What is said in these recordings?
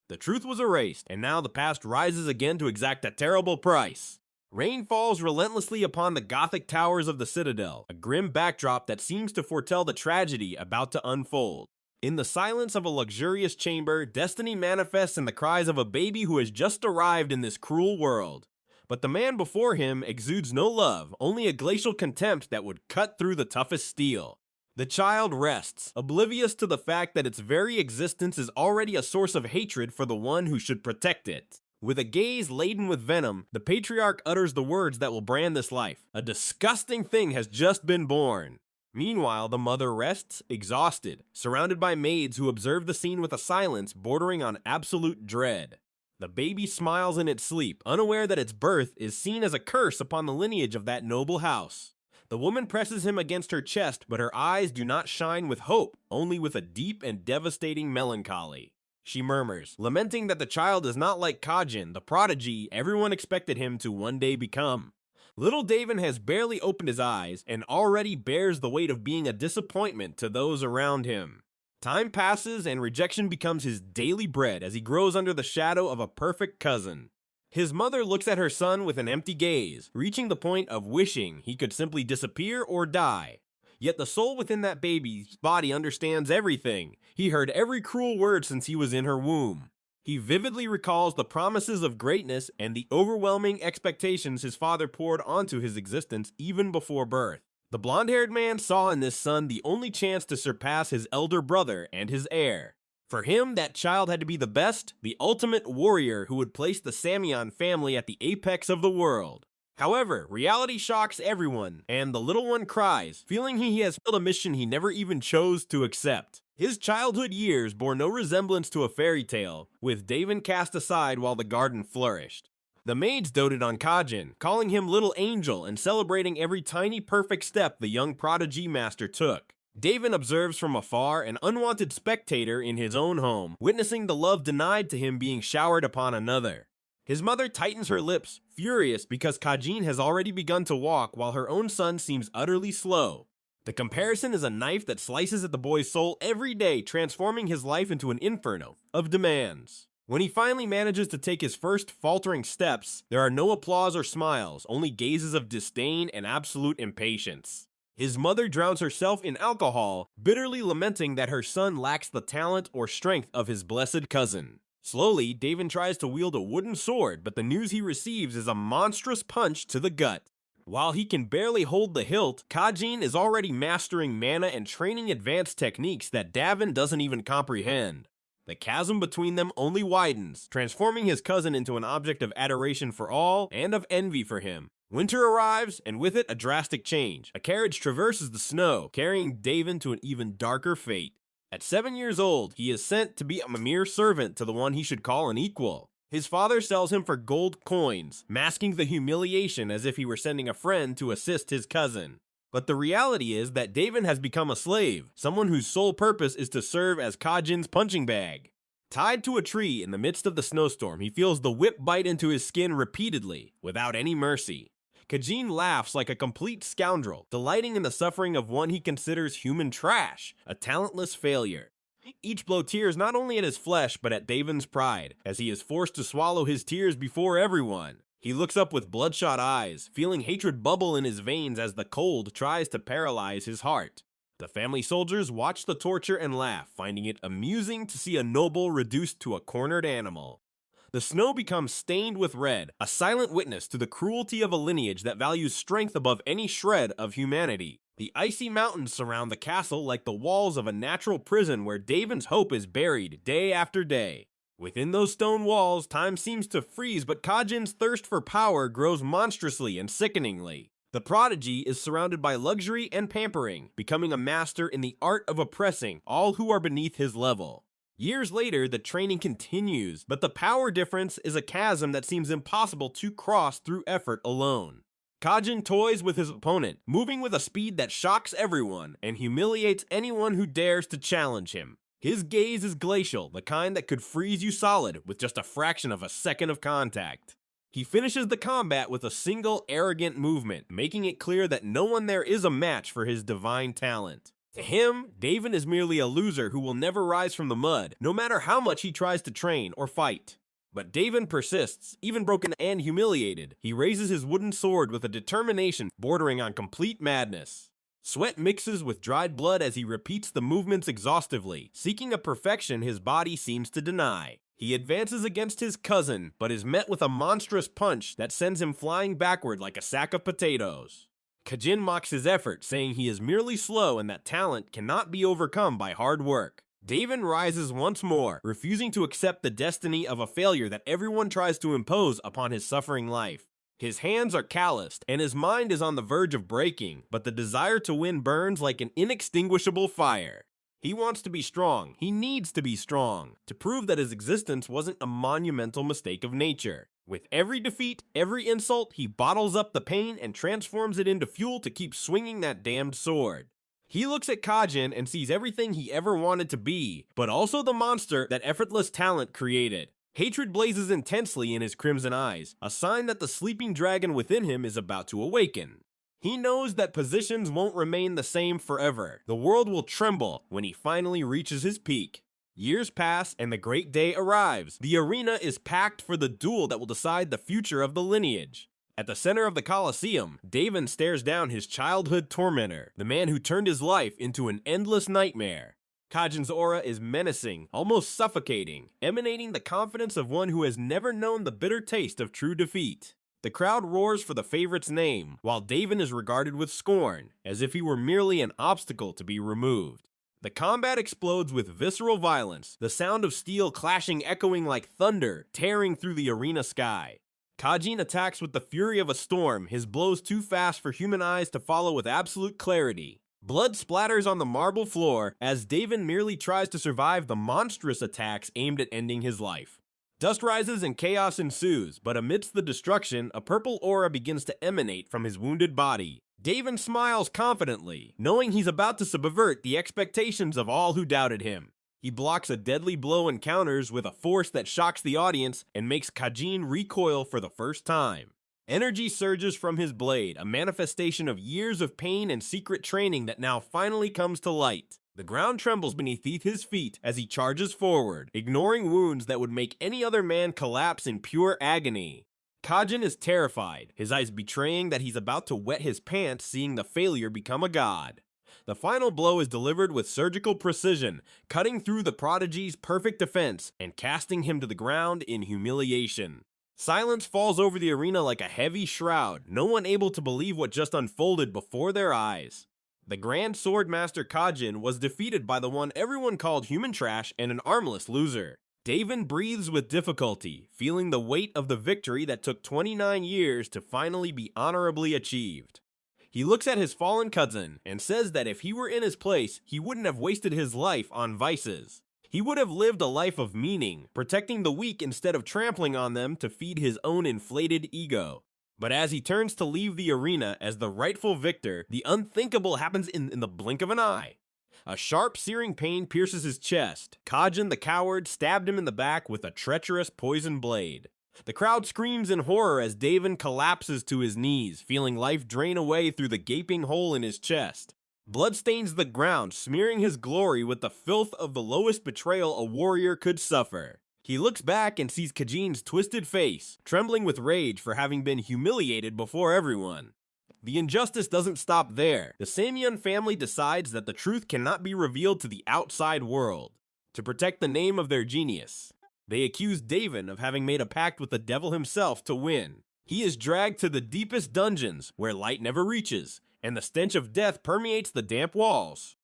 The truth was erased, and now the past rises again to exact a terrible price. Rain falls relentlessly upon the Gothic towers of the Citadel, a grim backdrop that seems to foretell the tragedy about to unfold. In the silence of a luxurious chamber, destiny manifests in the cries of a baby who has just arrived in this cruel world. But the man before him exudes no love, only a glacial contempt that would cut through the toughest steel. The child rests, oblivious to the fact that its very existence is already a source of hatred for the one who should protect it. With a gaze laden with venom, the patriarch utters the words that will brand this life. A disgusting thing has just been born. Meanwhile, the mother rests, exhausted, surrounded by maids who observe the scene with a silence bordering on absolute dread. The baby smiles in its sleep, unaware that its birth is seen as a curse upon the lineage of that noble house. The woman presses him against her chest, but her eyes do not shine with hope, only with a deep and devastating melancholy. She murmurs, lamenting that the child is not like Kajin, the prodigy everyone expected him to one day become. Little Daven has barely opened his eyes and already bears the weight of being a disappointment to those around him. Time passes and rejection becomes his daily bread as he grows under the shadow of a perfect cousin. His mother looks at her son with an empty gaze, reaching the point of wishing he could simply disappear or die. Yet the soul within that baby's body understands everything. He heard every cruel word since he was in her womb. He vividly recalls the promises of greatness and the overwhelming expectations his father poured onto his existence even before birth. The blonde-haired man saw in this son the only chance to surpass his elder brother and his heir. For him, that child had to be the best, the ultimate warrior who would place the Samyeon family at the apex of the world. However, reality shocks everyone, and the little one cries, feeling he has failed a mission he never even chose to accept. His childhood years bore no resemblance to a fairy tale, with Daven cast aside while the garden flourished. The maids doted on Kajin, calling him Little Angel and celebrating every tiny perfect step the young prodigy master took. Daven observes from afar, an unwanted spectator in his own home, witnessing the love denied to him being showered upon another. His mother tightens her lips, furious because Kajin has already begun to walk while her own son seems utterly slow. The comparison is a knife that slices at the boy's soul every day, transforming his life into an inferno of demands. When he finally manages to take his first faltering steps, there are no applause or smiles, only gazes of disdain and absolute impatience. His mother drowns herself in alcohol, bitterly lamenting that her son lacks the talent or strength of his blessed cousin. Slowly, Daven tries to wield a wooden sword, but the news he receives is a monstrous punch to the gut. While he can barely hold the hilt, Kajin is already mastering mana and training advanced techniques that Daven doesn't even comprehend. The chasm between them only widens, transforming his cousin into an object of adoration for all and of envy for him. Winter arrives, and with it a drastic change. A carriage traverses the snow, carrying Daven to an even darker fate. At 7 years old, he is sent to be a mere servant to the one he should call an equal. His father sells him for gold coins, masking the humiliation as if he were sending a friend to assist his cousin. But the reality is that Daven has become a slave, someone whose sole purpose is to serve as Kajin's punching bag. Tied to a tree in the midst of the snowstorm, he feels the whip bite into his skin repeatedly, without any mercy. Kajin laughs like a complete scoundrel, delighting in the suffering of one he considers human trash, a talentless failure. Each blow tears not only at his flesh, but at Daven's pride, as he is forced to swallow his tears before everyone. He looks up with bloodshot eyes, feeling hatred bubble in his veins as the cold tries to paralyze his heart. The family soldiers watch the torture and laugh, finding it amusing to see a noble reduced to a cornered animal. The snow becomes stained with red, a silent witness to the cruelty of a lineage that values strength above any shred of humanity. The icy mountains surround the castle like the walls of a natural prison where Daven's hope is buried day after day. Within those stone walls, time seems to freeze, but Kajin's thirst for power grows monstrously and sickeningly. The prodigy is surrounded by luxury and pampering, becoming a master in the art of oppressing all who are beneath his level. Years later, the training continues, but the power difference is a chasm that seems impossible to cross through effort alone. Kajin toys with his opponent, moving with a speed that shocks everyone and humiliates anyone who dares to challenge him. His gaze is glacial, the kind that could freeze you solid with just a fraction of a second of contact. He finishes the combat with a single arrogant movement, making it clear that no one there is a match for his divine talent. To him, Daven is merely a loser who will never rise from the mud, no matter how much he tries to train or fight. But Daven persists, even broken and humiliated. He raises his wooden sword with a determination bordering on complete madness. Sweat mixes with dried blood as he repeats the movements exhaustively, seeking a perfection his body seems to deny. He advances against his cousin, but is met with a monstrous punch that sends him flying backward like a sack of potatoes. Kajin mocks his effort, saying he is merely slow and that talent cannot be overcome by hard work. Daven rises once more, refusing to accept the destiny of a failure that everyone tries to impose upon his suffering life. His hands are calloused, and his mind is on the verge of breaking, but the desire to win burns like an inextinguishable fire. He wants to be strong. He needs to be strong, to prove that his existence wasn't a monumental mistake of nature. With every defeat, every insult, he bottles up the pain and transforms it into fuel to keep swinging that damned sword. He looks at Kajin and sees everything he ever wanted to be, but also the monster that effortless talent created. Hatred blazes intensely in his crimson eyes, a sign that the sleeping dragon within him is about to awaken. He knows that positions won't remain the same forever. The world will tremble when he finally reaches his peak. Years pass and the great day arrives. The arena is packed for the duel that will decide the future of the lineage. At the center of the Colosseum, Daven stares down his childhood tormentor, the man who turned his life into an endless nightmare. Kajin's aura is menacing, almost suffocating, emanating the confidence of one who has never known the bitter taste of true defeat. The crowd roars for the favorite's name, while Daven is regarded with scorn, as if he were merely an obstacle to be removed. The combat explodes with visceral violence, the sound of steel clashing echoing like thunder, tearing through the arena sky. Kajin attacks with the fury of a storm, his blows too fast for human eyes to follow with absolute clarity. Blood splatters on the marble floor as Daven merely tries to survive the monstrous attacks aimed at ending his life. Dust rises and chaos ensues, but amidst the destruction, a purple aura begins to emanate from his wounded body. Daven smiles confidently, knowing he's about to subvert the expectations of all who doubted him. He blocks a deadly blow and counters with a force that shocks the audience and makes Kajin recoil for the first time. Energy surges from his blade, a manifestation of years of pain and secret training that now finally comes to light. The ground trembles beneath his feet as he charges forward, ignoring wounds that would make any other man collapse in pure agony. Kajin is terrified, his eyes betraying that he's about to wet his pants seeing the failure become a god. The final blow is delivered with surgical precision, cutting through the prodigy's perfect defense and casting him to the ground in humiliation. Silence falls over the arena like a heavy shroud, no one able to believe what just unfolded before their eyes. The Grand Sword Master Kajin was defeated by the one everyone called human trash and an armless loser. Daven breathes with difficulty, feeling the weight of the victory that took 29 years to finally be honorably achieved. He looks at his fallen cousin and says that if he were in his place, he wouldn't have wasted his life on vices. He would have lived a life of meaning, protecting the weak instead of trampling on them to feed his own inflated ego. But as he turns to leave the arena as the rightful victor, the unthinkable happens in the blink of an eye. A sharp, searing pain pierces his chest. Kajin the coward stabbed him in the back with a treacherous poison blade. The crowd screams in horror as Daven collapses to his knees, feeling life drain away through the gaping hole in his chest. Blood stains the ground, smearing his glory with the filth of the lowest betrayal a warrior could suffer. He looks back and sees Kajin's twisted face, trembling with rage for having been humiliated before everyone. The injustice doesn't stop there. The Samyeon family decides that the truth cannot be revealed to the outside world, to protect the name of their genius. They accuse Daven of having made a pact with the devil himself to win. He is dragged to the deepest dungeons, where light never reaches, and the stench of death permeates the damp walls.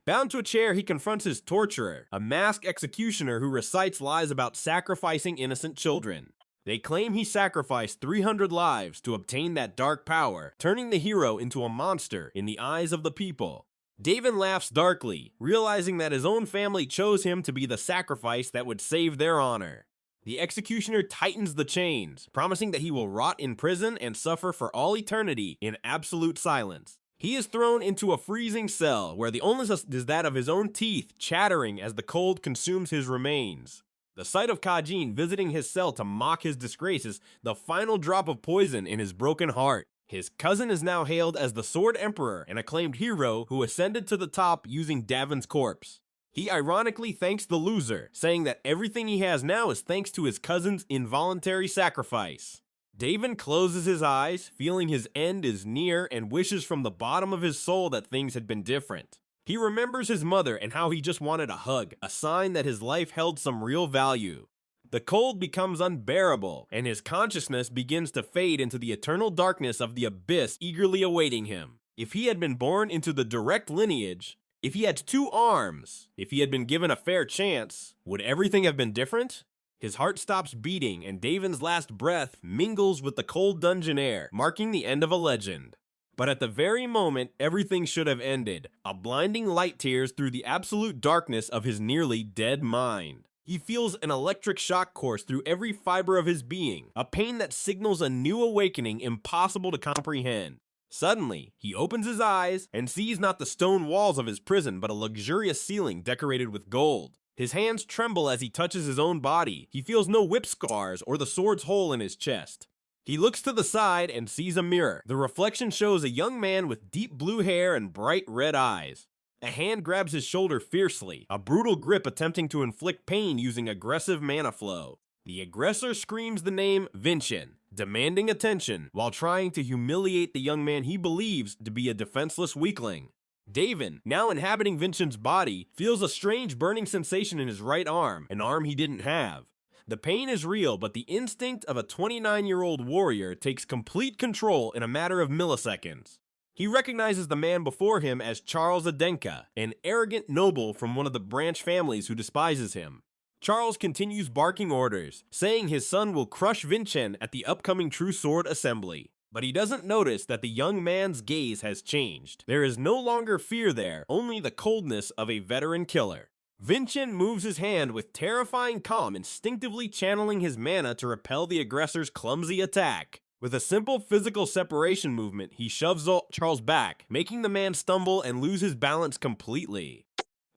Bound to a chair, he confronts his torturer, a masked executioner who recites lies about sacrificing innocent children. They claim he sacrificed 300 lives to obtain that dark power, turning the hero into a monster in the eyes of the people. Daven laughs darkly, realizing that his own family chose him to be the sacrifice that would save their honor. The executioner tightens the chains, promising that he will rot in prison and suffer for all eternity in absolute silence. He is thrown into a freezing cell where the only is that of his own teeth chattering as the cold consumes his remains. The sight of Kajin visiting his cell to mock his disgrace is the final drop of poison in his broken heart. His cousin is now hailed as the Sword Emperor, an acclaimed hero who ascended to the top using Davin's corpse. He ironically thanks the loser, saying that everything he has now is thanks to his cousin's involuntary sacrifice. Davin closes his eyes, feeling his end is near, and wishes from the bottom of his soul that things had been different. He remembers his mother and how he just wanted a hug, a sign that his life held some real value. The cold becomes unbearable, and his consciousness begins to fade into the eternal darkness of the abyss eagerly awaiting him. If he had been born into the direct lineage, if he had 2 arms, if he had been given a fair chance, would everything have been different? His heart stops beating, and Davin's last breath mingles with the cold dungeon air, marking the end of a legend. But at the very moment everything should have ended, a blinding light tears through the absolute darkness of his nearly dead mind. He feels an electric shock course through every fiber of his being, a pain that signals a new awakening impossible to comprehend. Suddenly, he opens his eyes and sees not the stone walls of his prison but a luxurious ceiling decorated with gold. His hands tremble as he touches his own body. He feels no whip scars or the sword's hole in his chest. He looks to the side and sees a mirror. The reflection shows a young man with deep blue hair and bright red eyes. A hand grabs his shoulder fiercely, a brutal grip attempting to inflict pain using aggressive mana flow. The aggressor screams the name Vinchen, demanding attention while trying to humiliate the young man he believes to be a defenseless weakling. Davin, now inhabiting Vinchen's body, feels a strange burning sensation in his right arm, an arm he didn't have. The pain is real, but the instinct of a 29-year-old warrior takes complete control in a matter of milliseconds. He recognizes the man before him as Charles Adenka, an arrogant noble from one of the branch families who despises him. Charles continues barking orders, saying his son will crush Vinchen at the upcoming True Sword Assembly. But he doesn't notice that the young man's gaze has changed. There is no longer fear there, only the coldness of a veteran killer. Vinchen moves his hand with terrifying calm, instinctively channeling his mana to repel the aggressor's clumsy attack. With a simple physical separation movement, he shoves Charles back, making the man stumble and lose his balance completely.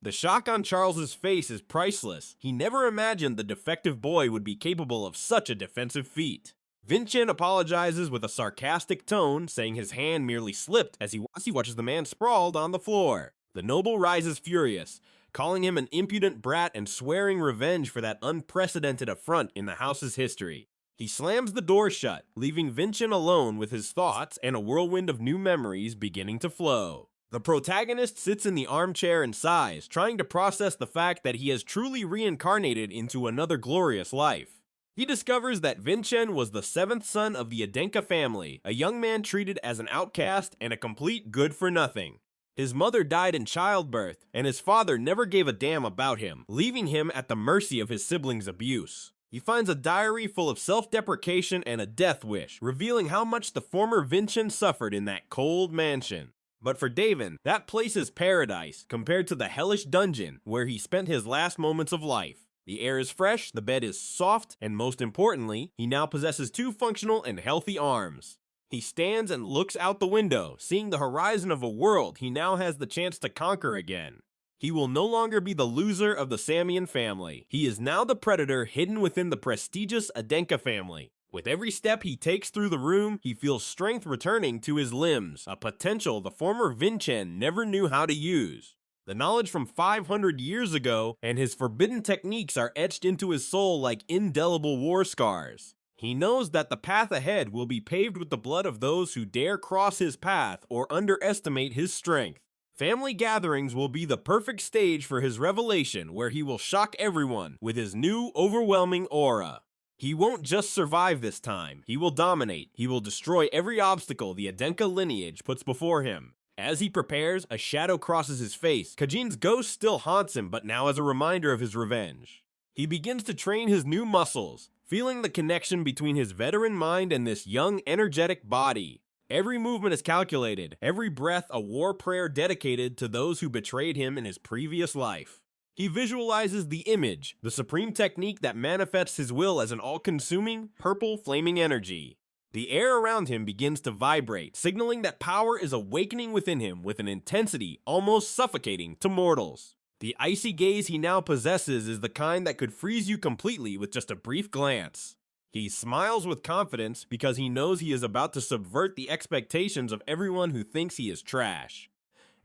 The shock on Charles's face is priceless. He never imagined the defective boy would be capable of such a defensive feat. Vinchen apologizes with a sarcastic tone, saying his hand merely slipped as he watches the man sprawled on the floor. The noble rises furious, calling him an impudent brat and swearing revenge for that unprecedented affront in the house's history. He slams the door shut, leaving Vinchen alone with his thoughts and a whirlwind of new memories beginning to flow. The protagonist sits in the armchair and sighs, trying to process the fact that he has truly reincarnated into another glorious life. He discovers that Vinchen was the 7th son of the Adenka family, a young man treated as an outcast and a complete good-for-nothing. His mother died in childbirth, and his father never gave a damn about him, leaving him at the mercy of his siblings' abuse. He finds a diary full of self-deprecation and a death wish, revealing how much the former Vinchen suffered in that cold mansion. But for Davin, that place is paradise compared to the hellish dungeon where he spent his last moments of life. The air is fresh, the bed is soft, and most importantly, he now possesses 2 functional and healthy arms. He stands and looks out the window, seeing the horizon of a world he now has the chance to conquer again. He will no longer be the loser of the Samian family. He is now the predator hidden within the prestigious Adenka family. With every step he takes through the room, he feels strength returning to his limbs, a potential the former Vinchen never knew how to use. The knowledge from 500 years ago and his forbidden techniques are etched into his soul like indelible war scars. He knows that the path ahead will be paved with the blood of those who dare cross his path or underestimate his strength. Family gatherings will be the perfect stage for his revelation, where he will shock everyone with his new, overwhelming aura. He won't just survive this time, he will dominate. He will destroy every obstacle the Adenka lineage puts before him. As he prepares, a shadow crosses his face. Kajin's ghost still haunts him, but now as a reminder of his revenge. He begins to train his new muscles, feeling the connection between his veteran mind and this young, energetic body. Every movement is calculated, every breath a war prayer dedicated to those who betrayed him in his previous life. He visualizes the image, the supreme technique that manifests his will as an all-consuming, purple, flaming energy. The air around him begins to vibrate, signaling that power is awakening within him with an intensity almost suffocating to mortals. The icy gaze he now possesses is the kind that could freeze you completely with just a brief glance. He smiles with confidence because he knows he is about to subvert the expectations of everyone who thinks he is trash.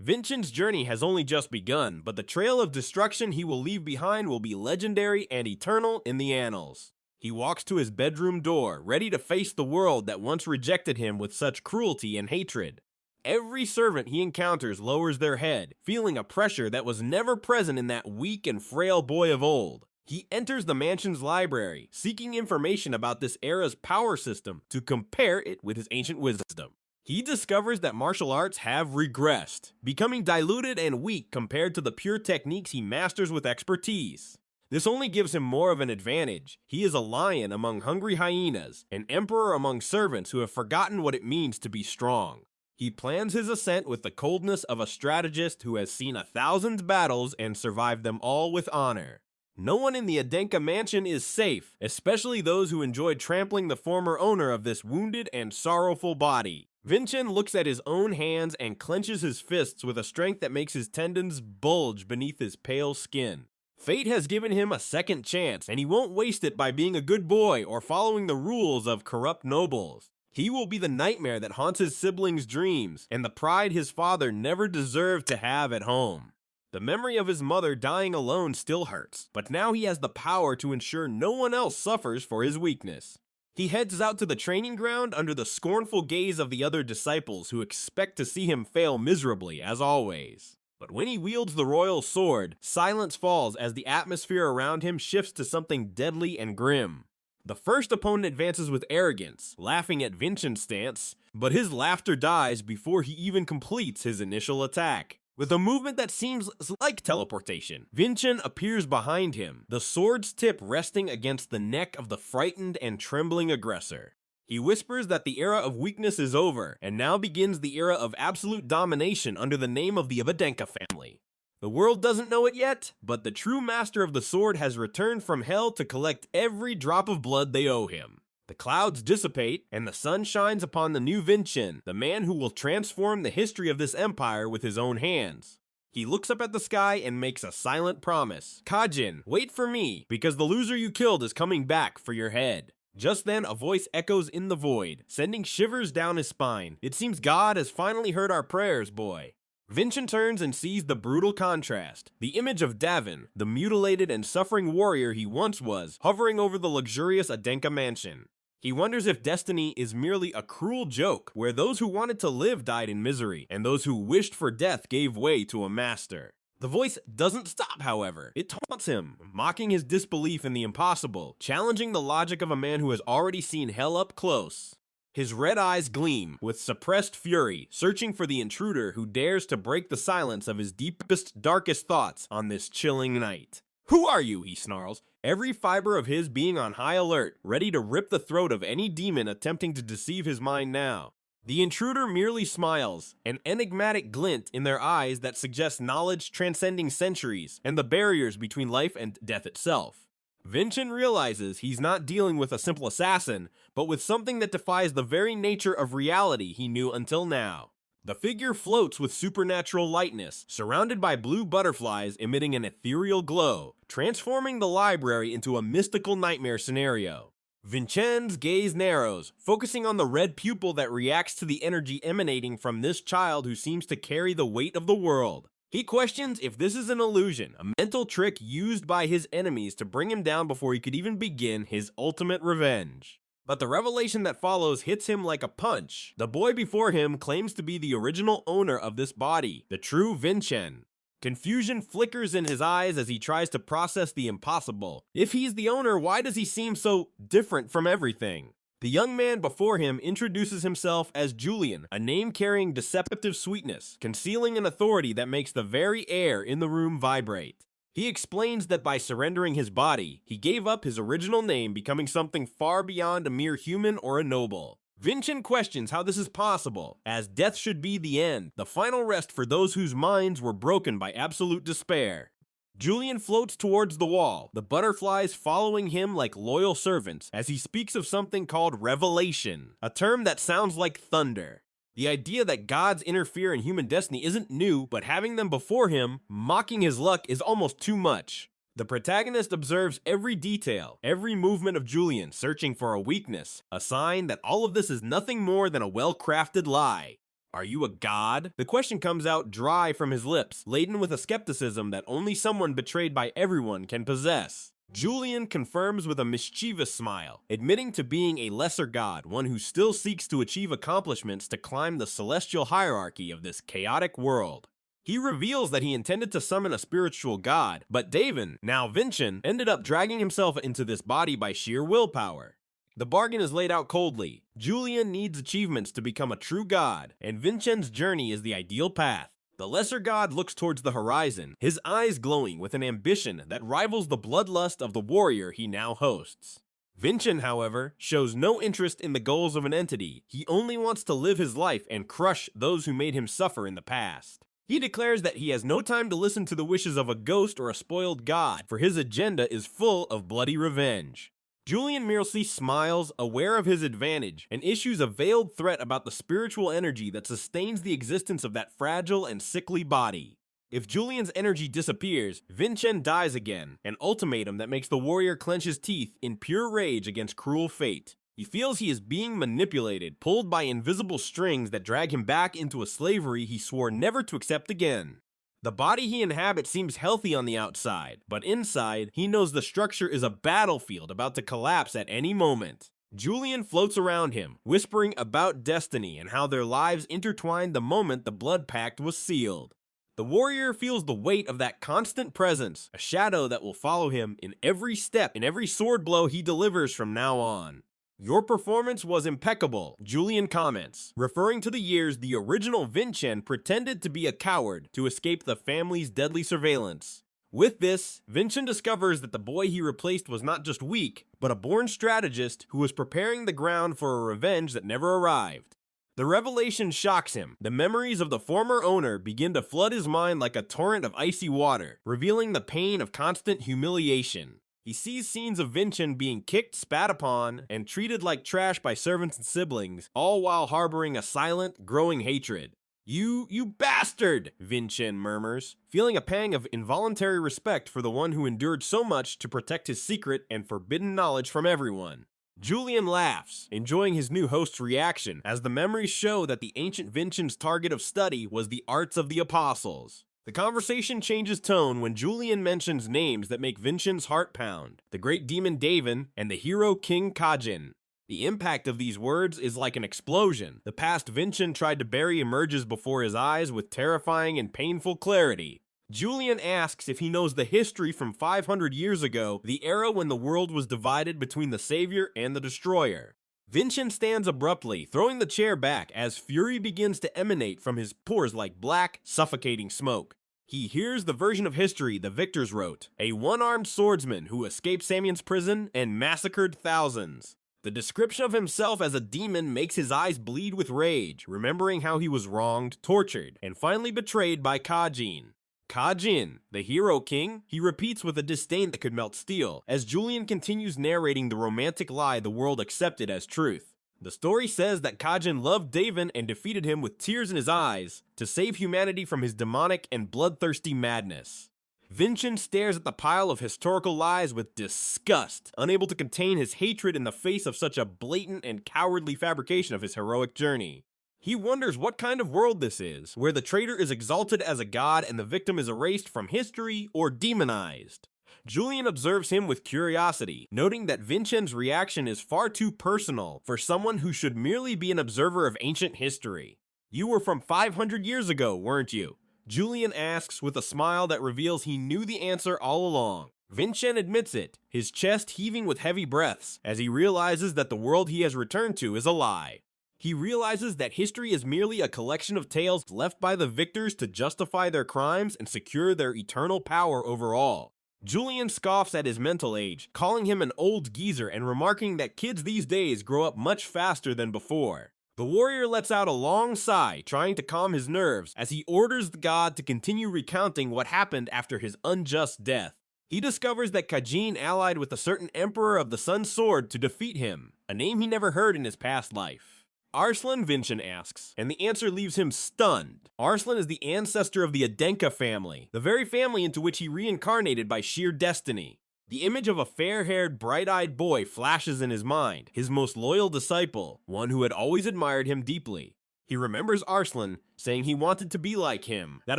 Vinchen's journey has only just begun, but the trail of destruction he will leave behind will be legendary and eternal in the annals. He walks to his bedroom door, ready to face the world that once rejected him with such cruelty and hatred. Every servant he encounters lowers their head, feeling a pressure that was never present in that weak and frail boy of old. He enters the mansion's library, seeking information about this era's power system to compare it with his ancient wisdom. He discovers that martial arts have regressed, becoming diluted and weak compared to the pure techniques he masters with expertise. This only gives him more of an advantage. He is a lion among hungry hyenas, an emperor among servants who have forgotten what it means to be strong. He plans his ascent with the coldness of a strategist who has seen 1,000 battles and survived them all with honor. No one in the Adenka mansion is safe, especially those who enjoyed trampling the former owner of this wounded and sorrowful body. Vinchen looks at his own hands and clenches his fists with a strength that makes his tendons bulge beneath his pale skin. Fate has given him a second chance, and he won't waste it by being a good boy or following the rules of corrupt nobles. He will be the nightmare that haunts his siblings' dreams, and the pride his father never deserved to have at home. The memory of his mother dying alone still hurts, but now he has the power to ensure no one else suffers for his weakness. He heads out to the training ground under the scornful gaze of the other disciples who expect to see him fail miserably, as always. But when he wields the royal sword, silence falls as the atmosphere around him shifts to something deadly and grim. The first opponent advances with arrogance, laughing at Vinchen's stance, but his laughter dies before he even completes his initial attack. With a movement that seems like teleportation, Vinchen appears behind him, the sword's tip resting against the neck of the frightened and trembling aggressor. He whispers that the era of weakness is over, and now begins the era of absolute domination under the name of the Adenka family. The world doesn't know it yet, but the true master of the sword has returned from hell to collect every drop of blood they owe him. The clouds dissipate, and the sun shines upon the new Vinchen, the man who will transform the history of this empire with his own hands. He looks up at the sky and makes a silent promise. Kajin, wait for me, because the loser you killed is coming back for your head. Just then, a voice echoes in the void, sending shivers down his spine. It seems God has finally heard our prayers, boy. Vinchen turns and sees the brutal contrast. The image of Davin, the mutilated and suffering warrior he once was, hovering over the luxurious Adenka mansion. He wonders if destiny is merely a cruel joke, where those who wanted to live died in misery, and those who wished for death gave way to a master. The voice doesn't stop, however. It taunts him, mocking his disbelief in the impossible, challenging the logic of a man who has already seen hell up close. His red eyes gleam with suppressed fury, searching for the intruder who dares to break the silence of his deepest, darkest thoughts on this chilling night. "Who are you?" he snarls, every fiber of his being on high alert, ready to rip the throat of any demon attempting to deceive his mind now. The intruder merely smiles, an enigmatic glint in their eyes that suggests knowledge transcending centuries and the barriers between life and death itself. Vinchen realizes he's not dealing with a simple assassin, but with something that defies the very nature of reality he knew until now. The figure floats with supernatural lightness, surrounded by blue butterflies emitting an ethereal glow, transforming the library into a mystical nightmare scenario. Vinchen's gaze narrows, focusing on the red pupil that reacts to the energy emanating from this child who seems to carry the weight of the world. He questions if this is an illusion, a mental trick used by his enemies to bring him down before he could even begin his ultimate revenge. But the revelation that follows hits him like a punch. The boy before him claims to be the original owner of this body, the true Vinchen. Confusion flickers in his eyes as he tries to process the impossible. If he's the owner, why does he seem so different from everything? The young man before him introduces himself as Julian, a name carrying deceptive sweetness, concealing an authority that makes the very air in the room vibrate. He explains that by surrendering his body, he gave up his original name, becoming something far beyond a mere human or a noble. Vinchen questions how this is possible, as death should be the end, the final rest for those whose minds were broken by absolute despair. Julian floats towards the wall, the butterflies following him like loyal servants as he speaks of something called revelation, a term that sounds like thunder. The idea that gods interfere in human destiny isn't new, but having them before him, mocking his luck, is almost too much. The protagonist observes every detail, every movement of Julian, searching for a weakness, a sign that all of this is nothing more than a well-crafted lie. Are you a god? The question comes out dry from his lips, laden with a skepticism that only someone betrayed by everyone can possess. Julian confirms with a mischievous smile, admitting to being a lesser god, one who still seeks to achieve accomplishments to climb the celestial hierarchy of this chaotic world. He reveals that he intended to summon a spiritual god, but Davin, now Vinchen, ended up dragging himself into this body by sheer willpower. The bargain is laid out coldly. Julian needs achievements to become a true god, and Vinchen's journey is the ideal path. The lesser god looks towards the horizon, his eyes glowing with an ambition that rivals the bloodlust of the warrior he now hosts. Vinchen, however, shows no interest in the goals of an entity. He only wants to live his life and crush those who made him suffer in the past. He declares that he has no time to listen to the wishes of a ghost or a spoiled god, for his agenda is full of bloody revenge. Julian merely smiles, aware of his advantage, and issues a veiled threat about the spiritual energy that sustains the existence of that fragile and sickly body. If Julian's energy disappears, Vinchen dies again, an ultimatum that makes the warrior clench his teeth in pure rage against cruel fate. He feels he is being manipulated, pulled by invisible strings that drag him back into a slavery he swore never to accept again. The body he inhabits seems healthy on the outside, but inside, he knows the structure is a battlefield about to collapse at any moment. Julian floats around him, whispering about destiny and how their lives intertwined the moment the blood pact was sealed. The warrior feels the weight of that constant presence, a shadow that will follow him in every step, in every sword blow he delivers from now on. Your performance was impeccable, Julian comments, referring to the years the original Vinchen pretended to be a coward to escape the family's deadly surveillance. With this, Vinchen discovers that the boy he replaced was not just weak, but a born strategist who was preparing the ground for a revenge that never arrived. The revelation shocks him. The memories of the former owner begin to flood his mind like a torrent of icy water, revealing the pain of constant humiliation. He sees scenes of Vinchen being kicked, spat upon, and treated like trash by servants and siblings, all while harboring a silent, growing hatred. You bastard, Vinchen murmurs, feeling a pang of involuntary respect for the one who endured so much to protect his secret and forbidden knowledge from everyone. Julian laughs, enjoying his new host's reaction, as the memories show that the ancient Vinchen's target of study was the arts of the apostles. The conversation changes tone when Julian mentions names that make Vinchen's heart pound, the great demon Davin and the hero King Kajin. The impact of these words is like an explosion. The past Vinchen tried to bury emerges before his eyes with terrifying and painful clarity. Julian asks if he knows the history from 500 years ago, the era when the world was divided between the Savior and the Destroyer. Vinchen stands abruptly, throwing the chair back as fury begins to emanate from his pores like black, suffocating smoke. He hears the version of history the victors wrote, a one-armed swordsman who escaped Samian's prison and massacred thousands. The description of himself as a demon makes his eyes bleed with rage, remembering how he was wronged, tortured, and finally betrayed by Kajin. Kajin, the hero king, he repeats with a disdain that could melt steel, as Julian continues narrating the romantic lie the world accepted as truth. The story says that Kajin loved Davin and defeated him with tears in his eyes to save humanity from his demonic and bloodthirsty madness. Vinchen stares at the pile of historical lies with disgust, unable to contain his hatred in the face of such a blatant and cowardly fabrication of his heroic journey. He wonders what kind of world this is, where the traitor is exalted as a god and the victim is erased from history or demonized. Julian observes him with curiosity, noting that Vinchen's reaction is far too personal for someone who should merely be an observer of ancient history. You were from 500 years ago, weren't you? Julian asks with a smile that reveals he knew the answer all along. Vinchen admits it, his chest heaving with heavy breaths, as he realizes that the world he has returned to is a lie. He realizes that history is merely a collection of tales left by the victors to justify their crimes and secure their eternal power over all. Julian scoffs at his mental age, calling him an old geezer and remarking that kids these days grow up much faster than before. The warrior lets out a long sigh, trying to calm his nerves, as he orders the god to continue recounting what happened after his unjust death. He discovers that Kajin allied with a certain Emperor of the Sun Sword to defeat him, a name he never heard in his past life. Arslan, Vinchen asks, and the answer leaves him stunned. Arslan is the ancestor of the Adenka family, the very family into which he reincarnated by sheer destiny. The image of a fair-haired, bright-eyed boy flashes in his mind, his most loyal disciple, one who had always admired him deeply. He remembers Arslan saying he wanted to be like him, that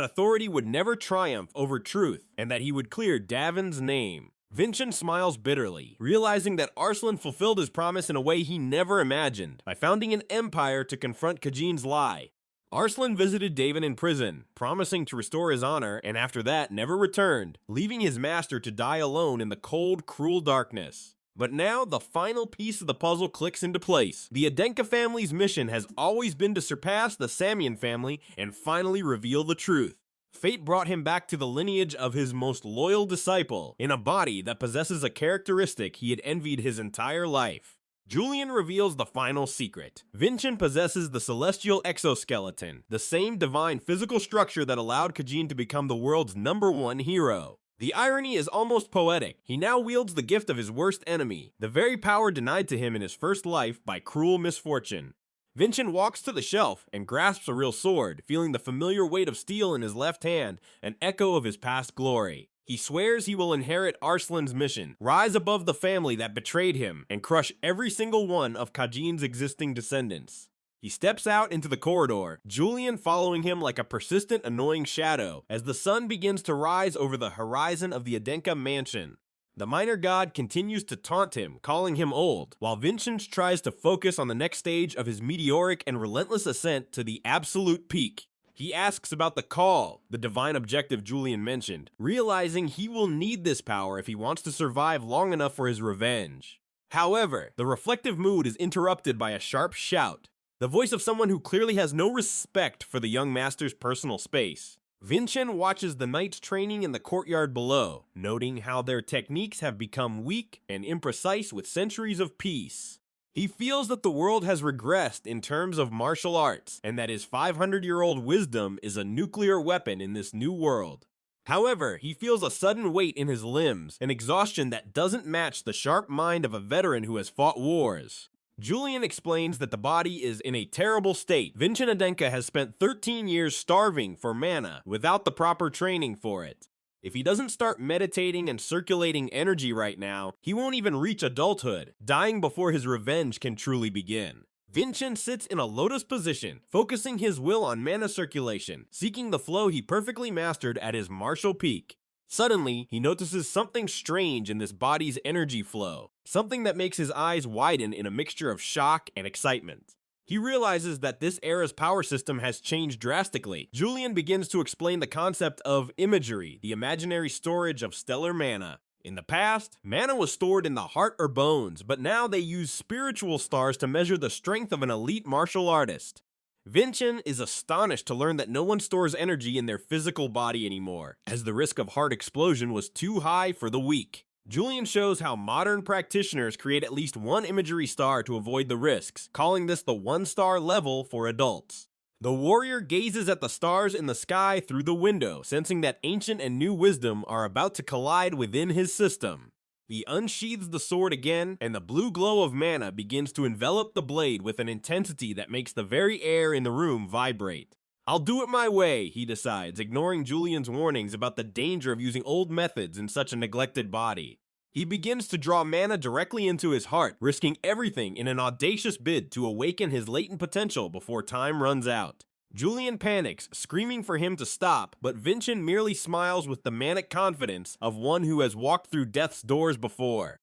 authority would never triumph over truth, and that he would clear Davin's name. Vinchen smiles bitterly, realizing that Arslan fulfilled his promise in a way he never imagined, by founding an empire to confront Khajiin's lie. Arslan visited Davin in prison, promising to restore his honor, and after that never returned, leaving his master to die alone in the cold, cruel darkness. But now, the final piece of the puzzle clicks into place. The Adenka family's mission has always been to surpass the Samian family and finally reveal the truth. Fate brought him back to the lineage of his most loyal disciple, in a body that possesses a characteristic he had envied his entire life. Julian reveals the final secret. Vinchen possesses the celestial exoskeleton, the same divine physical structure that allowed Khajiin to become the world's #1 hero. The irony is almost poetic. He now wields the gift of his worst enemy, the very power denied to him in his first life by cruel misfortune. Vinchen walks to the shelf and grasps a real sword, feeling the familiar weight of steel in his left hand, an echo of his past glory. He swears he will inherit Arslan's mission, rise above the family that betrayed him, and crush every single one of Khajiin's existing descendants. He steps out into the corridor, Julian following him like a persistent, annoying shadow, as the sun begins to rise over the horizon of the Adenka mansion. The minor god continues to taunt him, calling him old, while Vinchen tries to focus on the next stage of his meteoric and relentless ascent to the absolute peak. He asks about the call, the divine objective Julian mentioned, realizing he will need this power if he wants to survive long enough for his revenge. However, the reflective mood is interrupted by a sharp shout, the voice of someone who clearly has no respect for the young master's personal space. Vinchen watches the knights training in the courtyard below, noting how their techniques have become weak and imprecise with centuries of peace. He feels that the world has regressed in terms of martial arts, and that his 500-year-old wisdom is a nuclear weapon in this new world. However, he feels a sudden weight in his limbs, an exhaustion that doesn't match the sharp mind of a veteran who has fought wars. Julian explains that the body is in a terrible state. Vinchen Adenka has spent 13 years starving for mana without the proper training for it. If he doesn't start meditating and circulating energy right now, he won't even reach adulthood, dying before his revenge can truly begin. Vinchen sits in a lotus position, focusing his will on mana circulation, seeking the flow he perfectly mastered at his martial peak. Suddenly, he notices something strange in this body's energy flow, something that makes his eyes widen in a mixture of shock and excitement. He realizes that this era's power system has changed drastically. Julian begins to explain the concept of imagery, the imaginary storage of stellar mana. In the past, mana was stored in the heart or bones, but now they use spiritual stars to measure the strength of an elite martial artist. Vinchen is astonished to learn that no one stores energy in their physical body anymore, as the risk of heart explosion was too high for the weak. Julian shows how modern practitioners create at least one imagery star to avoid the risks, calling this the 1-star level for adults. The warrior gazes at the stars in the sky through the window, sensing that ancient and new wisdom are about to collide within his system. He unsheathes the sword again, and the blue glow of mana begins to envelop the blade with an intensity that makes the very air in the room vibrate. I'll do it my way, he decides, ignoring Julian's warnings about the danger of using old methods in such a neglected body. He begins to draw mana directly into his heart, risking everything in an audacious bid to awaken his latent potential before time runs out. Julian panics, screaming for him to stop, but Vinchen merely smiles with the manic confidence of one who has walked through death's doors before.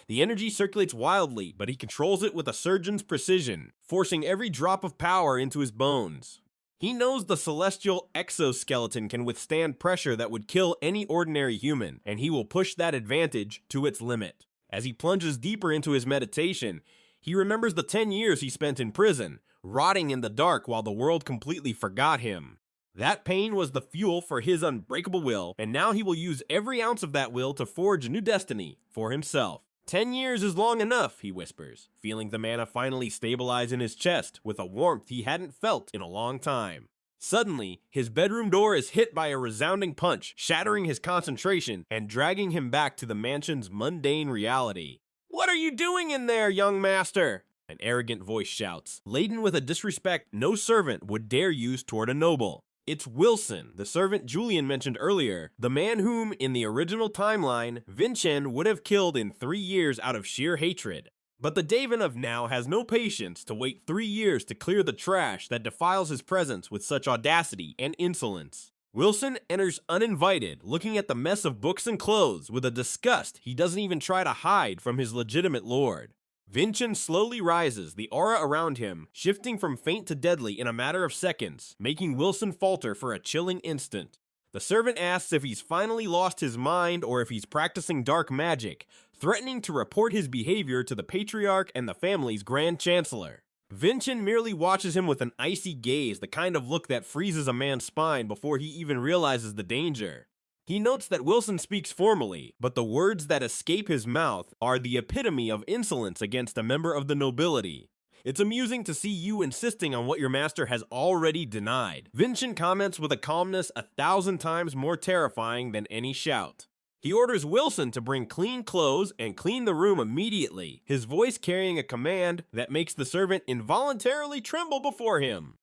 The energy circulates wildly, but he controls it with a surgeon's precision, forcing every drop of power into his bones. He knows the celestial exoskeleton can withstand pressure that would kill any ordinary human, and he will push that advantage to its limit. As he plunges deeper into his meditation, he remembers the 10 years he spent in prison, rotting in the dark while the world completely forgot him. That pain was the fuel for his unbreakable will, and now he will use every ounce of that will to forge a new destiny for himself. 10 years is long enough, he whispers, feeling the mana finally stabilize in his chest with a warmth he hadn't felt in a long time. Suddenly, his bedroom door is hit by a resounding punch, shattering his concentration and dragging him back to the mansion's mundane reality. "What are you doing in there, young master?" an arrogant voice shouts, laden with a disrespect no servant would dare use toward a noble. It's Wilson, the servant Julian mentioned earlier, the man whom, in the original timeline, Vinchen would have killed in 3 years out of sheer hatred. But the Daven of now has no patience to wait 3 years to clear the trash that defiles his presence with such audacity and insolence. Wilson enters uninvited, looking at the mess of books and clothes with a disgust he doesn't even try to hide from his legitimate lord. Vinchen slowly rises, the aura around him shifting from faint to deadly in a matter of seconds, making Wilson falter for a chilling instant. The servant asks if he's finally lost his mind or if he's practicing dark magic, threatening to report his behavior to the patriarch and the family's grand chancellor. Vinchen merely watches him with an icy gaze, the kind of look that freezes a man's spine before he even realizes the danger. He notes that Wilson speaks formally, but the words that escape his mouth are the epitome of insolence against a member of the nobility. It's amusing to see you insisting on what your master has already denied. Vinchen comments with a calmness 1,000 times more terrifying than any shout. He orders Wilson to bring clean clothes and clean the room immediately, his voice carrying a command that makes the servant involuntarily tremble before him.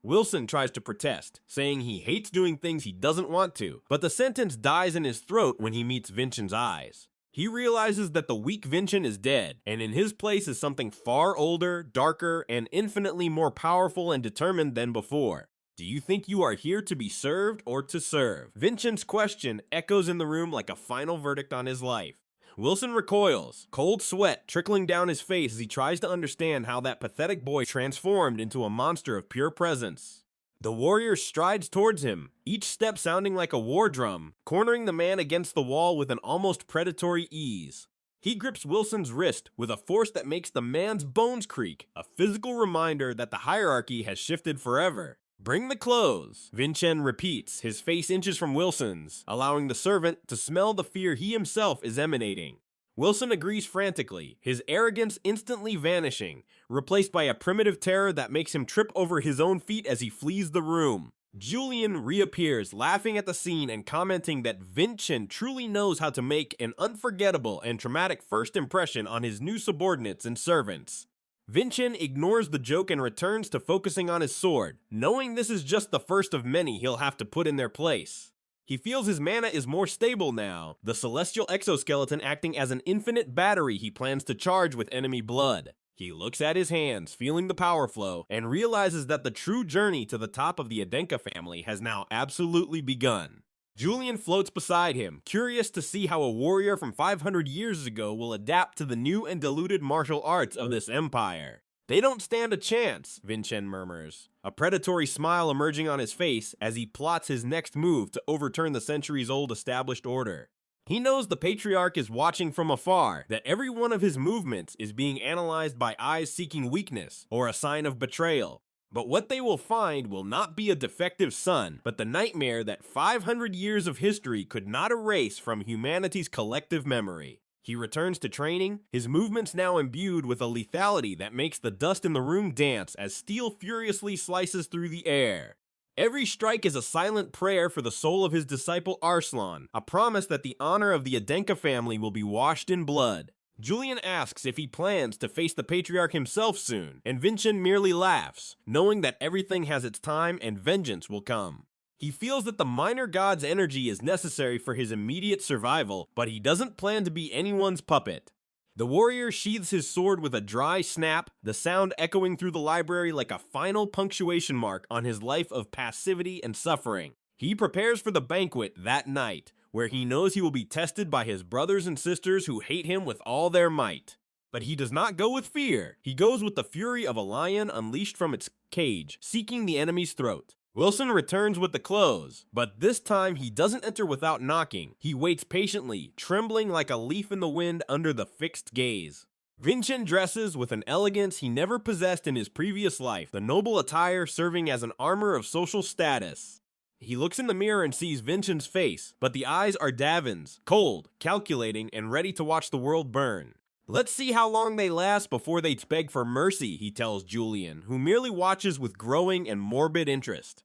Wilson tries to protest, saying he hates doing things he doesn't want to, but the sentence dies in his throat when he meets Vinchen's eyes. He realizes that the weak Vinchen is dead, and in his place is something far older, darker, and infinitely more powerful and determined than before. Do you think you are here to be served or to serve? Vinchen's question echoes in the room like a final verdict on his life. Wilson recoils, cold sweat trickling down his face as he tries to understand how that pathetic boy transformed into a monster of pure presence. The warrior strides towards him, each step sounding like a war drum, cornering the man against the wall with an almost predatory ease. He grips Wilson's wrist with a force that makes the man's bones creak, a physical reminder that the hierarchy has shifted forever. Bring the clothes, Vinchen repeats, his face inches from Wilson's, allowing the servant to smell the fear he himself is emanating. Wilson agrees frantically, his arrogance instantly vanishing, replaced by a primitive terror that makes him trip over his own feet as he flees the room. Julian reappears, laughing at the scene and commenting that Vinchen truly knows how to make an unforgettable and traumatic first impression on his new subordinates and servants. Vinchen ignores the joke and returns to focusing on his sword, knowing this is just the first of many he'll have to put in their place. He feels his mana is more stable now, the celestial exoskeleton acting as an infinite battery he plans to charge with enemy blood. He looks at his hands, feeling the power flow, and realizes that the true journey to the top of the Adenka family has now absolutely begun. Julian floats beside him, curious to see how a warrior from 500 years ago will adapt to the new and diluted martial arts of this empire. They don't stand a chance, Vinchen murmurs, a predatory smile emerging on his face as he plots his next move to overturn the centuries-old established order. He knows the patriarch is watching from afar, that every one of his movements is being analyzed by eyes seeking weakness or a sign of betrayal. But what they will find will not be a defective son, but the nightmare that 500 years of history could not erase from humanity's collective memory. He returns to training, his movements now imbued with a lethality that makes the dust in the room dance as steel furiously slices through the air. Every strike is a silent prayer for the soul of his disciple Arslan, a promise that the honor of the Adenka family will be washed in blood. Julian asks if he plans to face the patriarch himself soon, and Vinchen merely laughs, knowing that everything has its time and vengeance will come. He feels that the minor god's energy is necessary for his immediate survival, but he doesn't plan to be anyone's puppet. The warrior sheathes his sword with a dry snap, the sound echoing through the library like a final punctuation mark on his life of passivity and suffering. He prepares for the banquet that night, where he knows he will be tested by his brothers and sisters who hate him with all their might. But he does not go with fear. He goes with the fury of a lion unleashed from its cage, seeking the enemy's throat. Wilson returns with the clothes, but this time he doesn't enter without knocking. He waits patiently, trembling like a leaf in the wind under the fixed gaze. Vinchen dresses with an elegance he never possessed in his previous life, the noble attire serving as an armor of social status. He looks in the mirror and sees Vinchen's face, but the eyes are Davin's, cold, calculating, and ready to watch the world burn. Let's see how long they last before they beg for mercy, he tells Julian, who merely watches with growing and morbid interest.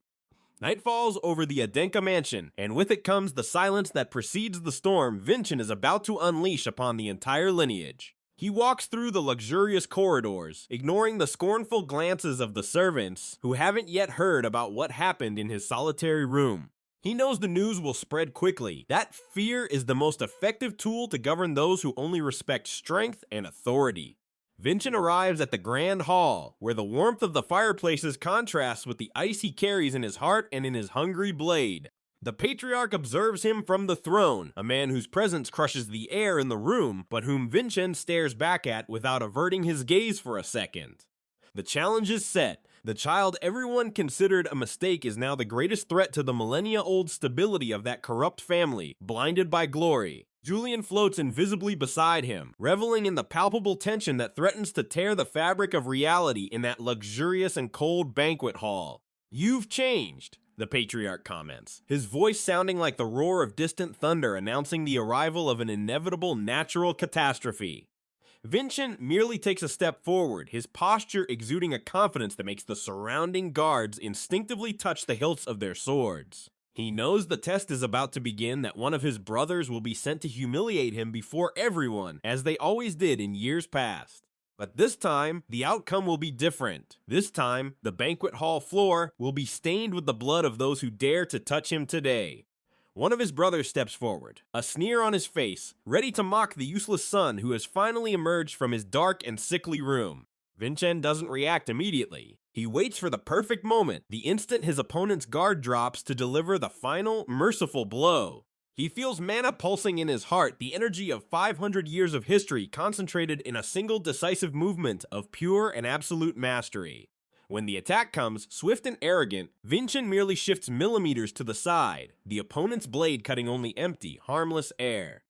Night falls over the Adenka mansion, and with it comes the silence that precedes the storm Vinchen is about to unleash upon the entire lineage. He walks through the luxurious corridors, ignoring the scornful glances of the servants who haven't yet heard about what happened in his solitary room. He knows the news will spread quickly. That fear is the most effective tool to govern those who only respect strength and authority. Vinchen arrives at the Grand Hall, where the warmth of the fireplaces contrasts with the ice he carries in his heart and in his hungry blade. The patriarch observes him from the throne, a man whose presence crushes the air in the room, but whom Vinchen stares back at without averting his gaze for a second. The challenge is set. The child everyone considered a mistake is now the greatest threat to the millennia-old stability of that corrupt family, blinded by glory. Julian floats invisibly beside him, reveling in the palpable tension that threatens to tear the fabric of reality in that luxurious and cold banquet hall. "You've changed," the patriarch comments, his voice sounding like the roar of distant thunder announcing the arrival of an inevitable natural catastrophe. Vinchen merely takes a step forward, his posture exuding a confidence that makes the surrounding guards instinctively touch the hilts of their swords. He knows the test is about to begin, that one of his brothers will be sent to humiliate him before everyone, as they always did in years past. But this time, the outcome will be different. This time, the banquet hall floor will be stained with the blood of those who dare to touch him today. One of his brothers steps forward, a sneer on his face, ready to mock the useless son who has finally emerged from his dark and sickly room. Vinchen doesn't react immediately. He waits for the perfect moment, the instant his opponent's guard drops, to deliver the final, merciful blow. He feels mana pulsing in his heart, the energy of 500 years of history concentrated in a single decisive movement of pure and absolute mastery. When the attack comes, swift and arrogant, Vinchen merely shifts millimeters to the side, the opponent's blade cutting only empty, harmless air.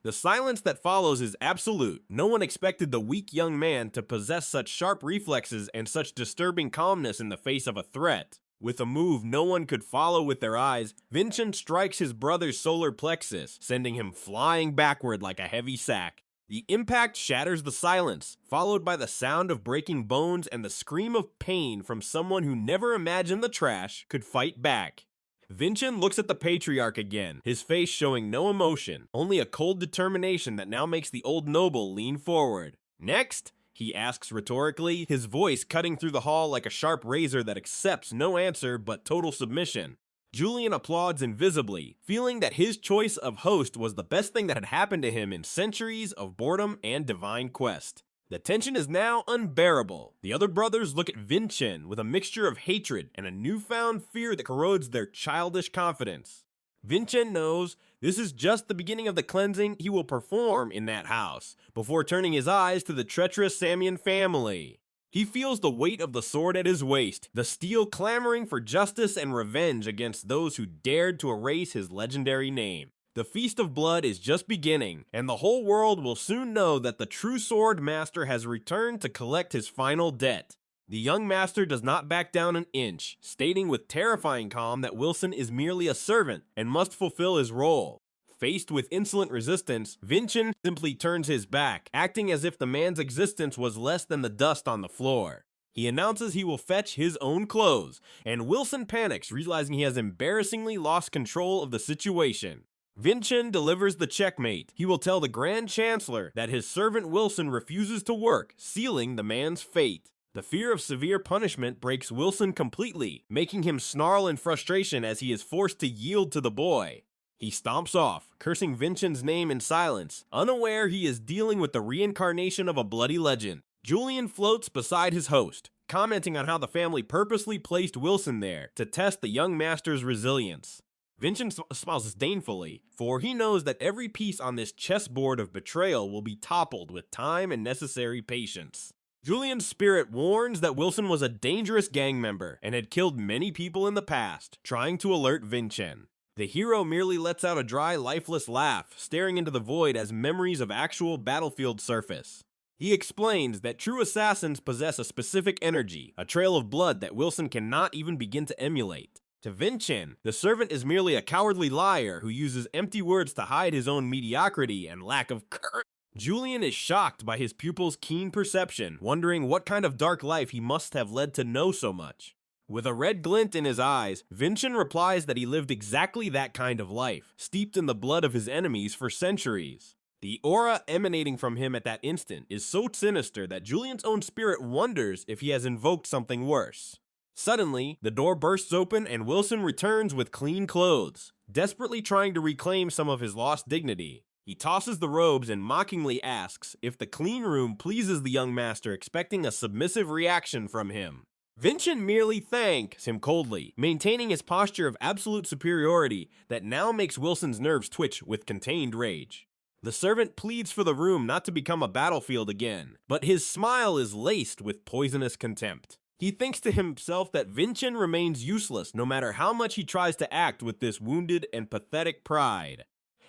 The silence that follows is absolute. No one expected the weak young man to possess such sharp reflexes and such disturbing calmness in the face of a threat. With a move no one could follow with their eyes, Vinchen strikes his brother's solar plexus, sending him flying backward like a heavy sack. The impact shatters the silence, followed by the sound of breaking bones and the scream of pain from someone who never imagined the trash could fight back. Vinchen looks at the patriarch again, his face showing no emotion, only a cold determination that now makes the old noble lean forward. "Next?" he asks rhetorically, his voice cutting through the hall like a sharp razor that accepts no answer but total submission. Julian applauds invisibly, feeling that his choice of host was the best thing that had happened to him in centuries of boredom and divine quest. The tension is now unbearable. The other brothers look at Vinchen with a mixture of hatred and a newfound fear that corrodes their childish confidence. Vinchen knows this is just the beginning of the cleansing he will perform in that house, before turning his eyes to the treacherous Samian family. He feels the weight of the sword at his waist, the steel clamoring for justice and revenge against those who dared to erase his legendary name. The feast of blood is just beginning, and the whole world will soon know that the true sword master has returned to collect his final debt. The young master does not back down an inch, stating with terrifying calm that Wilson is merely a servant and must fulfill his role. Faced with insolent resistance, Vinchen simply turns his back, acting as if the man's existence was less than the dust on the floor. He announces he will fetch his own clothes, and Wilson panics, realizing he has embarrassingly lost control of the situation. Vinchen delivers the checkmate. He will tell the Grand Chancellor that his servant Wilson refuses to work, sealing the man's fate. The fear of severe punishment breaks Wilson completely, making him snarl in frustration as he is forced to yield to the boy. He stomps off, cursing Vinchen's name in silence, unaware he is dealing with the reincarnation of a bloody legend. Julian floats beside his host, commenting on how the family purposely placed Wilson there to test the young master's resilience. Vinchen smiles disdainfully, for he knows that every piece on this chessboard of betrayal will be toppled with time and necessary patience. Julian's spirit warns that Wilson was a dangerous gang member and had killed many people in the past, trying to alert Vinchen. The hero merely lets out a dry, lifeless laugh, staring into the void as memories of actual battlefield surface. He explains that true assassins possess a specific energy, a trail of blood that Wilson cannot even begin to emulate. To Vinchen, the servant is merely a cowardly liar who uses empty words to hide his own mediocrity and lack of courage. Julian is shocked by his pupil's keen perception, wondering what kind of dark life he must have led to know so much. With a red glint in his eyes, Vinchen replies that he lived exactly that kind of life, steeped in the blood of his enemies for centuries. The aura emanating from him at that instant is so sinister that Julian's own spirit wonders if he has invoked something worse. Suddenly, the door bursts open and Wilson returns with clean clothes, desperately trying to reclaim some of his lost dignity. He tosses the robes and mockingly asks if the clean room pleases the young master, expecting a submissive reaction from him. Vinchen merely thanks him coldly, maintaining his posture of absolute superiority that now makes Wilson's nerves twitch with contained rage. The servant pleads for the room not to become a battlefield again, but his smile is laced with poisonous contempt. He thinks to himself that Vinchen remains useless no matter how much he tries to act with this wounded and pathetic pride.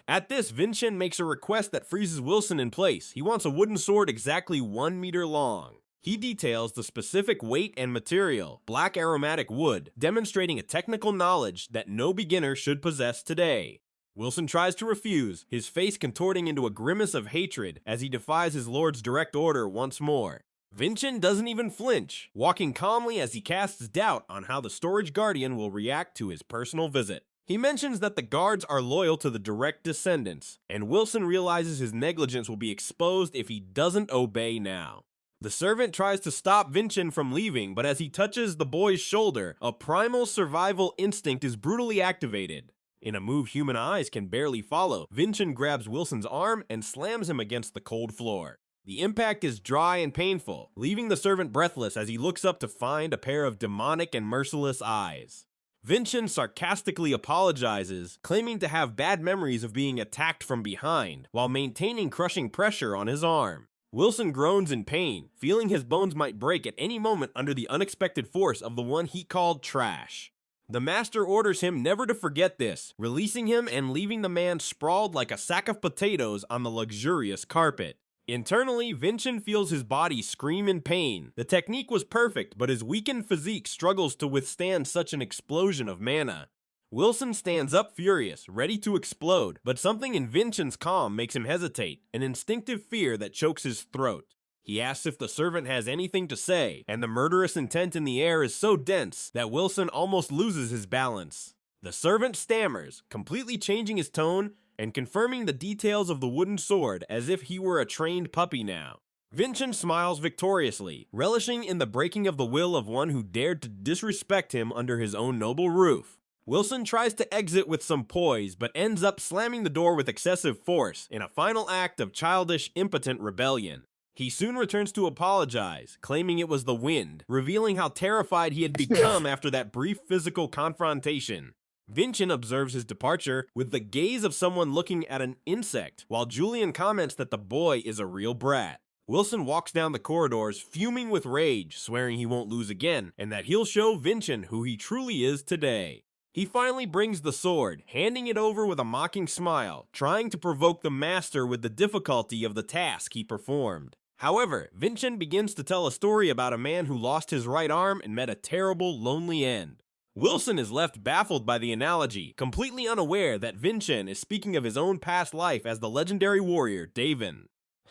At this, Vinchen makes a request that freezes Wilson in place. He wants a wooden sword exactly 1 meter long. He details the specific weight and material, black aromatic wood, demonstrating a technical knowledge that no beginner should possess today. Wilson tries to refuse, his face contorting into a grimace of hatred as he defies his lord's direct order once more. Vinchen doesn't even flinch, walking calmly as he casts doubt on how the storage guardian will react to his personal visit. He mentions that the guards are loyal to the direct descendants, and Wilson realizes his negligence will be exposed if he doesn't obey now. The servant tries to stop Vinchen from leaving, but as he touches the boy's shoulder, a primal survival instinct is brutally activated. In a move human eyes can barely follow, Vinchen grabs Wilson's arm and slams him against the cold floor. The impact is dry and painful, leaving the servant breathless as he looks up to find a pair of demonic and merciless eyes. Vinchen sarcastically apologizes, claiming to have bad memories of being attacked from behind, while maintaining crushing pressure on his arm. Wilson groans in pain, feeling his bones might break at any moment under the unexpected force of the one he called trash. The master orders him never to forget this, releasing him and leaving the man sprawled like a sack of potatoes on the luxurious carpet. Internally, Vinchen feels his body scream in pain. The technique was perfect, but his weakened physique struggles to withstand such an explosion of mana. Wilson stands up furious, ready to explode, but something in Vinchen's calm makes him hesitate, an instinctive fear that chokes his throat. He asks if the servant has anything to say, and the murderous intent in the air is so dense that Wilson almost loses his balance. The servant stammers, completely changing his tone and confirming the details of the wooden sword as if he were a trained puppy now. Vinchen smiles victoriously, relishing in the breaking of the will of one who dared to disrespect him under his own noble roof. Wilson tries to exit with some poise, but ends up slamming the door with excessive force in a final act of childish, impotent rebellion. He soon returns to apologize, claiming it was the wind, revealing how terrified he had become after that brief physical confrontation. Vinchen observes his departure with the gaze of someone looking at an insect, while Julian comments that the boy is a real brat. Wilson walks down the corridors, fuming with rage, swearing he won't lose again, and that he'll show Vinchen who he truly is today. He finally brings the sword, handing it over with a mocking smile, trying to provoke the master with the difficulty of the task he performed. However, Vinchen begins to tell a story about a man who lost his right arm and met a terrible, lonely end. Wilson is left baffled by the analogy, completely unaware that Vinchen is speaking of his own past life as the legendary warrior, Davin.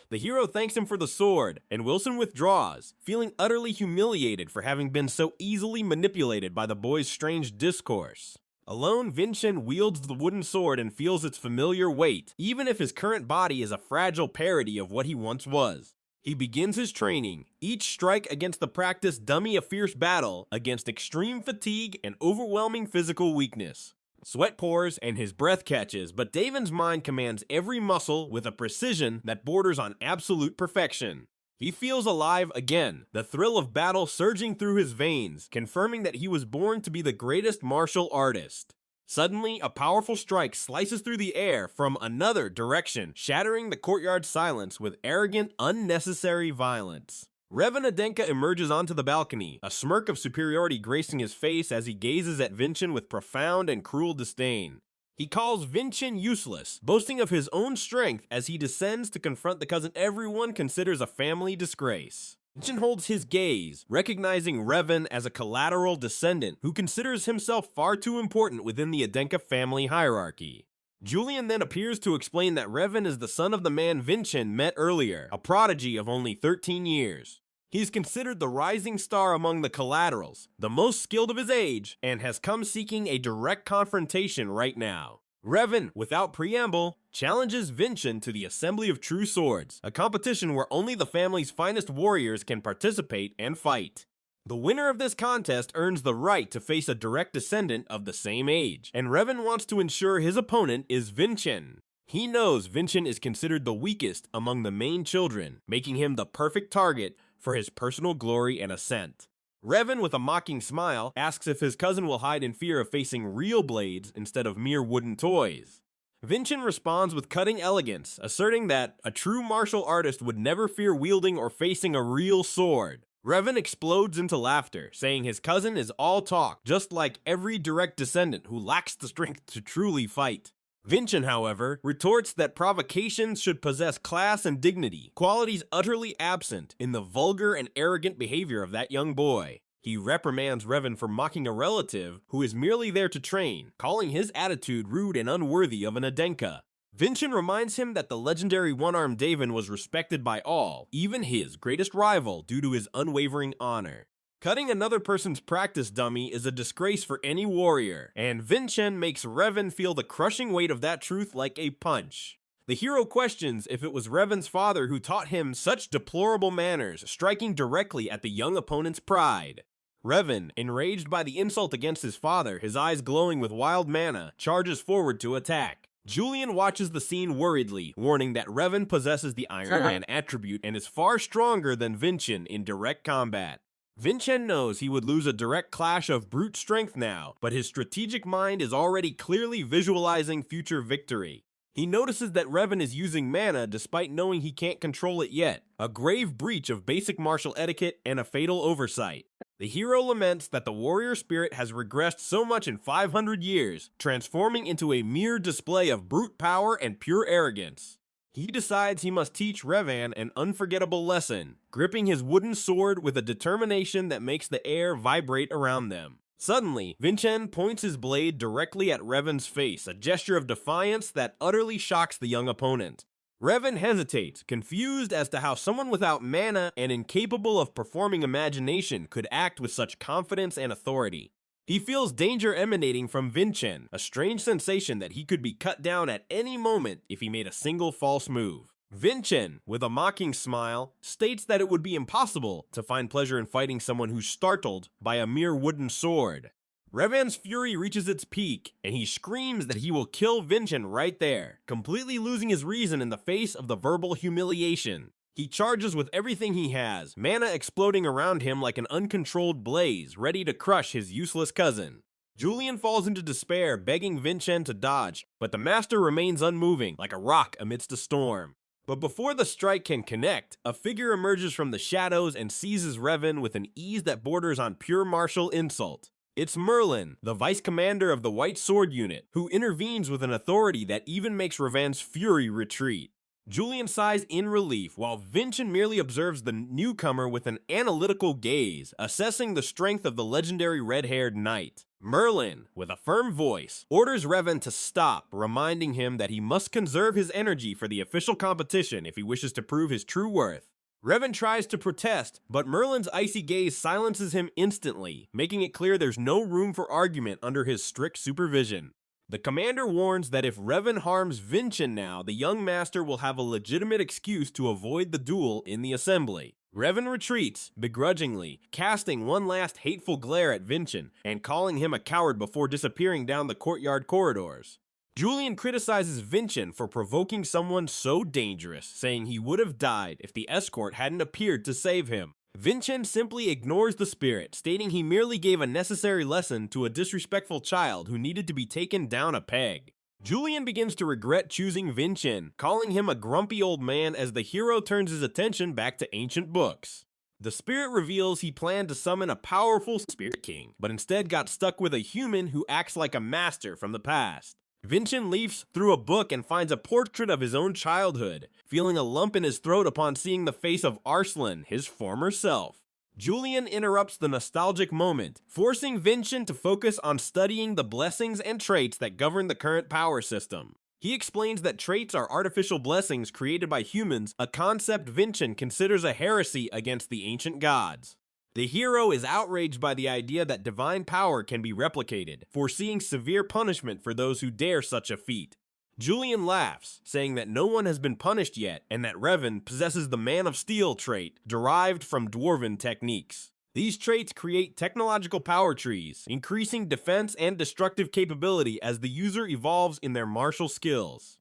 The hero thanks him for the sword, and Wilson withdraws, feeling utterly humiliated for having been so easily manipulated by the boy's strange discourse. Alone, Vinchen wields the wooden sword and feels its familiar weight, even if his current body is a fragile parody of what he once was. He begins his training, each strike against the practice dummy a fierce battle against extreme fatigue and overwhelming physical weakness. Sweat pours and his breath catches, but Davin's mind commands every muscle with a precision that borders on absolute perfection. He feels alive again, the thrill of battle surging through his veins, confirming that he was born to be the greatest martial artist. Suddenly, a powerful strike slices through the air from another direction, shattering the courtyard's silence with arrogant, unnecessary violence. Revan emerges onto the balcony, a smirk of superiority gracing his face as he gazes at Vinchen with profound and cruel disdain. He calls Vinchen useless, boasting of his own strength as he descends to confront the cousin everyone considers a family disgrace. Vinchen holds his gaze, recognizing Revan as a collateral descendant who considers himself far too important within the Adenka family hierarchy. Julian then appears to explain that Revan is the son of the man Vinchen met earlier, a prodigy of only 13 years. He is considered the rising star among the collaterals, the most skilled of his age, and has come seeking a direct confrontation right now. Revan, without preamble, challenges Vinchen to the Assembly of True Swords, a competition where only the family's finest warriors can participate and fight. The winner of this contest earns the right to face a direct descendant of the same age, and Revan wants to ensure his opponent is Vinchen. He knows Vinchen is considered the weakest among the main children, making him the perfect target for his personal glory and ascent. Revan, with a mocking smile, asks if his cousin will hide in fear of facing real blades instead of mere wooden toys. Vinchen responds with cutting elegance, asserting that a true martial artist would never fear wielding or facing a real sword. Revan explodes into laughter, saying his cousin is all talk, just like every direct descendant who lacks the strength to truly fight. Vinchen, however, retorts that provocations should possess class and dignity, qualities utterly absent in the vulgar and arrogant behavior of that young boy. He reprimands Revan for mocking a relative who is merely there to train, calling his attitude rude and unworthy of an Adenka. Vinchen reminds him that the legendary one-armed Daven was respected by all, even his greatest rival, due to his unwavering honor. Cutting another person's practice dummy is a disgrace for any warrior, and Vinchen makes Revan feel the crushing weight of that truth like a punch. The hero questions if it was Revan's father who taught him such deplorable manners, striking directly at the young opponent's pride. Revan, enraged by the insult against his father, his eyes glowing with wild mana, charges forward to attack. Julian watches the scene worriedly, warning that Revan possesses the Iron Man attribute and is far stronger than Vinchen in direct combat. Vinchen knows he would lose a direct clash of brute strength now, but his strategic mind is already clearly visualizing future victory. He notices that Revan is using mana despite knowing he can't control it yet, a grave breach of basic martial etiquette and a fatal oversight. The hero laments that the warrior spirit has regressed so much in 500 years, transforming into a mere display of brute power and pure arrogance. He decides he must teach Revan an unforgettable lesson, gripping his wooden sword with a determination that makes the air vibrate around them. Suddenly, Vinchen points his blade directly at Revan's face, a gesture of defiance that utterly shocks the young opponent. Revan hesitates, confused as to how someone without mana and incapable of performing imagination could act with such confidence and authority. He feels danger emanating from Vinchen, a strange sensation that he could be cut down at any moment if he made a single false move. Vinchen, with a mocking smile, states that it would be impossible to find pleasure in fighting someone who's startled by a mere wooden sword. Revan's fury reaches its peak, and he screams that he will kill Vinchen right there, completely losing his reason in the face of the verbal humiliation. He charges with everything he has, mana exploding around him like an uncontrolled blaze, ready to crush his useless cousin. Julian falls into despair, begging Vinchen to dodge, but the master remains unmoving, like a rock amidst a storm. But before the strike can connect, a figure emerges from the shadows and seizes Revan with an ease that borders on pure martial insult. It's Merlin, the vice commander of the White Sword Unit, who intervenes with an authority that even makes Revan's fury retreat. Julian sighs in relief, while Vinchen merely observes the newcomer with an analytical gaze, assessing the strength of the legendary red-haired knight. Merlin, with a firm voice, orders Revan to stop, reminding him that he must conserve his energy for the official competition if he wishes to prove his true worth. Revan tries to protest, but Merlin's icy gaze silences him instantly, making it clear there's no room for argument under his strict supervision. The commander warns that if Revan harms Vinchen now, the young master will have a legitimate excuse to avoid the duel in the assembly. Revan retreats, begrudgingly, casting one last hateful glare at Vinchen and calling him a coward before disappearing down the courtyard corridors. Julian criticizes Vinchen for provoking someone so dangerous, saying he would have died if the escort hadn't appeared to save him. Vinchen simply ignores the spirit, stating he merely gave a necessary lesson to a disrespectful child who needed to be taken down a peg. Julian begins to regret choosing Vinchen, calling him a grumpy old man as the hero turns his attention back to ancient books. The spirit reveals he planned to summon a powerful spirit king, but instead got stuck with a human who acts like a master from the past. Vinchen leafs through a book and finds a portrait of his own childhood, feeling a lump in his throat upon seeing the face of Arslan, his former self. Julian interrupts the nostalgic moment, forcing Vinchen to focus on studying the blessings and traits that govern the current power system. He explains that traits are artificial blessings created by humans, a concept Vinchen considers a heresy against the ancient gods. The hero is outraged by the idea that divine power can be replicated, foreseeing severe punishment for those who dare such a feat. Julian laughs, saying that no one has been punished yet, and that Revan possesses the Man of Steel trait, derived from dwarven techniques. These traits create technological power trees, increasing defense and destructive capability as the user evolves in their martial skills.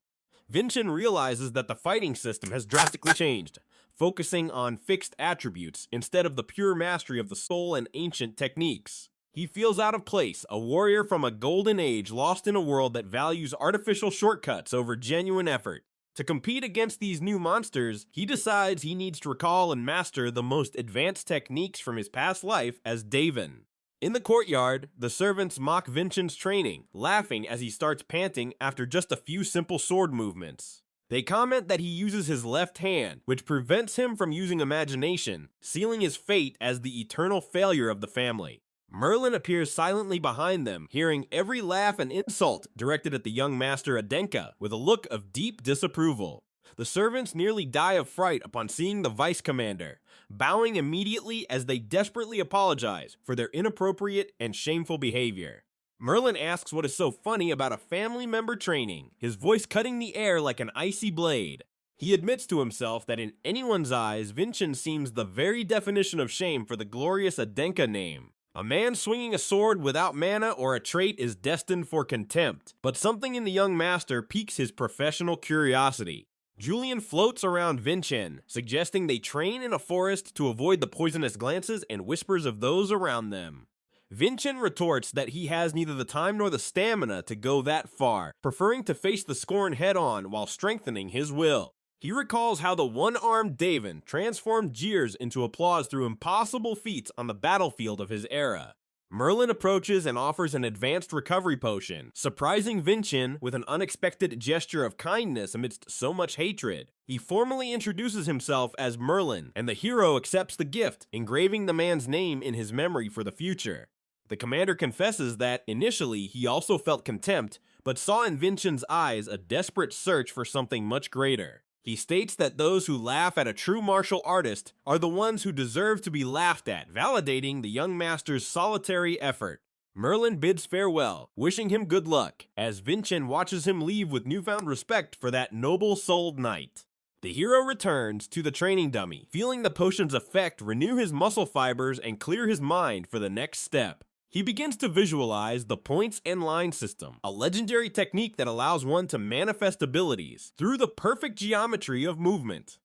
Vinchen realizes that the fighting system has drastically changed, focusing on fixed attributes instead of the pure mastery of the soul and ancient techniques. He feels out of place, a warrior from a golden age lost in a world that values artificial shortcuts over genuine effort. To compete against these new monsters, he decides he needs to recall and master the most advanced techniques from his past life as Daven. In the courtyard, the servants mock Vinchen's training, laughing as he starts panting after just a few simple sword movements. They comment that he uses his left hand, which prevents him from using imagination, sealing his fate as the eternal failure of the family. Merlin appears silently behind them, hearing every laugh and insult directed at the young master Adenka with a look of deep disapproval. The servants nearly die of fright upon seeing the vice commander, bowing immediately as they desperately apologize for their inappropriate and shameful behavior. Merlin asks what is so funny about a family member training, his voice cutting the air like an icy blade. He admits to himself that in anyone's eyes, Vinchen seems the very definition of shame for the glorious Adenka name. A man swinging a sword without mana or a trait is destined for contempt, but something in the young master piques his professional curiosity. Julian floats around Vinchen, suggesting they train in a forest to avoid the poisonous glances and whispers of those around them. Vinchen retorts that he has neither the time nor the stamina to go that far, preferring to face the scorn head-on while strengthening his will. He recalls how the one-armed Daven transformed jeers into applause through impossible feats on the battlefield of his era. Merlin approaches and offers an advanced recovery potion, surprising Vinchen with an unexpected gesture of kindness amidst so much hatred. He formally introduces himself as Merlin, and the hero accepts the gift, engraving the man's name in his memory for the future. The commander confesses that, initially, he also felt contempt, but saw in Vinchen's eyes a desperate search for something much greater. He states that those who laugh at a true martial artist are the ones who deserve to be laughed at, validating the young master's solitary effort. Merlin bids farewell, wishing him good luck, as Vinchen watches him leave with newfound respect for that noble-souled knight. The hero returns to the training dummy, feeling the potion's effect renew his muscle fibers and clear his mind for the next step. He begins to visualize the points and line system, a legendary technique that allows one to manifest abilities through the perfect geometry of movement.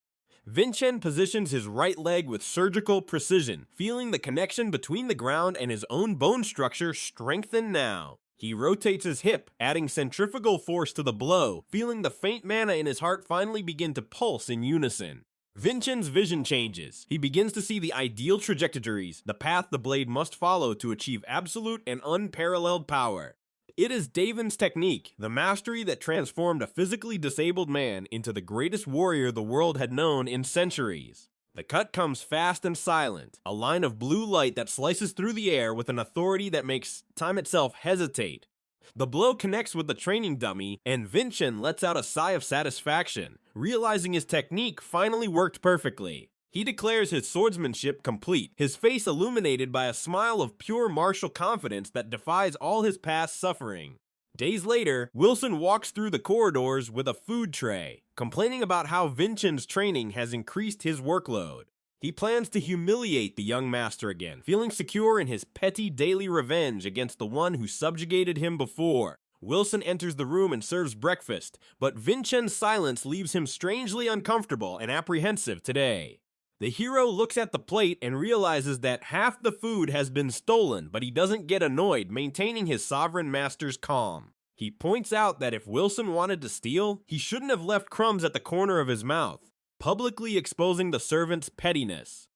Vinchen positions his right leg with surgical precision, feeling the connection between the ground and his own bone structure strengthen now. He rotates his hip, adding centrifugal force to the blow, feeling the faint mana in his heart finally begin to pulse in unison. Vinchen's vision changes. He begins to see the ideal trajectories, the path the blade must follow to achieve absolute and unparalleled power. It is Daven's technique, the mastery that transformed a physically disabled man into the greatest warrior the world had known in centuries. The cut comes fast and silent, a line of blue light that slices through the air with an authority that makes time itself hesitate. The blow connects with the training dummy, and Vinchen lets out a sigh of satisfaction, realizing his technique finally worked perfectly. He declares his swordsmanship complete, his face illuminated by a smile of pure martial confidence that defies all his past suffering. Days later, Wilson walks through the corridors with a food tray, complaining about how Vinchen's training has increased his workload. He plans to humiliate the young master again, feeling secure in his petty daily revenge against the one who subjugated him before. Wilson enters the room and serves breakfast, but Vinchen's silence leaves him strangely uncomfortable and apprehensive today. The hero looks at the plate and realizes that half the food has been stolen, but he doesn't get annoyed, maintaining his sovereign master's calm. He points out that if Wilson wanted to steal, he shouldn't have left crumbs at the corner of his mouth, publicly exposing the servant's pettiness.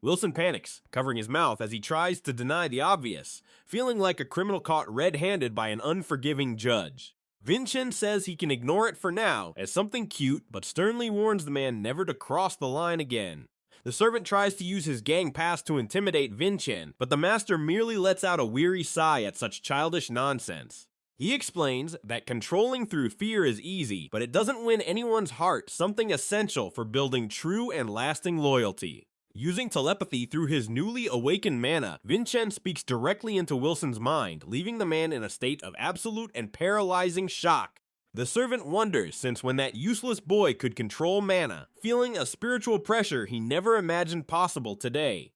Wilson panics, covering his mouth as he tries to deny the obvious, feeling like a criminal caught red-handed by an unforgiving judge. Vinchen says he can ignore it for now as something cute, but sternly warns the man never to cross the line again. The servant tries to use his gang pass to intimidate Vinchen, but the master merely lets out a weary sigh at such childish nonsense. He explains that controlling through fear is easy, but it doesn't win anyone's heart, something essential for building true and lasting loyalty. Using telepathy through his newly awakened mana, Vinchen speaks directly into Wilson's mind, leaving the man in a state of absolute and paralyzing shock. The servant wonders, since when that useless boy could control mana, feeling a spiritual pressure he never imagined possible today.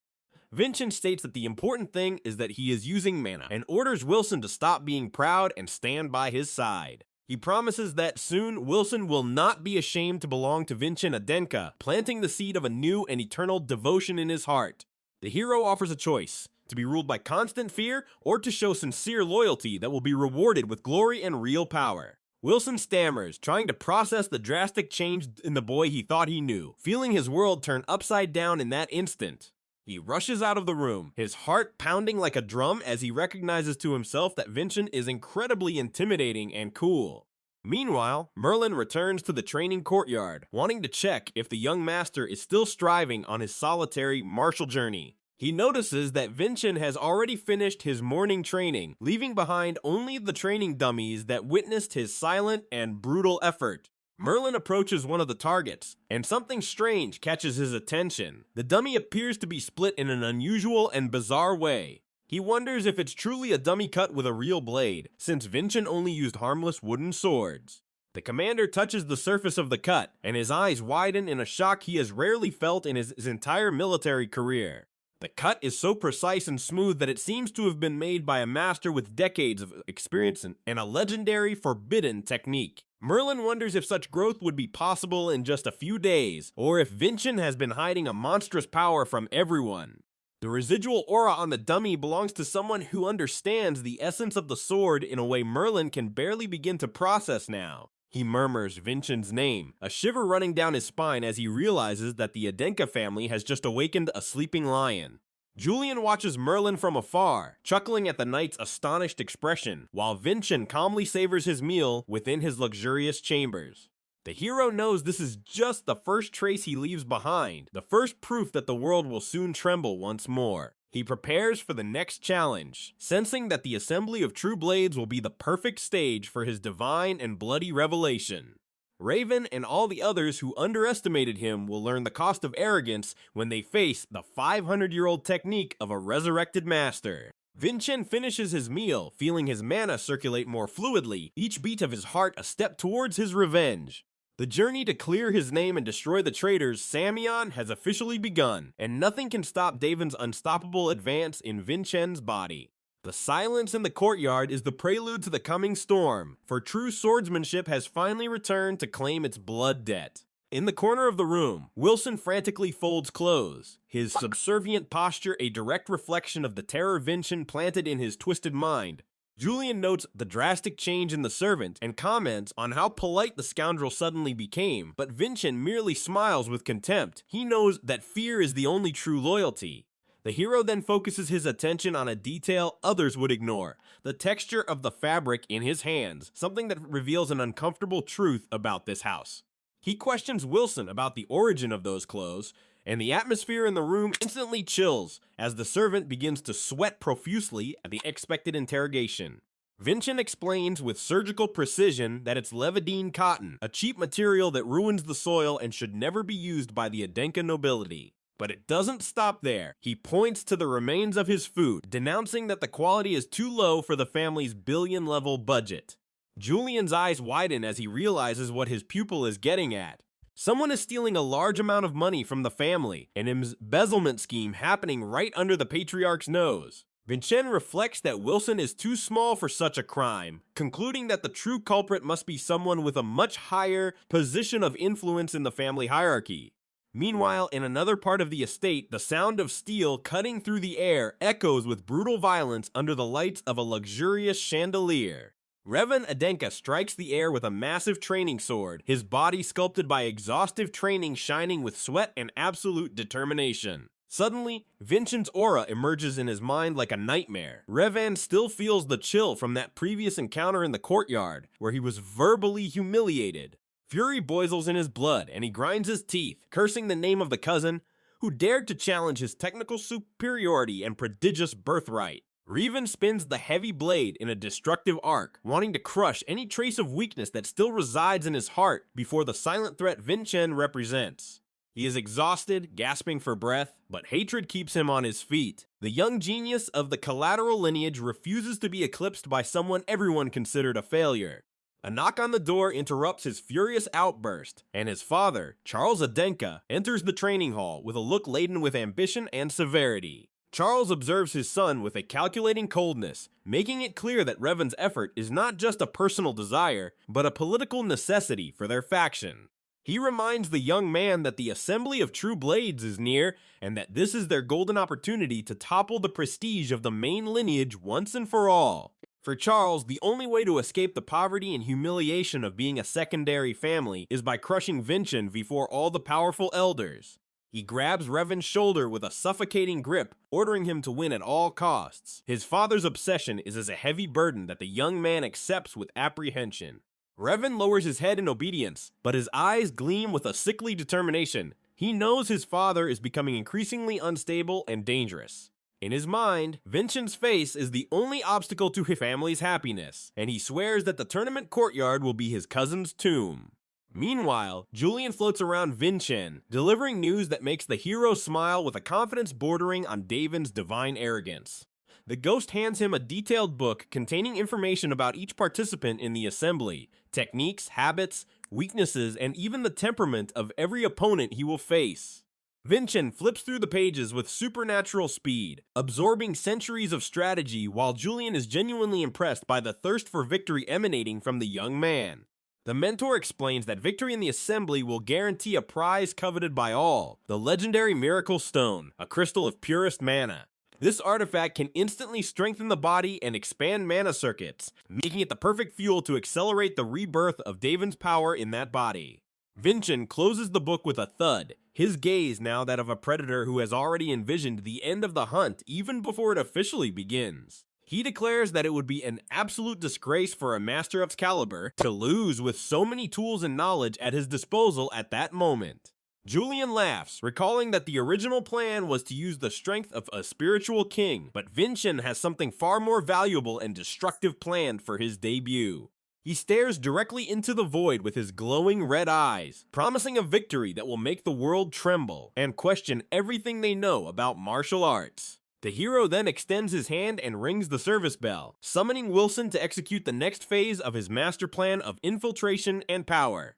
Vinchen states that the important thing is that he is using mana, and orders Wilson to stop being proud and stand by his side. He promises that soon Wilson will not be ashamed to belong to Vinchen Adenka, planting the seed of a new and eternal devotion in his heart. The hero offers a choice: to be ruled by constant fear, or to show sincere loyalty that will be rewarded with glory and real power. Wilson stammers, trying to process the drastic change in the boy he thought he knew, feeling his world turn upside down in that instant. He rushes out of the room, his heart pounding like a drum as he recognizes to himself that Vinchen is incredibly intimidating and cool. Meanwhile, Merlin returns to the training courtyard, wanting to check if the young master is still striving on his solitary martial journey. He notices that Vinchen has already finished his morning training, leaving behind only the training dummies that witnessed his silent and brutal effort. Merlin approaches one of the targets, and something strange catches his attention. The dummy appears to be split in an unusual and bizarre way. He wonders if it's truly a dummy cut with a real blade, since Vinchen only used harmless wooden swords. The commander touches the surface of the cut, and his eyes widen in a shock he has rarely felt in his entire military career. The cut is so precise and smooth that it seems to have been made by a master with decades of experience and a legendary forbidden technique. Merlin wonders if such growth would be possible in just a few days, or if Vinchen has been hiding a monstrous power from everyone. The residual aura on the dummy belongs to someone who understands the essence of the sword in a way Merlin can barely begin to process now. He murmurs Vinchen's name, a shiver running down his spine as he realizes that the Adenka family has just awakened a sleeping lion. Julian watches Merlin from afar, chuckling at the knight's astonished expression, while Vinchen calmly savors his meal within his luxurious chambers. The hero knows this is just the first trace he leaves behind, the first proof that the world will soon tremble once more. He prepares for the next challenge, sensing that the assembly of true blades will be the perfect stage for his divine and bloody revelation. Raven and all the others who underestimated him will learn the cost of arrogance when they face the 500-year-old technique of a resurrected master. Vinchen finishes his meal, feeling his mana circulate more fluidly, each beat of his heart a step towards his revenge. The journey to clear his name and destroy the traitors, Samion, has officially begun, and nothing can stop Daven's unstoppable advance in Vinchen's body. The silence in the courtyard is the prelude to the coming storm, for true swordsmanship has finally returned to claim its blood debt. In the corner of the room, Wilson frantically folds clothes, his subservient posture a direct reflection of the terror Vinchen planted in his twisted mind. Julian notes the drastic change in the servant and comments on how polite the scoundrel suddenly became, but Vinchen merely smiles with contempt. He knows that fear is the only true loyalty. The hero then focuses his attention on a detail others would ignore: the texture of the fabric in his hands, something that reveals an uncomfortable truth about this house. He questions Wilson about the origin of those clothes, and the atmosphere in the room instantly chills as the servant begins to sweat profusely at the expected interrogation. Vinchen explains with surgical precision that it's Levidine cotton, a cheap material that ruins the soil and should never be used by the Adenka nobility. But it doesn't stop there. He points to the remains of his food, denouncing that the quality is too low for the family's billion-level budget. Julian's eyes widen as he realizes what his pupil is getting at. Someone is stealing a large amount of money from the family, an embezzlement scheme happening right under the patriarch's nose. Vinchen reflects that Wilson is too small for such a crime, concluding that the true culprit must be someone with a much higher position of influence in the family hierarchy. Meanwhile, in another part of the estate, the sound of steel cutting through the air echoes with brutal violence under the lights of a luxurious chandelier. Revan Adenka strikes the air with a massive training sword, his body sculpted by exhaustive training shining with sweat and absolute determination. Suddenly, Vinchen's aura emerges in his mind like a nightmare. Revan still feels the chill from that previous encounter in the courtyard, where he was verbally humiliated. Fury boils in his blood, and he grinds his teeth, cursing the name of the cousin who dared to challenge his technical superiority and prodigious birthright. Revan spins the heavy blade in a destructive arc, wanting to crush any trace of weakness that still resides in his heart before the silent threat Vinchen represents. He is exhausted, gasping for breath, but hatred keeps him on his feet. The young genius of the collateral lineage refuses to be eclipsed by someone everyone considered a failure. A knock on the door interrupts his furious outburst, and his father, Charles Adenka, enters the training hall with a look laden with ambition and severity. Charles observes his son with a calculating coldness, making it clear that Revan's effort is not just a personal desire, but a political necessity for their faction. He reminds the young man that the assembly of true blades is near, and that this is their golden opportunity to topple the prestige of the main lineage once and for all. For Charles, the only way to escape the poverty and humiliation of being a secondary family is by crushing Vinchen before all the powerful elders. He grabs Revan's shoulder with a suffocating grip, ordering him to win at all costs. His father's obsession is as a heavy burden that the young man accepts with apprehension. Revan lowers his head in obedience, but his eyes gleam with a sickly determination. He knows his father is becoming increasingly unstable and dangerous. In his mind, Vinchen's face is the only obstacle to his family's happiness, and he swears that the tournament courtyard will be his cousin's tomb. Meanwhile, Julian floats around Vinchen, delivering news that makes the hero smile with a confidence bordering on Daven's divine arrogance. The ghost hands him a detailed book containing information about each participant in the assembly, techniques, habits, weaknesses, and even the temperament of every opponent he will face. Vinchen flips through the pages with supernatural speed, absorbing centuries of strategy while Julian is genuinely impressed by the thirst for victory emanating from the young man. The mentor explains that victory in the assembly will guarantee a prize coveted by all, the legendary Miracle Stone, a crystal of purest mana. This artifact can instantly strengthen the body and expand mana circuits, making it the perfect fuel to accelerate the rebirth of Daven's power in that body. Vinchen closes the book with a thud, his gaze now that of a predator who has already envisioned the end of the hunt even before it officially begins. He declares that it would be an absolute disgrace for a master of caliber to lose with so many tools and knowledge at his disposal at that moment. Julian laughs, recalling that the original plan was to use the strength of a spiritual king, but Vinchen has something far more valuable and destructive planned for his debut. He stares directly into the void with his glowing red eyes, promising a victory that will make the world tremble and question everything they know about martial arts. The hero then extends his hand and rings the service bell, summoning Wilson to execute the next phase of his master plan of infiltration and power.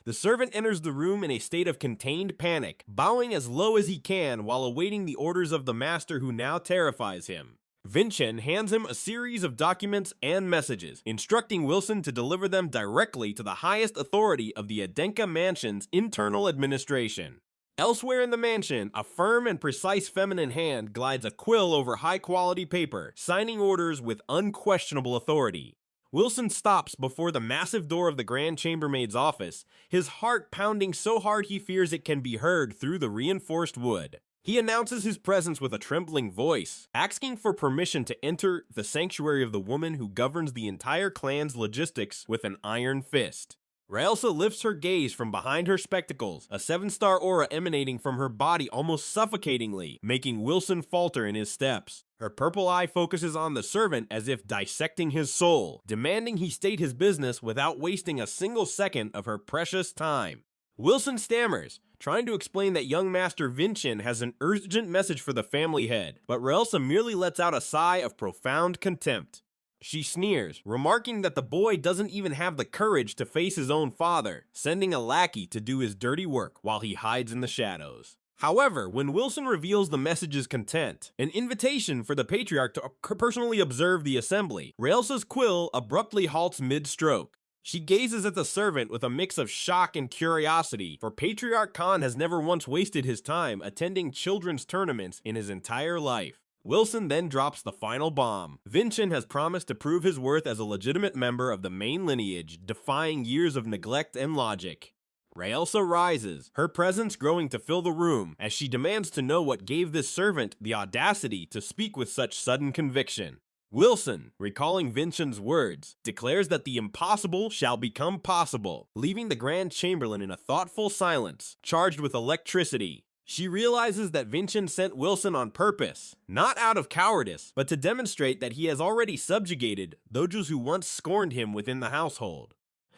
The servant enters the room in a state of contained panic, bowing as low as he can while awaiting the orders of the master who now terrifies him. Vinchen hands him a series of documents and messages, instructing Wilson to deliver them directly to the highest authority of the Adenka Mansion's internal administration. Elsewhere in the mansion, a firm and precise feminine hand glides a quill over high-quality paper, signing orders with unquestionable authority. Wilson stops before the massive door of the Grand Chambermaid's office, his heart pounding so hard he fears it can be heard through the reinforced wood. He announces his presence with a trembling voice, asking for permission to enter the sanctuary of the woman who governs the entire clan's logistics with an iron fist. Raelsa lifts her gaze from behind her spectacles, a 7-star aura emanating from her body almost suffocatingly, making Wilson falter in his steps. Her purple eye focuses on the servant as if dissecting his soul, demanding he state his business without wasting a single second of her precious time. Wilson stammers, trying to explain that young Master Vinchen has an urgent message for the family head, but Raelsa merely lets out a sigh of profound contempt. She sneers, remarking that the boy doesn't even have the courage to face his own father, sending a lackey to do his dirty work while he hides in the shadows. However, when Wilson reveals the message's content, an invitation for the Patriarch to personally observe the assembly, Raelsa's quill abruptly halts mid-stroke. She gazes at the servant with a mix of shock and curiosity, for Patriarch Khan has never once wasted his time attending children's tournaments in his entire life. Wilson then drops the final bomb. Vinchen has promised to prove his worth as a legitimate member of the main lineage, defying years of neglect and logic. Raelsa rises, her presence growing to fill the room, as she demands to know what gave this servant the audacity to speak with such sudden conviction. Wilson, recalling Vinchen's words, declares that the impossible shall become possible, leaving the Grand Chamberlain in a thoughtful silence, charged with electricity. She realizes that Vinchen sent Wilson on purpose, not out of cowardice, but to demonstrate that he has already subjugated those who once scorned him within the household.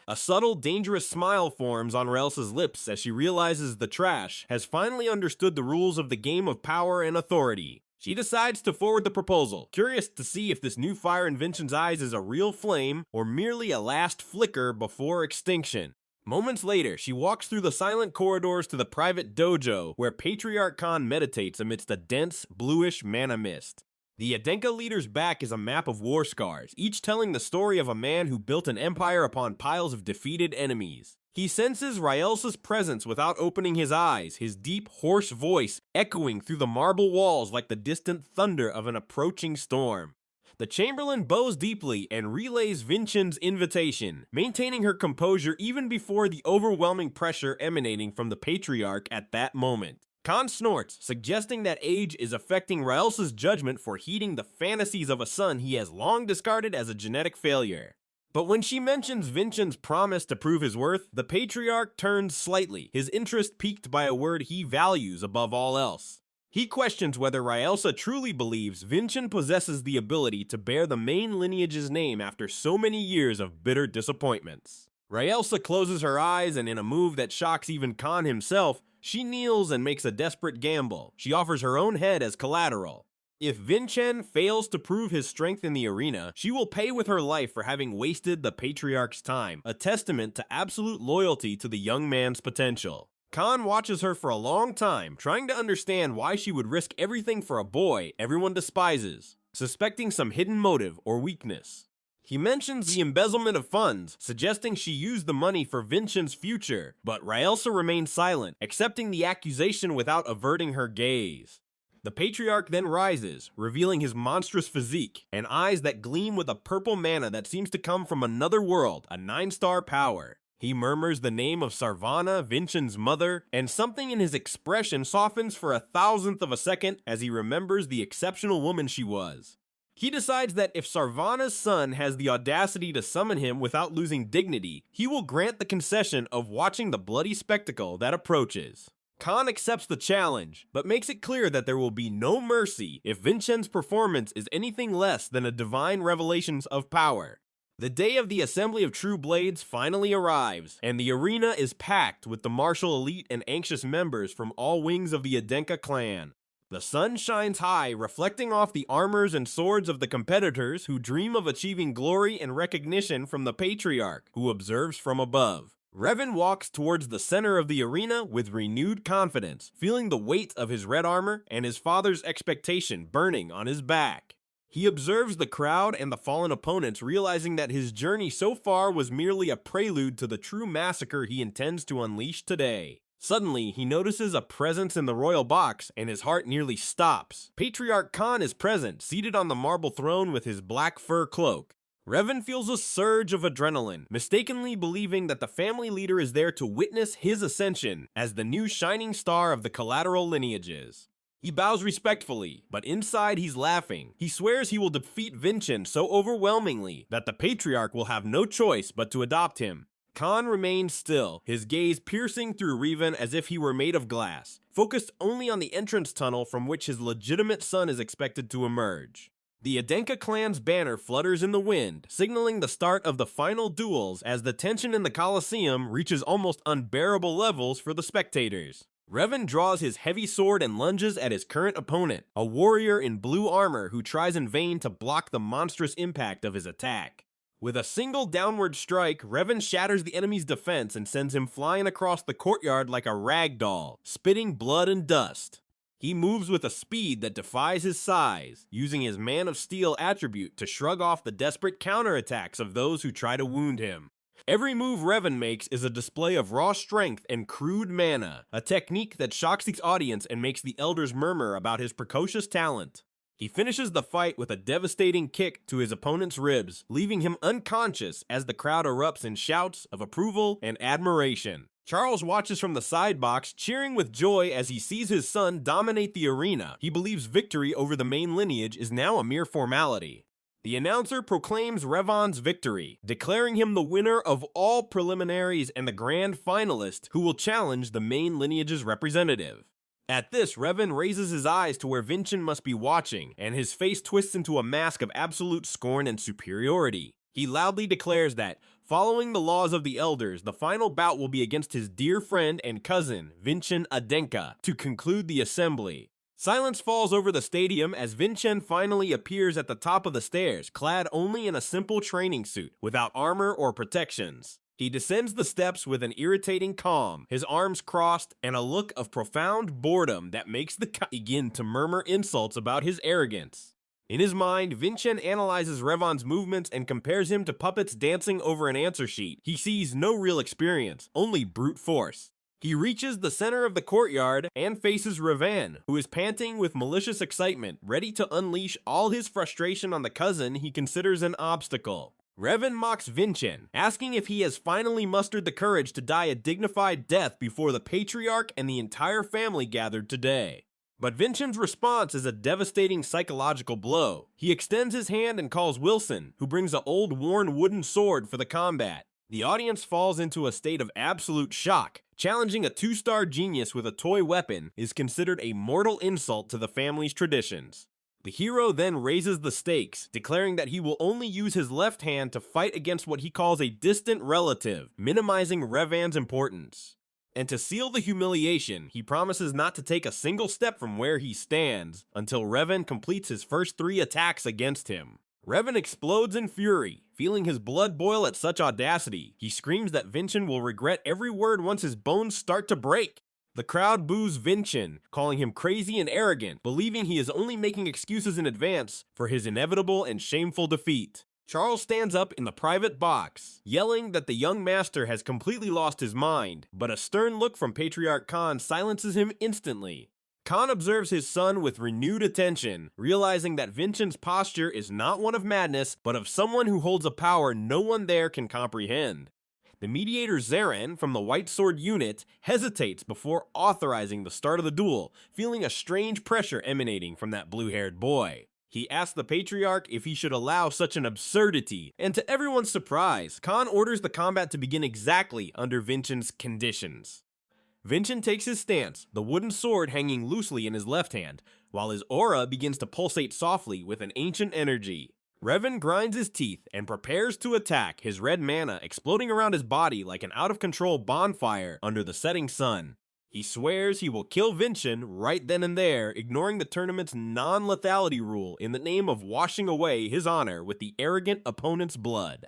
A subtle, dangerous smile forms on Raelsa's lips as she realizes the trash has finally understood the rules of the game of power and authority. She decides to forward the proposal, curious to see if this new fire in Vinchen's eyes is a real flame or merely a last flicker before extinction. Moments later, she walks through the silent corridors to the private dojo where Patriarch Khan meditates amidst a dense, bluish mana mist. The Adenka leader's back is a map of war scars, each telling the story of a man who built an empire upon piles of defeated enemies. He senses Raelsa's presence without opening his eyes, his deep, hoarse voice echoing through the marble walls like the distant thunder of an approaching storm. The Chamberlain bows deeply and relays Vinchen's invitation, maintaining her composure even before the overwhelming pressure emanating from the Patriarch at that moment. Khan snorts, suggesting that age is affecting Raelsa's judgment for heeding the fantasies of a son he has long discarded as a genetic failure. But when she mentions Vinchen's promise to prove his worth, the Patriarch turns slightly, his interest piqued by a word he values above all else. He questions whether Raelsa truly believes Vinchen possesses the ability to bear the main lineage's name after so many years of bitter disappointments. Raelsa closes her eyes and in a move that shocks even Khan himself, she kneels and makes a desperate gamble. She offers her own head as collateral. If Vinchen fails to prove his strength in the arena, she will pay with her life for having wasted the Patriarch's time, a testament to absolute loyalty to the young man's potential. Khan watches her for a long time, trying to understand why she would risk everything for a boy everyone despises, suspecting some hidden motive or weakness. He mentions the embezzlement of funds, suggesting she used the money for Vinchen's future, but Raelsa remains silent, accepting the accusation without averting her gaze. The Patriarch then rises, revealing his monstrous physique, and eyes that gleam with a purple mana that seems to come from another world, a 9-star power. He murmurs the name of Sarvana, Vinchen's mother, and something in his expression softens for a thousandth of a second as he remembers the exceptional woman she was. He decides that if Sarvana's son has the audacity to summon him without losing dignity, he will grant the concession of watching the bloody spectacle that approaches. Khan accepts the challenge, but makes it clear that there will be no mercy if Vinchen's performance is anything less than a divine revelation of power. The day of the Assembly of True Blades finally arrives, and the arena is packed with the martial elite and anxious members from all wings of the Adenka clan. The sun shines high, reflecting off the armors and swords of the competitors who dream of achieving glory and recognition from the Patriarch, who observes from above. Revan walks towards the center of the arena with renewed confidence, feeling the weight of his red armor and his father's expectation burning on his back. He observes the crowd and the fallen opponents, realizing that his journey so far was merely a prelude to the true massacre he intends to unleash today. Suddenly, he notices a presence in the royal box, and his heart nearly stops. Patriarch Khan is present, seated on the marble throne with his black fur cloak. Revan feels a surge of adrenaline, mistakenly believing that the family leader is there to witness his ascension as the new shining star of the collateral lineages. He bows respectfully, but inside he's laughing. He swears he will defeat Vinchen so overwhelmingly that the Patriarch will have no choice but to adopt him. Khan remains still, his gaze piercing through Revan as if he were made of glass, focused only on the entrance tunnel from which his legitimate son is expected to emerge. The Adenka clan's banner flutters in the wind, signaling the start of the final duels as the tension in the Colosseum reaches almost unbearable levels for the spectators. Revan draws his heavy sword and lunges at his current opponent, a warrior in blue armor who tries in vain to block the monstrous impact of his attack. With a single downward strike, Revan shatters the enemy's defense and sends him flying across the courtyard like a rag doll, spitting blood and dust. He moves with a speed that defies his size, using his Man of Steel attribute to shrug off the desperate counterattacks of those who try to wound him. Every move Revan makes is a display of raw strength and crude mana, a technique that shocks the audience and makes the elders murmur about his precocious talent. He finishes the fight with a devastating kick to his opponent's ribs, leaving him unconscious as the crowd erupts in shouts of approval and admiration. Charles watches from the side box, cheering with joy as he sees his son dominate the arena. He believes victory over the main lineage is now a mere formality. The announcer proclaims Revan's victory, declaring him the winner of all preliminaries and the grand finalist who will challenge the main lineage's representative. At this, Revan raises his eyes to where Vinchen must be watching, and his face twists into a mask of absolute scorn and superiority. He loudly declares that, following the laws of the elders, the final bout will be against his dear friend and cousin, Vinchen Adenka, to conclude the assembly. Silence falls over the stadium as Vinchen finally appears at the top of the stairs, clad only in a simple training suit, without armor or protections. He descends the steps with an irritating calm, his arms crossed, and a look of profound boredom that makes the begin to murmur insults about his arrogance. In his mind, Vinchen analyzes Revon's movements and compares him to puppets dancing over an answer sheet. He sees no real experience, only brute force. He reaches the center of the courtyard and faces Revan, who is panting with malicious excitement, ready to unleash all his frustration on the cousin he considers an obstacle. Revan mocks Vinchen, asking if he has finally mustered the courage to die a dignified death before the patriarch and the entire family gathered today. But Vinchen's response is a devastating psychological blow. He extends his hand and calls Wilson, who brings an old worn wooden sword for the combat. The audience falls into a state of absolute shock. Challenging a 2-star genius with a toy weapon is considered a mortal insult to the family's traditions. The hero then raises the stakes, declaring that he will only use his left hand to fight against what he calls a distant relative, minimizing Revan's importance. And to seal the humiliation, he promises not to take a single step from where he stands until Revan completes his first 3 attacks against him. Revan explodes in fury, feeling his blood boil at such audacity. He screams that Vinchen will regret every word once his bones start to break. The crowd boos Vinchen, calling him crazy and arrogant, believing he is only making excuses in advance for his inevitable and shameful defeat. Charles stands up in the private box, yelling that the young master has completely lost his mind, but a stern look from Patriarch Khan silences him instantly. Khan observes his son with renewed attention, realizing that Vinchen's posture is not one of madness, but of someone who holds a power no one there can comprehend. The mediator Zeren from the White Sword unit hesitates before authorizing the start of the duel, feeling a strange pressure emanating from that blue-haired boy. He asks the Patriarch if he should allow such an absurdity, and to everyone's surprise, Khan orders the combat to begin exactly under Vinchen's conditions. Vinchen takes his stance, the wooden sword hanging loosely in his left hand, while his aura begins to pulsate softly with an ancient energy. Revan grinds his teeth and prepares to attack, his red mana exploding around his body like an out-of-control bonfire under the setting sun. He swears he will kill Vinchen right then and there, ignoring the tournament's non-lethality rule in the name of washing away his honor with the arrogant opponent's blood.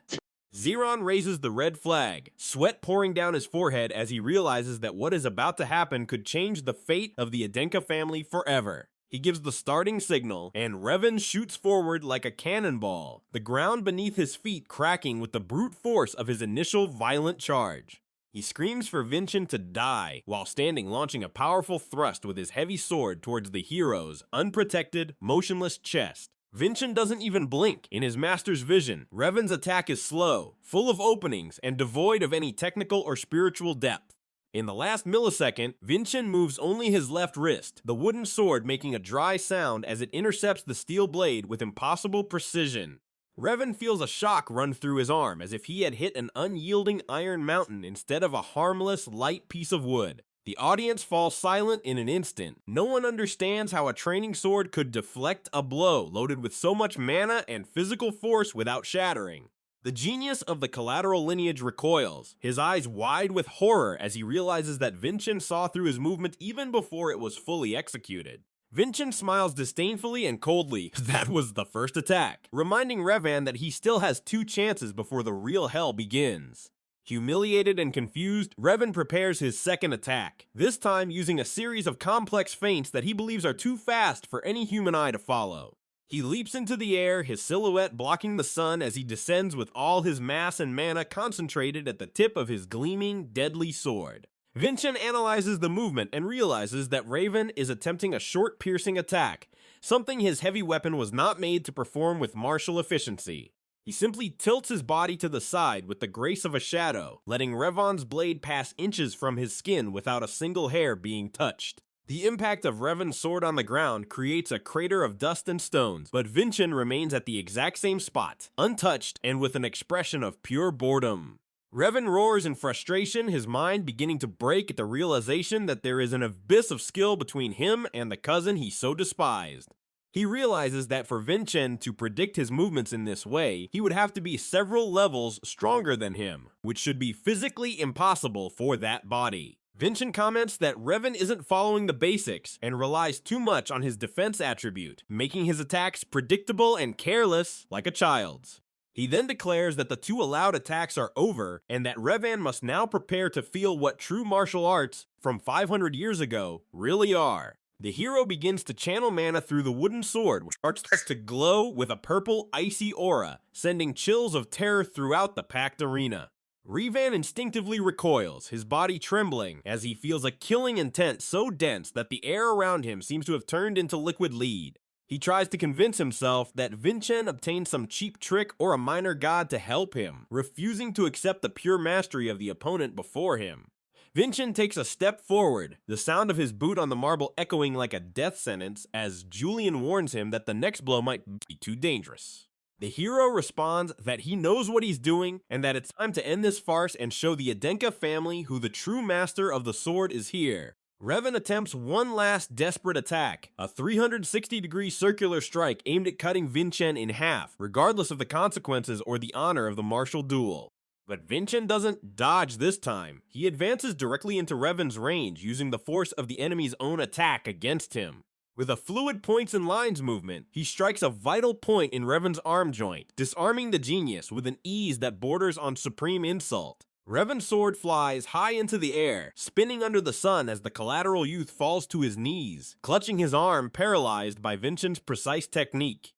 Zeron raises the red flag, sweat pouring down his forehead as he realizes that what is about to happen could change the fate of the Adenka family forever. He gives the starting signal, and Revan shoots forward like a cannonball, the ground beneath his feet cracking with the brute force of his initial violent charge. He screams for Vinchen to die, while standing launching a powerful thrust with his heavy sword towards the hero's unprotected, motionless chest. Vinchen doesn't even blink. In his master's vision, Revan's attack is slow, full of openings, and devoid of any technical or spiritual depth. In the last millisecond, Vinchen moves only his left wrist, the wooden sword making a dry sound as it intercepts the steel blade with impossible precision. Revan feels a shock run through his arm as if he had hit an unyielding iron mountain instead of a harmless, light piece of wood. The audience falls silent in an instant. No one understands how a training sword could deflect a blow loaded with so much mana and physical force without shattering. The genius of the collateral lineage recoils, his eyes wide with horror as he realizes that Vinchen saw through his movement even before it was fully executed. Vinchen smiles disdainfully and coldly. That was the first attack, reminding Revan that he still has 2 chances before the real hell begins. Humiliated and confused, Revan prepares his second attack, this time using a series of complex feints that he believes are too fast for any human eye to follow. He leaps into the air, his silhouette blocking the sun as he descends with all his mass and mana concentrated at the tip of his gleaming, deadly sword. Vinchen analyzes the movement and realizes that Raven is attempting a short piercing attack, something his heavy weapon was not made to perform with martial efficiency. He simply tilts his body to the side with the grace of a shadow, letting Revan's blade pass inches from his skin without a single hair being touched. The impact of Revan's sword on the ground creates a crater of dust and stones, but Vinchen remains at the exact same spot, untouched and with an expression of pure boredom. Revan roars in frustration, his mind beginning to break at the realization that there is an abyss of skill between him and the cousin he so despised. He realizes that for Vinchen to predict his movements in this way, he would have to be several levels stronger than him, which should be physically impossible for that body. Vinchen comments that Revan isn't following the basics and relies too much on his defense attribute, making his attacks predictable and careless like a child's. He then declares that the 2 allowed attacks are over and that Revan must now prepare to feel what true martial arts from 500 years ago really are. The hero begins to channel mana through the wooden sword, which starts to glow with a purple, icy aura, sending chills of terror throughout the packed arena. Revan instinctively recoils, his body trembling, as he feels a killing intent so dense that the air around him seems to have turned into liquid lead. He tries to convince himself that Vinchen obtained some cheap trick or a minor god to help him, refusing to accept the pure mastery of the opponent before him. Vinchen takes a step forward, the sound of his boot on the marble echoing like a death sentence as Julian warns him that the next blow might be too dangerous. The hero responds that he knows what he's doing and that it's time to end this farce and show the Adenka family who the true master of the sword is here. Revan attempts one last desperate attack, a 360-degree circular strike aimed at cutting Vinchen in half, regardless of the consequences or the honor of the martial duel. But Vinchen doesn't dodge this time. He advances directly into Revan's range, using the force of the enemy's own attack against him. With a fluid points and lines movement, he strikes a vital point in Revan's arm joint, disarming the genius with an ease that borders on supreme insult. Revan's sword flies high into the air, spinning under the sun as the collateral youth falls to his knees, clutching his arm paralyzed by Vinchen's precise technique.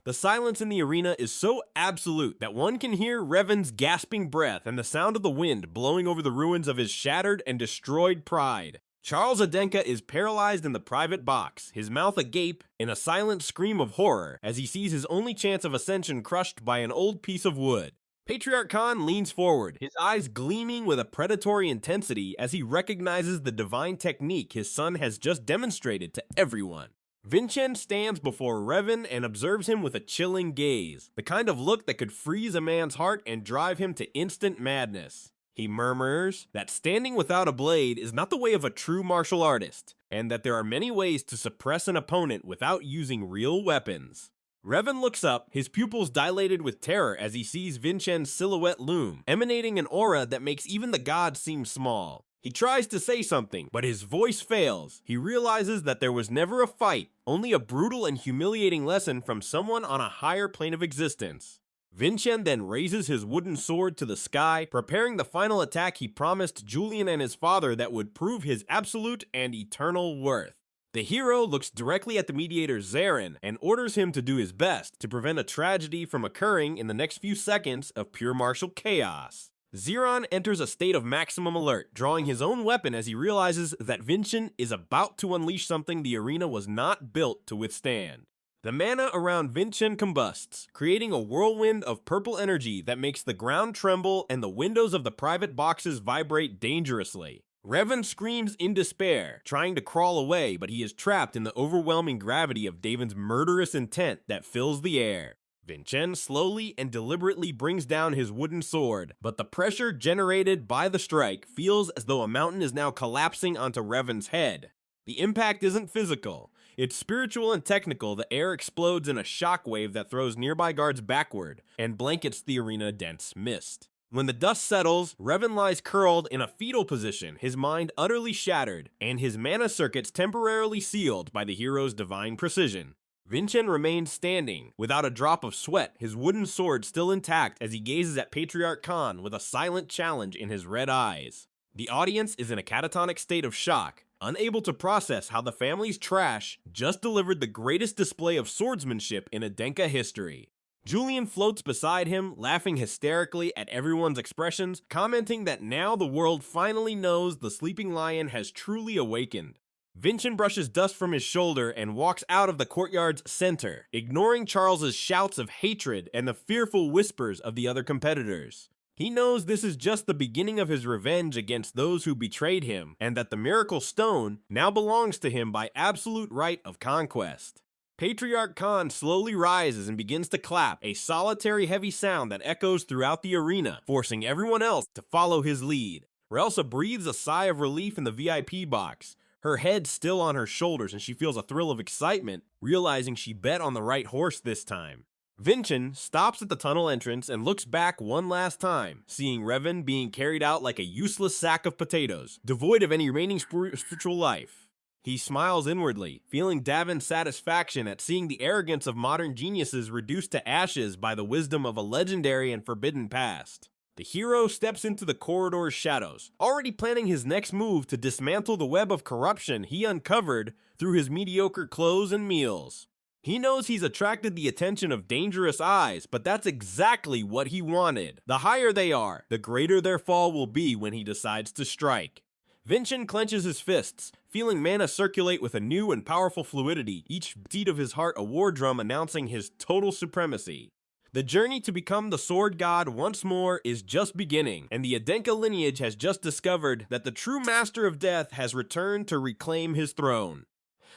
The silence in the arena is so absolute that one can hear Revan's gasping breath and the sound of the wind blowing over the ruins of his shattered and destroyed pride. Charles Adenka is paralyzed in the private box, his mouth agape in a silent scream of horror as he sees his only chance of ascension crushed by an old piece of wood. Patriarch Khan leans forward, his eyes gleaming with a predatory intensity as he recognizes the divine technique his son has just demonstrated to everyone. Vinchen stands before Revan and observes him with a chilling gaze, the kind of look that could freeze a man's heart and drive him to instant madness. He murmurs that standing without a blade is not the way of a true martial artist, and that there are many ways to suppress an opponent without using real weapons. Revan looks up, his pupils dilated with terror as he sees Vinchen's silhouette loom, emanating an aura that makes even the gods seem small. He tries to say something, but his voice fails. He realizes that there was never a fight, only a brutal and humiliating lesson from someone on a higher plane of existence. Vinchen then raises his wooden sword to the sky, preparing the final attack he promised Julian and his father that would prove his absolute and eternal worth. The hero looks directly at the mediator Zarin and orders him to do his best to prevent a tragedy from occurring in the next few seconds of pure martial chaos. Zeron enters a state of maximum alert, drawing his own weapon as he realizes that Vinchen is about to unleash something the arena was not built to withstand. The mana around Vinchen combusts, creating a whirlwind of purple energy that makes the ground tremble and the windows of the private boxes vibrate dangerously. Revan screams in despair, trying to crawl away, but he is trapped in the overwhelming gravity of Daven's murderous intent that fills the air. Vinchen slowly and deliberately brings down his wooden sword, but the pressure generated by the strike feels as though a mountain is now collapsing onto Revan's head. The impact isn't physical, it's spiritual and technical. The air explodes in a shockwave that throws nearby guards backward and blankets the arena dense mist. When the dust settles, Revan lies curled in a fetal position, his mind utterly shattered, and his mana circuits temporarily sealed by the hero's divine precision. Vinchen remains standing, without a drop of sweat, his wooden sword still intact as he gazes at Patriarch Khan with a silent challenge in his red eyes. The audience is in a catatonic state of shock, unable to process how the family's trash just delivered the greatest display of swordsmanship in Adenka history. Julian floats beside him, laughing hysterically at everyone's expressions, commenting that now the world finally knows the sleeping lion has truly awakened. Vinchen brushes dust from his shoulder and walks out of the courtyard's center, ignoring Charles's shouts of hatred and the fearful whispers of the other competitors. He knows this is just the beginning of his revenge against those who betrayed him, and that the Miracle Stone now belongs to him by absolute right of conquest. Patriarch Khan slowly rises and begins to clap, a solitary heavy sound that echoes throughout the arena, forcing everyone else to follow his lead. Relsa breathes a sigh of relief in the VIP box, Her head still on her shoulders and she feels a thrill of excitement, realizing she bet on the right horse this time. Vinchen stops at the tunnel entrance and looks back one last time, seeing Revan being carried out like a useless sack of potatoes, devoid of any remaining spiritual life. He smiles inwardly, feeling Davin's satisfaction at seeing the arrogance of modern geniuses reduced to ashes by the wisdom of a legendary and forbidden past. The hero steps into the corridor's shadows, already planning his next move to dismantle the web of corruption he uncovered through his mediocre clothes and meals. He knows he's attracted the attention of dangerous eyes, but that's exactly what he wanted. The higher they are, the greater their fall will be when he decides to strike. Vinchen clenches his fists, feeling mana circulate with a new and powerful fluidity, each beat of his heart a war drum announcing his total supremacy. The journey to become the sword god once more is just beginning, and the Adenka lineage has just discovered that the true master of death has returned to reclaim his throne.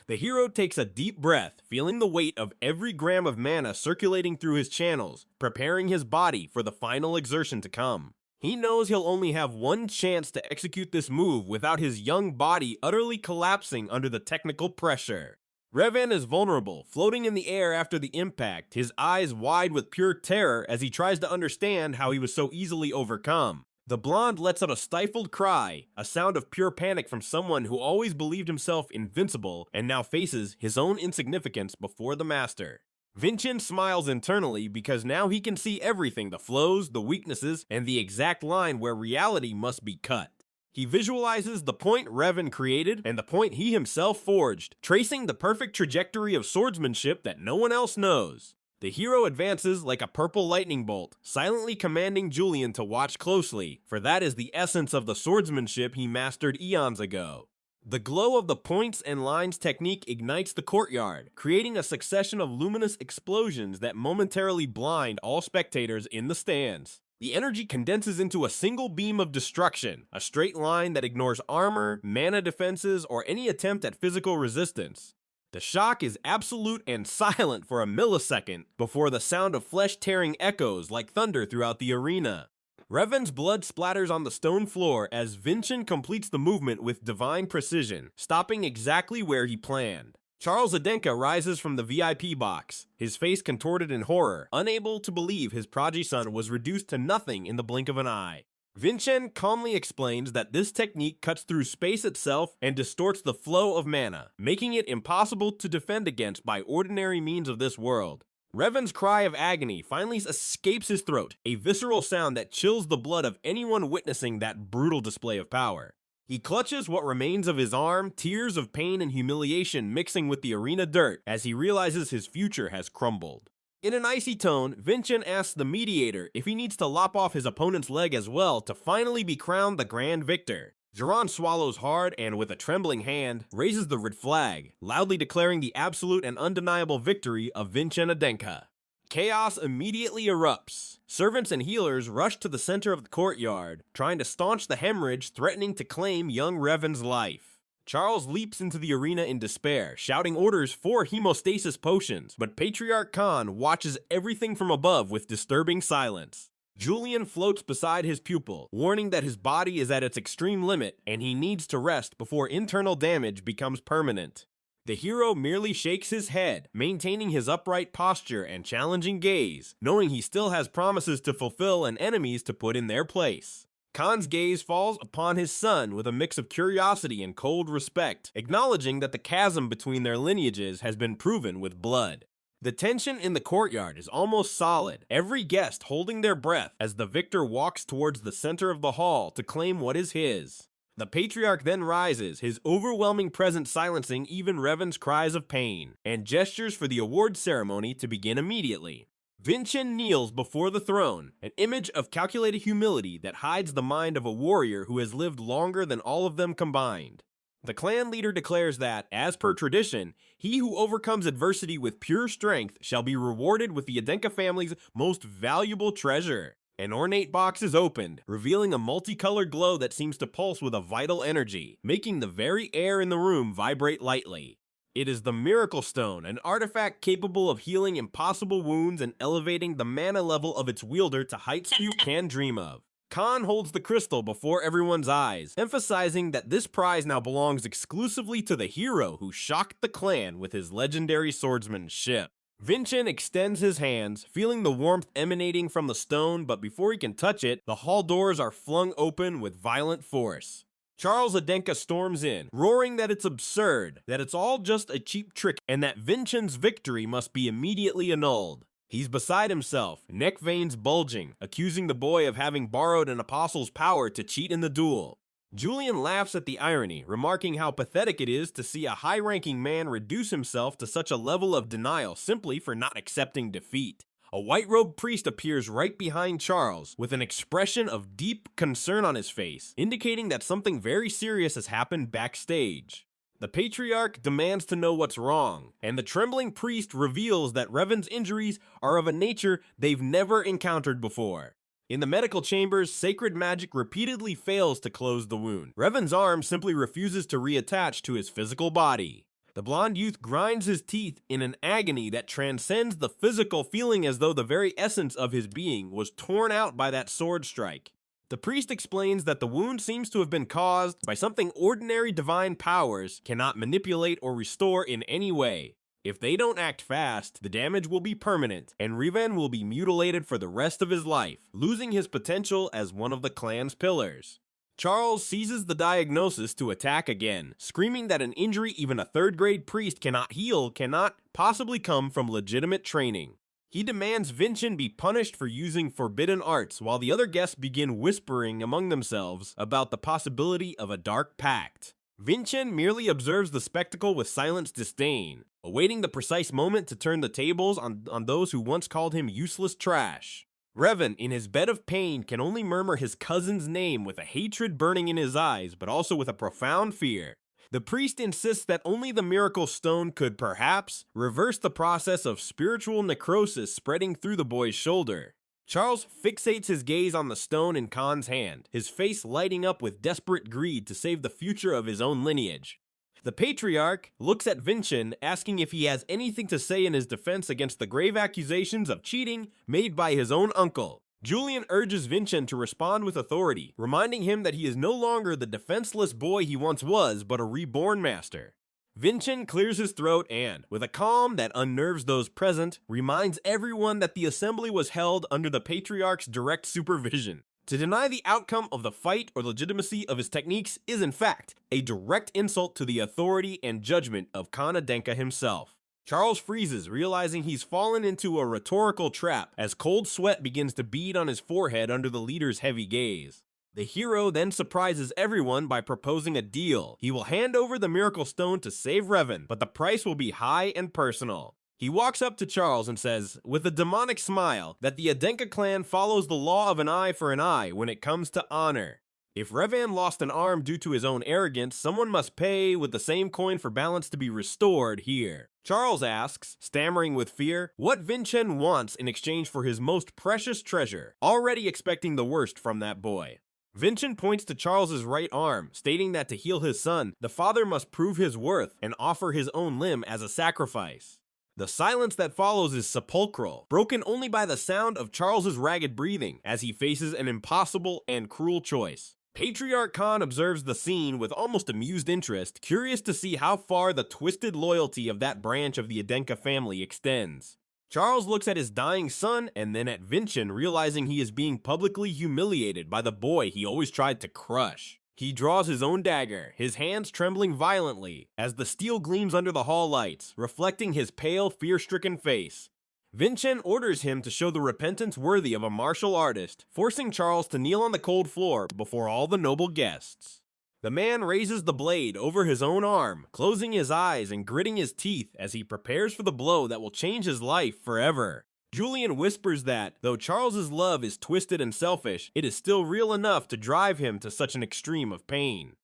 The hero takes a deep breath, feeling the weight of every gram of mana circulating through his channels, preparing his body for the final exertion to come. He knows he'll only have one chance to execute this move without his young body utterly collapsing under the technical pressure. Revan is vulnerable, floating in the air after the impact, his eyes wide with pure terror as he tries to understand how he was so easily overcome. The blonde lets out a stifled cry, a sound of pure panic from someone who always believed himself invincible and now faces his own insignificance before the master. Vinchen smiles internally because now he can see everything, the flows, the weaknesses, and the exact line where reality must be cut. He visualizes the point Revan created and the point he himself forged, tracing the perfect trajectory of swordsmanship that no one else knows. The hero advances like a purple lightning bolt, silently commanding Julian to watch closely, for that is the essence of the swordsmanship he mastered eons ago. The glow of the points and lines technique ignites the courtyard, creating a succession of luminous explosions that momentarily blind all spectators in the stands. The energy condenses into a single beam of destruction, a straight line that ignores armor, mana defenses, or any attempt at physical resistance. The shock is absolute and silent for a millisecond before the sound of flesh-tearing echoes like thunder throughout the arena. Revan's blood splatters on the stone floor as Vinchen completes the movement with divine precision, stopping exactly where he planned. Charles Adenka rises from the VIP box, his face contorted in horror, unable to believe his prodigy son was reduced to nothing in the blink of an eye. Vinchen calmly explains that this technique cuts through space itself and distorts the flow of mana, making it impossible to defend against by ordinary means of this world. Revan's cry of agony finally escapes his throat, a visceral sound that chills the blood of anyone witnessing that brutal display of power. He clutches what remains of his arm, tears of pain and humiliation mixing with the arena dirt as he realizes his future has crumbled. In an icy tone, Vinchen asks the mediator if he needs to lop off his opponent's leg as well to finally be crowned the grand victor. Jiran swallows hard and, with a trembling hand, raises the red flag, loudly declaring the absolute and undeniable victory of Vinchen Adenka. Chaos immediately erupts. Servants and healers rush to the center of the courtyard, trying to staunch the hemorrhage threatening to claim young Revan's life. Charles leaps into the arena in despair, shouting orders for hemostasis potions, but Patriarch Khan watches everything from above with disturbing silence. Julian floats beside his pupil, warning that his body is at its extreme limit and he needs to rest before internal damage becomes permanent. The hero merely shakes his head, maintaining his upright posture and challenging gaze, knowing he still has promises to fulfill and enemies to put in their place. Khan's gaze falls upon his son with a mix of curiosity and cold respect, acknowledging that the chasm between their lineages has been proven with blood. The tension in the courtyard is almost solid, every guest holding their breath as the victor walks towards the center of the hall to claim what is his. The Patriarch then rises, his overwhelming presence silencing even Revan's cries of pain, and gestures for the award ceremony to begin immediately. Vinchen kneels before the throne, an image of calculated humility that hides the mind of a warrior who has lived longer than all of them combined. The clan leader declares that, as per tradition, he who overcomes adversity with pure strength shall be rewarded with the Adenka family's most valuable treasure. An ornate box is opened, revealing a multicolored glow that seems to pulse with a vital energy, making the very air in the room vibrate lightly. It is the Miracle Stone, an artifact capable of healing impossible wounds and elevating the mana level of its wielder to heights few can dream of. Khan holds the crystal before everyone's eyes, emphasizing that this prize now belongs exclusively to the hero who shocked the clan with his legendary swordsmanship. Vinchen extends his hands, feeling the warmth emanating from the stone, but before he can touch it, the hall doors are flung open with violent force. Charles Adenka storms in, roaring that it's absurd, that it's all just a cheap trick, and that Vinchen's victory must be immediately annulled. He's beside himself, neck veins bulging, accusing the boy of having borrowed an apostle's power to cheat in the duel. Julian laughs at the irony, remarking how pathetic it is to see a high-ranking man reduce himself to such a level of denial simply for not accepting defeat. A white-robed priest appears right behind Charles, with an expression of deep concern on his face, indicating that something very serious has happened backstage. The patriarch demands to know what's wrong, and the trembling priest reveals that Revan's injuries are of a nature they've never encountered before. In the medical chambers, sacred magic repeatedly fails to close the wound. Revan's arm simply refuses to reattach to his physical body. The blonde youth grinds his teeth in an agony that transcends the physical, feeling as though the very essence of his being was torn out by that sword strike. The priest explains that the wound seems to have been caused by something ordinary divine powers cannot manipulate or restore in any way. If they don't act fast, the damage will be permanent, and Revan will be mutilated for the rest of his life, losing his potential as one of the clan's pillars. Charles seizes the diagnosis to attack again, screaming that an injury even a third-grade priest cannot heal cannot possibly come from legitimate training. He demands Vinchen be punished for using forbidden arts, while the other guests begin whispering among themselves about the possibility of a dark pact. Vinchen merely observes the spectacle with silent disdain, awaiting the precise moment to turn the tables on those who once called him useless trash. Revan, in his bed of pain, can only murmur his cousin's name with a hatred burning in his eyes, but also with a profound fear. The priest insists that only the miracle stone could perhaps reverse the process of spiritual necrosis spreading through the boy's shoulder. Charles fixates his gaze on the stone in Khan's hand, his face lighting up with desperate greed to save the future of his own lineage. The patriarch looks at Vinchen, asking if he has anything to say in his defense against the grave accusations of cheating made by his own uncle. Julian urges Vinchen to respond with authority, reminding him that he is no longer the defenseless boy he once was, but a reborn master. Vinchen clears his throat and, with a calm that unnerves those present, reminds everyone that the assembly was held under the patriarch's direct supervision. To deny the outcome of the fight or legitimacy of his techniques is, in fact, a direct insult to the authority and judgment of Khan Adenka himself. Charles freezes, realizing he's fallen into a rhetorical trap as cold sweat begins to bead on his forehead under the leader's heavy gaze. The hero then surprises everyone by proposing a deal. He will hand over the Miracle Stone to save Revan, but the price will be high and personal. He walks up to Charles and says, with a demonic smile, that the Adenka clan follows the law of an eye for an eye when it comes to honor. If Revan lost an arm due to his own arrogance, someone must pay with the same coin for balance to be restored here. Charles asks, stammering with fear, what Vinchen wants in exchange for his most precious treasure, already expecting the worst from that boy. Vinchen points to Charles's right arm, stating that to heal his son, the father must prove his worth and offer his own limb as a sacrifice. The silence that follows is sepulchral, broken only by the sound of Charles's ragged breathing as he faces an impossible and cruel choice. Patriarch Khan observes the scene with almost amused interest, curious to see how far the twisted loyalty of that branch of the Adenka family extends. Charles looks at his dying son and then at Vinchen, realizing he is being publicly humiliated by the boy he always tried to crush. He draws his own dagger, his hands trembling violently as the steel gleams under the hall lights, reflecting his pale, fear-stricken face. Vinchen orders him to show the repentance worthy of a martial artist, forcing Charles to kneel on the cold floor before all the noble guests. The man raises the blade over his own arm, closing his eyes and gritting his teeth as he prepares for the blow that will change his life forever. Julian whispers that, though Charles's love is twisted and selfish, it is still real enough to drive him to such an extreme of pain.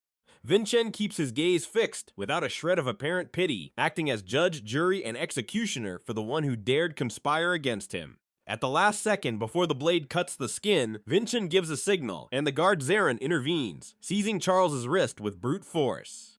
Vinchen keeps his gaze fixed, without a shred of apparent pity, acting as judge, jury, and executioner for the one who dared conspire against him. At the last second before the blade cuts the skin, Vinchen gives a signal, and the guard Zarin intervenes, seizing Charles's wrist with brute force.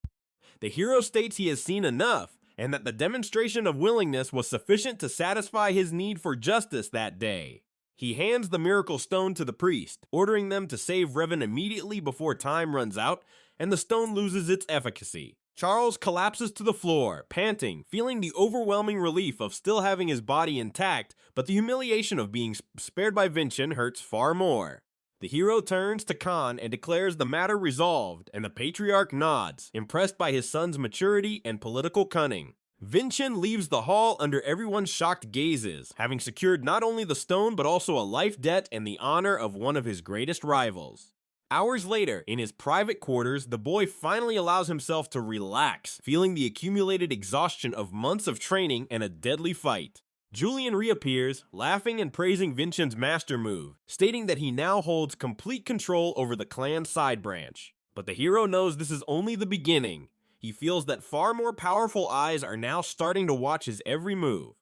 The hero states he has seen enough, and that the demonstration of willingness was sufficient to satisfy his need for justice that day. He hands the miracle stone to the priest, ordering them to save Revan immediately before time runs out, and the stone loses its efficacy. Charles collapses to the floor, panting, feeling the overwhelming relief of still having his body intact, but the humiliation of being spared by Vinchen hurts far more. The hero turns to Khan and declares the matter resolved, and the patriarch nods, impressed by his son's maturity and political cunning. Vinchen leaves the hall under everyone's shocked gazes, having secured not only the stone but also a life debt and the honor of one of his greatest rivals. Hours later, in his private quarters, the boy finally allows himself to relax, feeling the accumulated exhaustion of months of training and a deadly fight. Julian reappears, laughing and praising Vinchen's master move, stating that he now holds complete control over the clan's side branch. But the hero knows this is only the beginning. He feels that far more powerful eyes are now starting to watch his every move.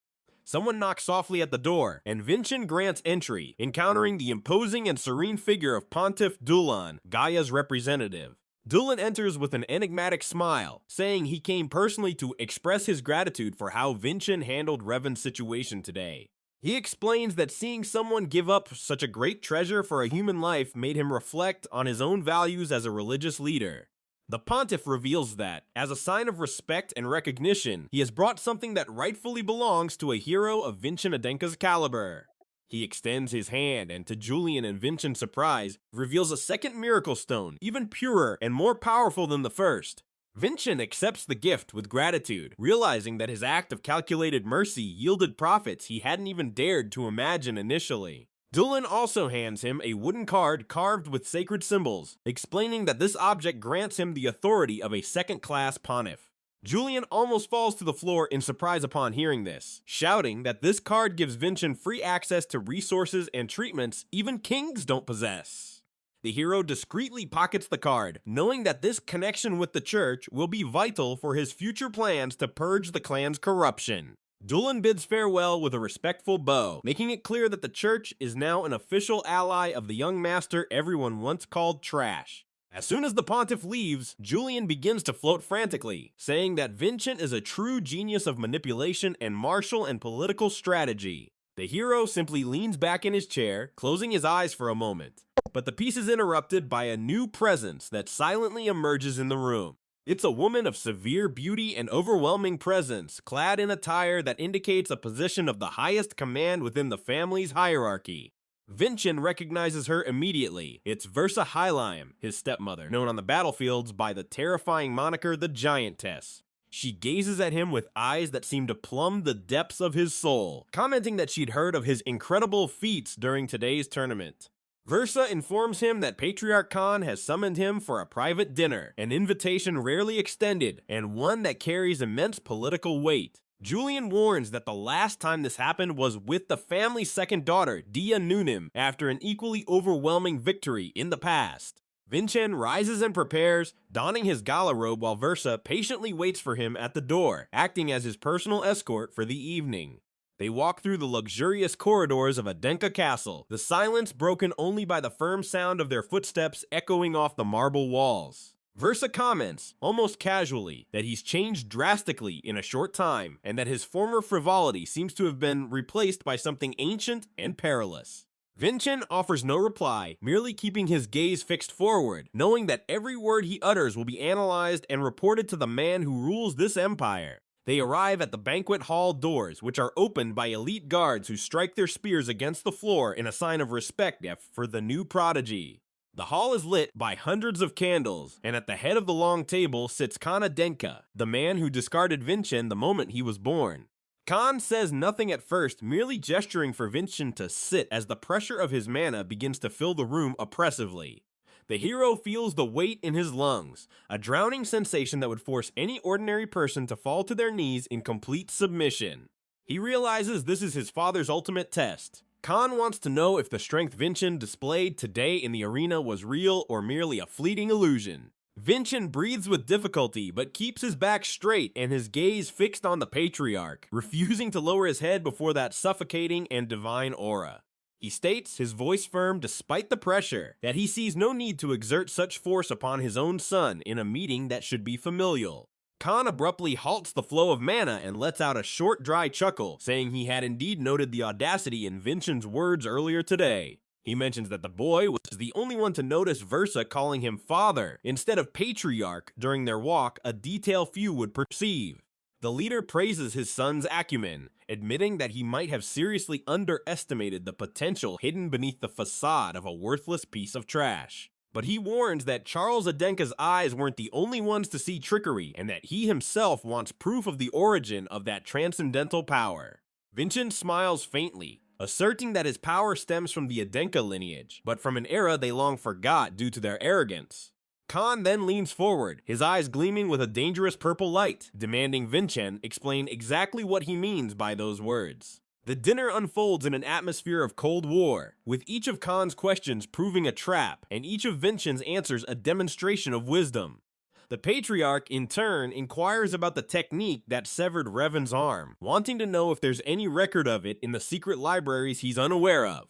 Someone knocks softly at the door, and Vinchen grants entry, encountering the imposing and serene figure of Pontiff Dulan, Gaia's representative. Dulan enters with an enigmatic smile, saying he came personally to express his gratitude for how Vinchen handled Revan's situation today. He explains that seeing someone give up such a great treasure for a human life made him reflect on his own values as a religious leader. The Pontiff reveals that, as a sign of respect and recognition, he has brought something that rightfully belongs to a hero of Vinchen Adenka's caliber. He extends his hand, and to Julian and Vinchen's surprise, reveals a second miracle stone, even purer and more powerful than the first. Vinchen accepts the gift with gratitude, realizing that his act of calculated mercy yielded profits he hadn't even dared to imagine initially. Dulan also hands him a wooden card carved with sacred symbols, explaining that this object grants him the authority of a second-class pontiff. Julian almost falls to the floor in surprise upon hearing this, shouting that this card gives Vinchen free access to resources and treatments even kings don't possess. The hero discreetly pockets the card, knowing that this connection with the church will be vital for his future plans to purge the clan's corruption. Dulan bids farewell with a respectful bow, making it clear that the church is now an official ally of the young master everyone once called trash. As soon as the pontiff leaves, Julian begins to float frantically, saying that Vinchen is a true genius of manipulation and martial and political strategy. The hero simply leans back in his chair, closing his eyes for a moment. But the piece is interrupted by a new presence that silently emerges in the room. It's a woman of severe beauty and overwhelming presence, clad in attire that indicates a position of the highest command within the family's hierarchy. Vinchen recognizes her immediately. It's Versa Hyliam, his stepmother, known on the battlefields by the terrifying moniker the Giantess. She gazes at him with eyes that seem to plumb the depths of his soul, commenting that she'd heard of his incredible feats during today's tournament. Versa informs him that Patriarch Khan has summoned him for a private dinner, an invitation rarely extended, and one that carries immense political weight. Julian warns that the last time this happened was with the family's second daughter, Dia Nunim, after an equally overwhelming victory in the past. Vinchen rises and prepares, donning his gala robe while Versa patiently waits for him at the door, acting as his personal escort for the evening. They walk through the luxurious corridors of Adenka Castle, the silence broken only by the firm sound of their footsteps echoing off the marble walls. Versa comments, almost casually, that he's changed drastically in a short time, and that his former frivolity seems to have been replaced by something ancient and perilous. Vinchen offers no reply, merely keeping his gaze fixed forward, knowing that every word he utters will be analyzed and reported to the man who rules this empire. They arrive at the banquet hall doors, which are opened by elite guards who strike their spears against the floor in a sign of respect for the new prodigy. The hall is lit by hundreds of candles, and at the head of the long table sits Khan Adenka, the man who discarded Vinchen the moment he was born. Khan says nothing at first, merely gesturing for Vinchen to sit as the pressure of his mana begins to fill the room oppressively. The hero feels the weight in his lungs, a drowning sensation that would force any ordinary person to fall to their knees in complete submission. He realizes this is his father's ultimate test. Khan wants to know if the strength Vinchen displayed today in the arena was real or merely a fleeting illusion. Vinchen breathes with difficulty, but keeps his back straight and his gaze fixed on the patriarch, refusing to lower his head before that suffocating and divine aura. He states, his voice firm despite the pressure, that he sees no need to exert such force upon his own son in a meeting that should be familial. Khan abruptly halts the flow of mana and lets out a short, dry chuckle, saying he had indeed noted the audacity in Vinchen's words earlier today. He mentions that the boy was the only one to notice Versa calling him father instead of patriarch during their walk, a detail few would perceive. The leader praises his son's acumen, admitting that he might have seriously underestimated the potential hidden beneath the facade of a worthless piece of trash. But he warns that Charles Adenka's eyes weren't the only ones to see trickery, and that he himself wants proof of the origin of that transcendental power. Vinchen smiles faintly, asserting that his power stems from the Adenka lineage, but from an era they long forgot due to their arrogance. Khan then leans forward, his eyes gleaming with a dangerous purple light, demanding Vinchen explain exactly what he means by those words. The dinner unfolds in an atmosphere of Cold War, with each of Khan's questions proving a trap, and each of Vinchen's answers a demonstration of wisdom. The Patriarch, in turn, inquires about the technique that severed Revan's arm, wanting to know if there's any record of it in the secret libraries he's unaware of.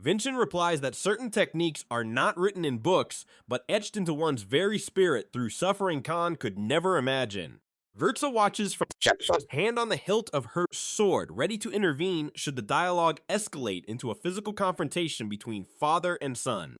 Vinchen replies that certain techniques are not written in books, but etched into one's very spirit through suffering Khan could never imagine. Versa watches from hand on the hilt of her sword, ready to intervene should the dialogue escalate into a physical confrontation between father and son.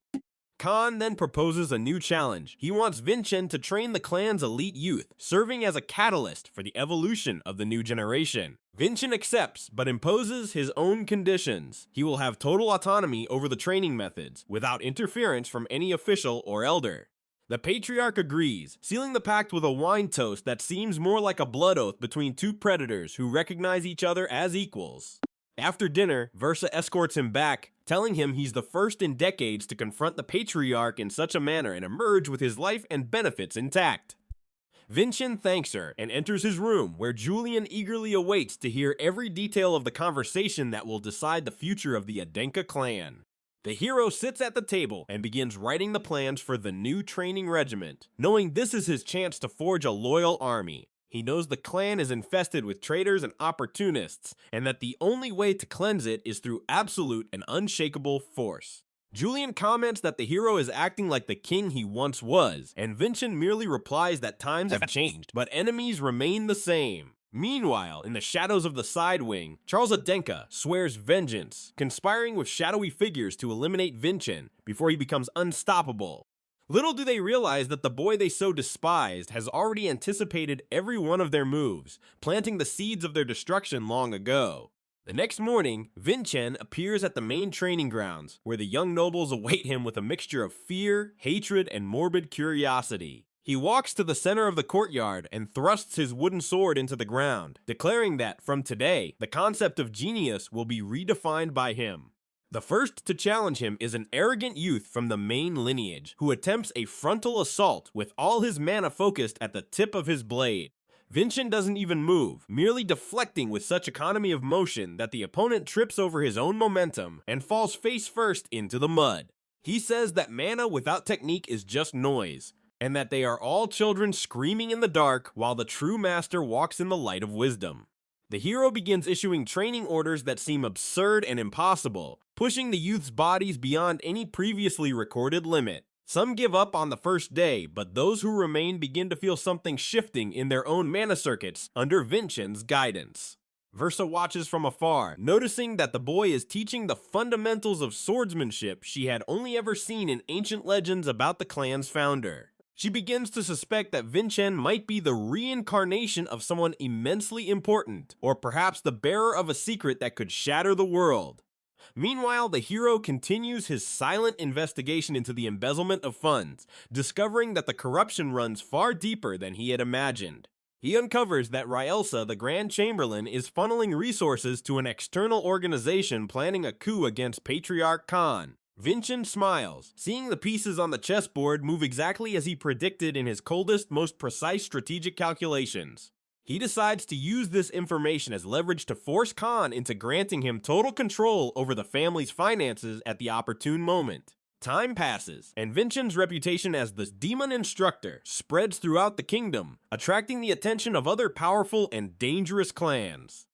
Khan then proposes a new challenge. He wants Vinchen to train the clan's elite youth, serving as a catalyst for the evolution of the new generation. Vinchen accepts, but imposes his own conditions. He will have total autonomy over the training methods, without interference from any official or elder. The Patriarch agrees, sealing the pact with a wine toast that seems more like a blood oath between two predators who recognize each other as equals. After dinner, Versa escorts him back, telling him he's the first in decades to confront the Patriarch in such a manner and emerge with his life and benefits intact. Vinchen thanks her and enters his room, where Julian eagerly awaits to hear every detail of the conversation that will decide the future of the Adenka clan. The hero sits at the table and begins writing the plans for the new training regiment, knowing this is his chance to forge a loyal army. He knows the clan is infested with traitors and opportunists, and that the only way to cleanse it is through absolute and unshakable force. Julian comments that the hero is acting like the king he once was, and Vinchen merely replies that times have changed, but enemies remain the same. Meanwhile, in the shadows of the side wing, Charles Adenka swears vengeance, conspiring with shadowy figures to eliminate Vinchen before he becomes unstoppable. Little do they realize that the boy they so despised has already anticipated every one of their moves, planting the seeds of their destruction long ago. The next morning, Vinchen appears at the main training grounds, where the young nobles await him with a mixture of fear, hatred, and morbid curiosity. He walks to the center of the courtyard and thrusts his wooden sword into the ground, declaring that, from today, the concept of genius will be redefined by him. The first to challenge him is an arrogant youth from the main lineage, who attempts a frontal assault with all his mana focused at the tip of his blade. Vinchen doesn't even move, merely deflecting with such economy of motion that the opponent trips over his own momentum and falls face first into the mud. He says that mana without technique is just noise, and that they are all children screaming in the dark while the true master walks in the light of wisdom. The hero begins issuing training orders that seem absurd and impossible, pushing the youth's bodies beyond any previously recorded limit. Some give up on the first day, but those who remain begin to feel something shifting in their own mana circuits under Vinchen's guidance. Versa watches from afar, noticing that the boy is teaching the fundamentals of swordsmanship she had only ever seen in ancient legends about the clan's founder. She begins to suspect that Vinchen might be the reincarnation of someone immensely important, or perhaps the bearer of a secret that could shatter the world. Meanwhile, the hero continues his silent investigation into the embezzlement of funds, discovering that the corruption runs far deeper than he had imagined. He uncovers that Raelsa, the Grand Chamberlain, is funneling resources to an external organization planning a coup against Patriarch Khan. Vinchen smiles, seeing the pieces on the chessboard move exactly as he predicted in his coldest, most precise strategic calculations. He decides to use this information as leverage to force Khan into granting him total control over the family's finances at the opportune moment. Time passes, and Vinchen's reputation as the demon instructor spreads throughout the kingdom, attracting the attention of other powerful and dangerous clans.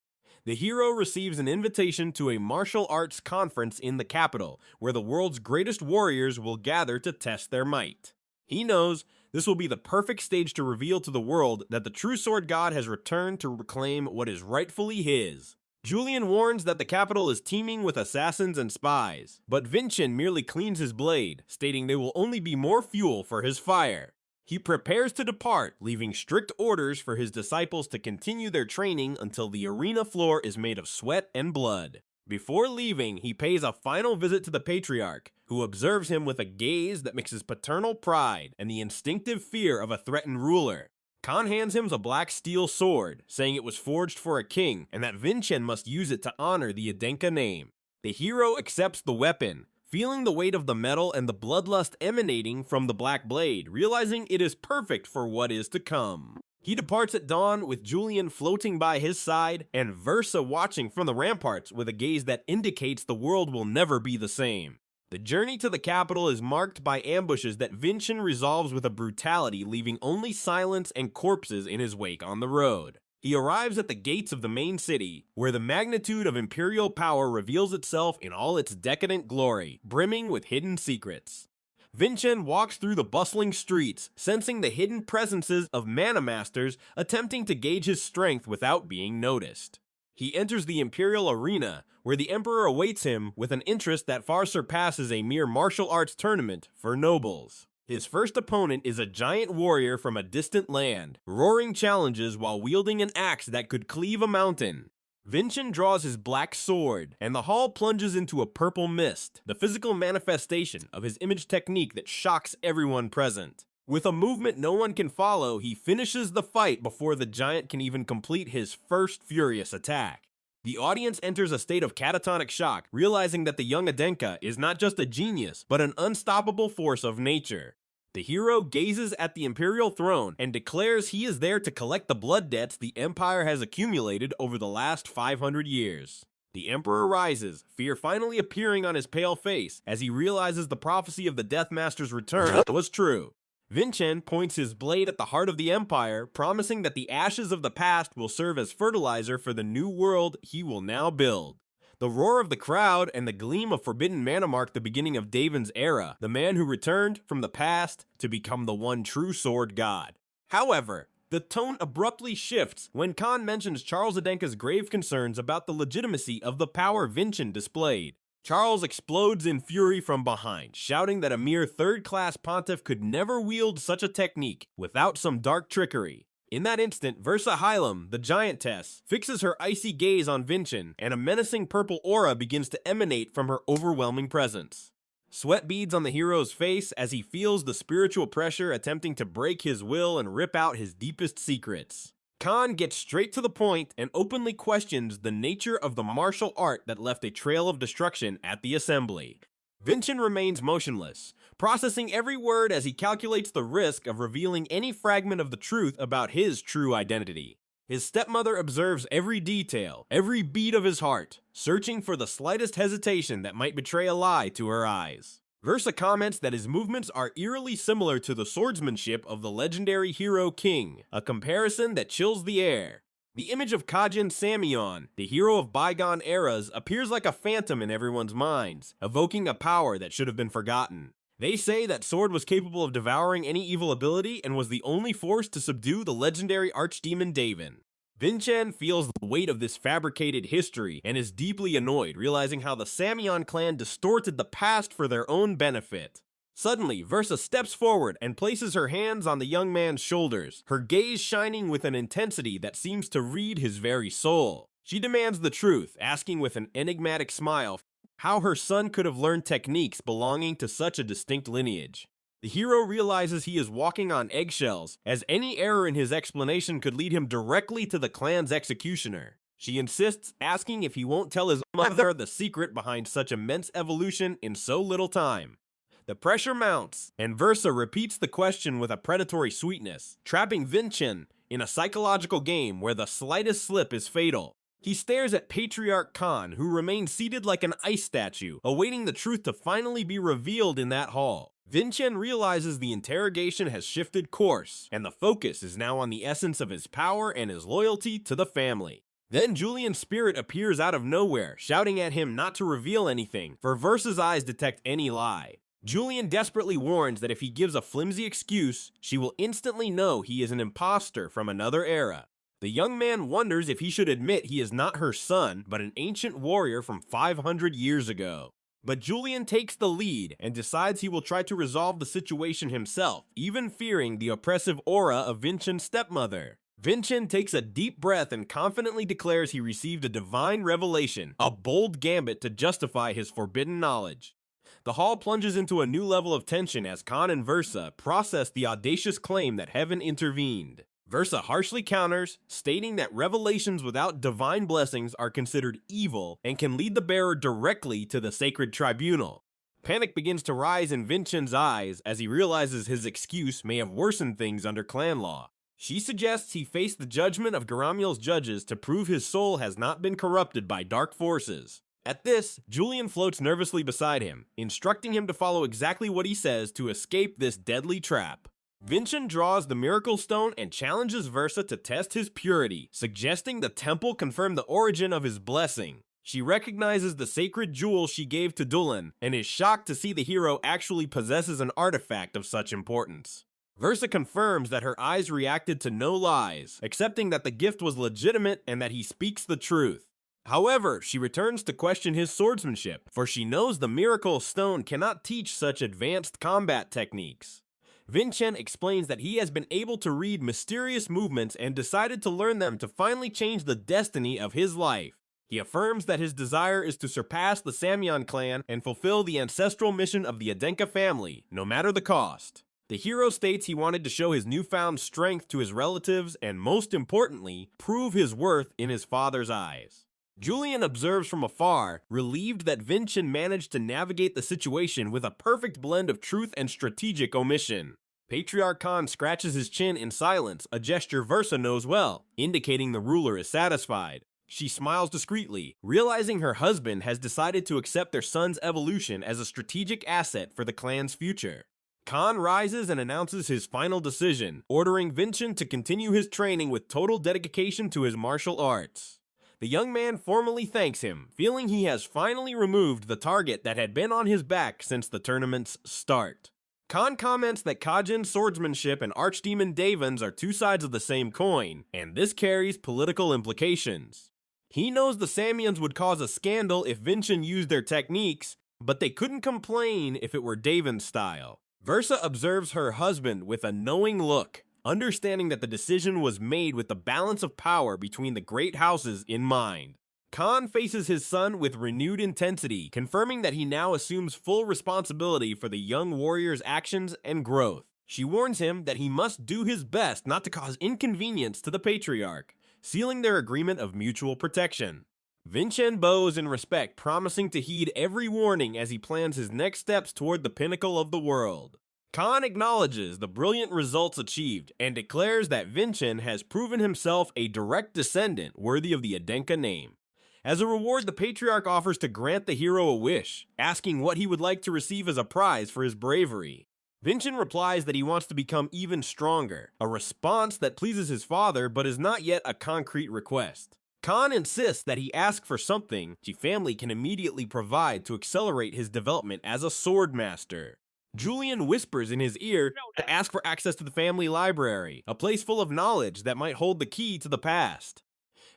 The hero receives an invitation to a martial arts conference in the capital, where the world's greatest warriors will gather to test their might. He knows This will be the perfect stage to reveal to the world that the true sword god has returned to reclaim what is rightfully his. Julian warns that the capital is teeming with assassins and spies, but Vinchen merely cleans his blade, stating they will only be more fuel for his fire. He prepares to depart, leaving strict orders for his disciples to continue their training until the arena floor is made of sweat and blood. Before leaving, he pays a final visit to the patriarch, who observes him with a gaze that mixes paternal pride and the instinctive fear of a threatened ruler. Khan hands him a black steel sword, saying it was forged for a king and that Vinchen must use it to honor the Adenka name. The hero accepts the weapon, feeling the weight of the metal and the bloodlust emanating from the black blade, realizing it is perfect for what is to come. He departs at dawn with Julian floating by his side and Versa watching from the ramparts with a gaze that indicates the world will never be the same. The journey to the capital is marked by ambushes that Vinchen resolves with a brutality, leaving only silence and corpses in his wake on the road. He arrives at the gates of the main city, where the magnitude of imperial power reveals itself in all its decadent glory, brimming with hidden secrets. Vinchen walks through the bustling streets, sensing the hidden presences of mana masters attempting to gauge his strength without being noticed. He enters the Imperial Arena, where the Emperor awaits him with an interest that far surpasses a mere martial arts tournament for nobles. His first opponent is a giant warrior from a distant land, roaring challenges while wielding an axe that could cleave a mountain. Vinchen draws his black sword, and the hall plunges into a purple mist, the physical manifestation of his image technique that shocks everyone present. With a movement no one can follow, he finishes the fight before the giant can even complete his first furious attack. The audience enters a state of catatonic shock, realizing that the young Adenka is not just a genius, but an unstoppable force of nature. The hero gazes at the imperial throne and declares he is there to collect the blood debts the empire has accumulated over the last 500 years. The emperor rises, fear finally appearing on his pale face as he realizes the prophecy of the Death Master's return was true. Vinchen points his blade at the heart of the empire, promising that the ashes of the past will serve as fertilizer for the new world he will now build. The roar of the crowd and the gleam of forbidden mana mark the beginning of Daven's era, the man who returned from the past to become the one true sword god. However, the tone abruptly shifts when Khan mentions Charles Adenka's grave concerns about the legitimacy of the power Vinchen displayed. Charles explodes in fury from behind, shouting that a mere third-class pontiff could never wield such a technique without some dark trickery. In that instant, Versa Hylam, the giantess, fixes her icy gaze on Vinchen, and a menacing purple aura begins to emanate from her overwhelming presence. Sweat beads on the hero's face as he feels the spiritual pressure attempting to break his will and rip out his deepest secrets. Khan gets straight to the point and openly questions the nature of the martial art that left a trail of destruction at the assembly. Vinchen remains motionless, processing every word as he calculates the risk of revealing any fragment of the truth about his true identity. His stepmother observes every detail, every beat of his heart, searching for the slightest hesitation that might betray a lie to her eyes. Versa comments that his movements are eerily similar to the swordsmanship of the legendary hero King, a comparison that chills the air. The image of Kajin Samyeon, the hero of bygone eras, appears like a phantom in everyone's minds, evoking a power that should have been forgotten. They say that Sword was capable of devouring any evil ability and was the only force to subdue the legendary archdemon Daven. Vinchen feels the weight of this fabricated history and is deeply annoyed, realizing how the Samyeon clan distorted the past for their own benefit. Suddenly, Versa steps forward and places her hands on the young man's shoulders, her gaze shining with an intensity that seems to read his very soul. She demands the truth, asking with an enigmatic smile how her son could have learned techniques belonging to such a distinct lineage. The hero realizes he is walking on eggshells, as any error in his explanation could lead him directly to the clan's executioner. She insists, asking if he won't tell his mother the secret behind such immense evolution in so little time. The pressure mounts, and Versa repeats the question with a predatory sweetness, trapping Vinchen in a psychological game where the slightest slip is fatal. He stares at Patriarch Khan, who remains seated like an ice statue, awaiting the truth to finally be revealed in that hall. Vinchen realizes the interrogation has shifted course, and the focus is now on the essence of his power and his loyalty to the family. Then Julian's spirit appears out of nowhere, shouting at him not to reveal anything, for Versa's eyes detect any lie. Julian desperately warns that if he gives a flimsy excuse, she will instantly know he is an imposter from another era. The young man wonders if he should admit he is not her son, but an ancient warrior from 500 years ago. But Julian takes the lead and decides he will try to resolve the situation himself, even fearing the oppressive aura of Vinchen's stepmother. Vinchen takes a deep breath and confidently declares he received a divine revelation, a bold gambit to justify his forbidden knowledge. The hall plunges into a new level of tension as Khan and Versa process the audacious claim that heaven intervened. Versa harshly counters, stating that revelations without divine blessings are considered evil and can lead the bearer directly to the sacred tribunal. Panic begins to rise in Vinchen's eyes as he realizes his excuse may have worsened things under clan law. She suggests he face the judgment of Garamiel's judges to prove his soul has not been corrupted by dark forces. At this, Julian floats nervously beside him, instructing him to follow exactly what he says to escape this deadly trap. Vinchen draws the miracle stone and challenges Versa to test his purity, suggesting the temple confirm the origin of his blessing. She recognizes the sacred jewel she gave to Dulan and is shocked to see the hero actually possesses an artifact of such importance. Versa confirms that her eyes reacted to no lies, accepting that the gift was legitimate and that he speaks the truth. However, she returns to question his swordsmanship, for she knows the miracle stone cannot teach such advanced combat techniques. Vinchen explains that he has been able to read mysterious movements and decided to learn them to finally change the destiny of his life. He affirms that his desire is to surpass the Samyeon clan and fulfill the ancestral mission of the Adenka family, no matter the cost. The hero states he wanted to show his newfound strength to his relatives and, most importantly, prove his worth in his father's eyes. Julian observes from afar, relieved that Vinchen managed to navigate the situation with a perfect blend of truth and strategic omission. Patriarch Khan scratches his chin in silence, a gesture Versa knows well, indicating the ruler is satisfied. She smiles discreetly, realizing her husband has decided to accept their son's evolution as a strategic asset for the clan's future. Khan rises and announces his final decision, ordering Vinchen to continue his training with total dedication to his martial arts. The young man formally thanks him, feeling he has finally removed the target that had been on his back since the tournament's start. Khan comments that Kajin's swordsmanship and Archdemon Daven's are two sides of the same coin, and this carries political implications. He knows the Samyeons would cause a scandal if Vinchen used their techniques, but they couldn't complain if it were Daven's style. Versa observes her husband with a knowing look, understanding that the decision was made with the balance of power between the great houses in mind. Khan faces his son with renewed intensity, confirming that he now assumes full responsibility for the young warrior's actions and growth. She warns him that he must do his best not to cause inconvenience to the patriarch, sealing their agreement of mutual protection. Vinchen bows in respect, promising to heed every warning as he plans his next steps toward the pinnacle of the world. Khan acknowledges the brilliant results achieved and declares that Vinchen has proven himself a direct descendant worthy of the Adenka name. As a reward, the patriarch offers to grant the hero a wish, asking what he would like to receive as a prize for his bravery. Vinchen replies that he wants to become even stronger, a response that pleases his father but is not yet a concrete request. Khan insists that he ask for something the family can immediately provide to accelerate his development as a sword master. Julian whispers in his ear to ask for access to the family library, a place full of knowledge that might hold the key to the past.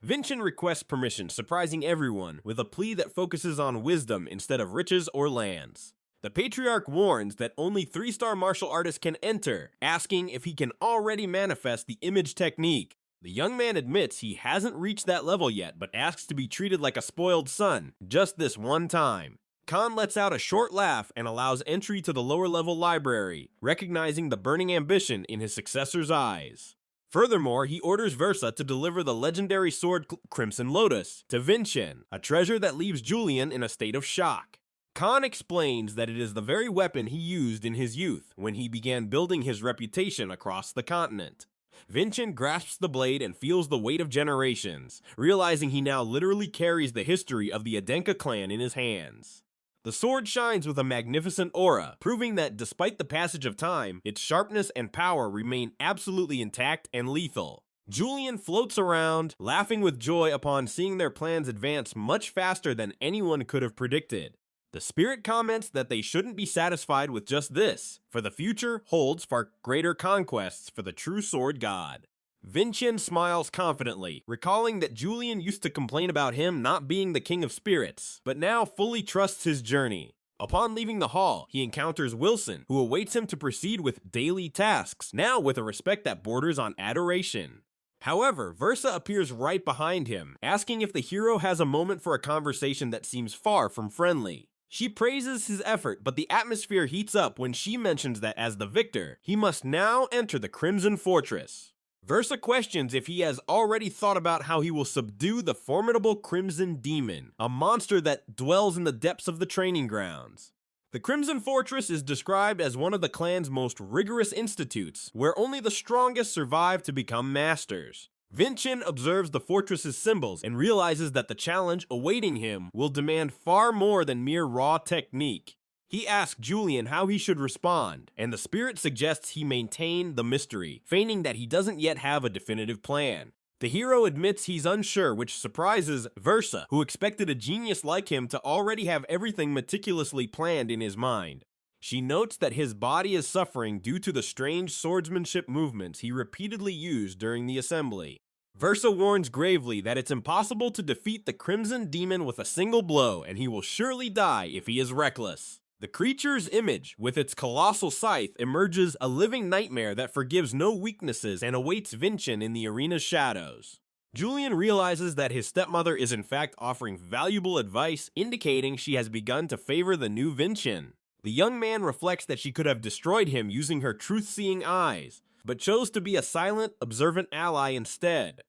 Vinchen requests permission, surprising everyone with a plea that focuses on wisdom instead of riches or lands. The patriarch warns that only 3-star martial artists can enter, asking if he can already manifest the image technique. The young man admits he hasn't reached that level yet, but asks to be treated like a spoiled son, just this one time. Khan lets out a short laugh and allows entry to the lower-level library, recognizing the burning ambition in his successor's eyes. Furthermore, he orders Versa to deliver the legendary sword Crimson Lotus to Vinchen, a treasure that leaves Julian in a state of shock. Khan explains that it is the very weapon he used in his youth when he began building his reputation across the continent. Vinchen grasps the blade and feels the weight of generations, realizing he now literally carries the history of the Adenka clan in his hands. The sword shines with a magnificent aura, proving that despite the passage of time, its sharpness and power remain absolutely intact and lethal. Julian floats around, laughing with joy upon seeing their plans advance much faster than anyone could have predicted. The spirit comments that they shouldn't be satisfied with just this, for the future holds far greater conquests for the true sword god. Vinchen smiles confidently, recalling that Julian used to complain about him not being the king of spirits, but now fully trusts his journey. Upon leaving the hall, he encounters Wilson, who awaits him to proceed with daily tasks, now with a respect that borders on adoration. However, Versa appears right behind him, asking if the hero has a moment for a conversation that seems far from friendly. She praises his effort, but the atmosphere heats up when she mentions that as the victor, he must now enter the Crimson Fortress. Versa questions if he has already thought about how he will subdue the formidable Crimson Demon, a monster that dwells in the depths of the training grounds. The Crimson Fortress is described as one of the clan's most rigorous institutes, where only the strongest survive to become masters. Vinchen observes the fortress's symbols and realizes that the challenge awaiting him will demand far more than mere raw technique. He asks Julian how he should respond, and the spirit suggests he maintain the mystery, feigning that he doesn't yet have a definitive plan. The hero admits he's unsure, which surprises Versa, who expected a genius like him to already have everything meticulously planned in his mind. She notes that his body is suffering due to the strange swordsmanship movements he repeatedly used during the assembly. Versa warns gravely that it's impossible to defeat the Crimson Demon with a single blow, and he will surely die if he is reckless. The creature's image, with its colossal scythe, emerges a living nightmare that forgives no weaknesses and awaits Vinchen in the arena's shadows. Julian realizes that his stepmother is in fact offering valuable advice, indicating she has begun to favor the new Vinchen. The young man reflects that she could have destroyed him using her truth-seeing eyes, but chose to be a silent, observant ally instead.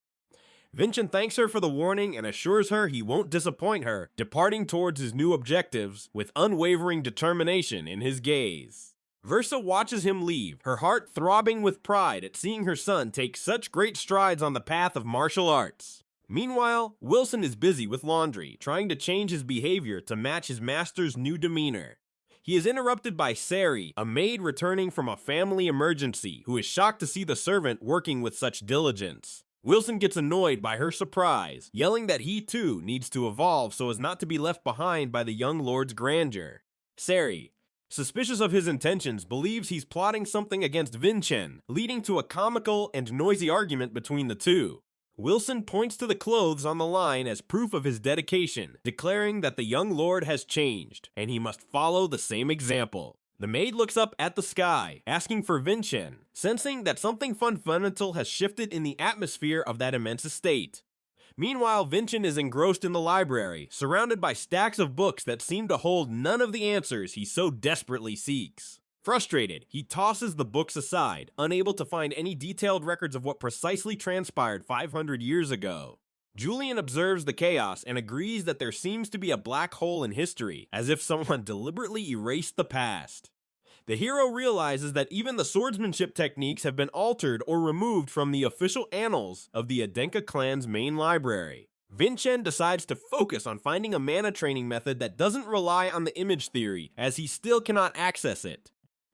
Vinchen thanks her for the warning and assures her he won't disappoint her, departing towards his new objectives with unwavering determination in his gaze. Versa watches him leave, her heart throbbing with pride at seeing her son take such great strides on the path of martial arts. Meanwhile, Wilson is busy with laundry, trying to change his behavior to match his master's new demeanor. He is interrupted by Sari, a maid returning from a family emergency, who is shocked to see the servant working with such diligence. Wilson gets annoyed by her surprise, yelling that he too needs to evolve so as not to be left behind by the young lord's grandeur. Sari, suspicious of his intentions, believes he's plotting something against Vinchen, leading to a comical and noisy argument between the two. Wilson points to the clothes on the line as proof of his dedication, declaring that the young lord has changed, and he must follow the same example. The maid looks up at the sky, asking for Vinchen, sensing that something fundamental has shifted in the atmosphere of that immense estate. Meanwhile, Vinchen is engrossed in the library, surrounded by stacks of books that seem to hold none of the answers he so desperately seeks. Frustrated, he tosses the books aside, unable to find any detailed records of what precisely transpired 500 years ago. Julian observes the chaos and agrees that there seems to be a black hole in history, as if someone deliberately erased the past. The hero realizes that even the swordsmanship techniques have been altered or removed from the official annals of the Adenka clan's main library. Vinchen decides to focus on finding a mana training method that doesn't rely on the image theory, as he still cannot access it.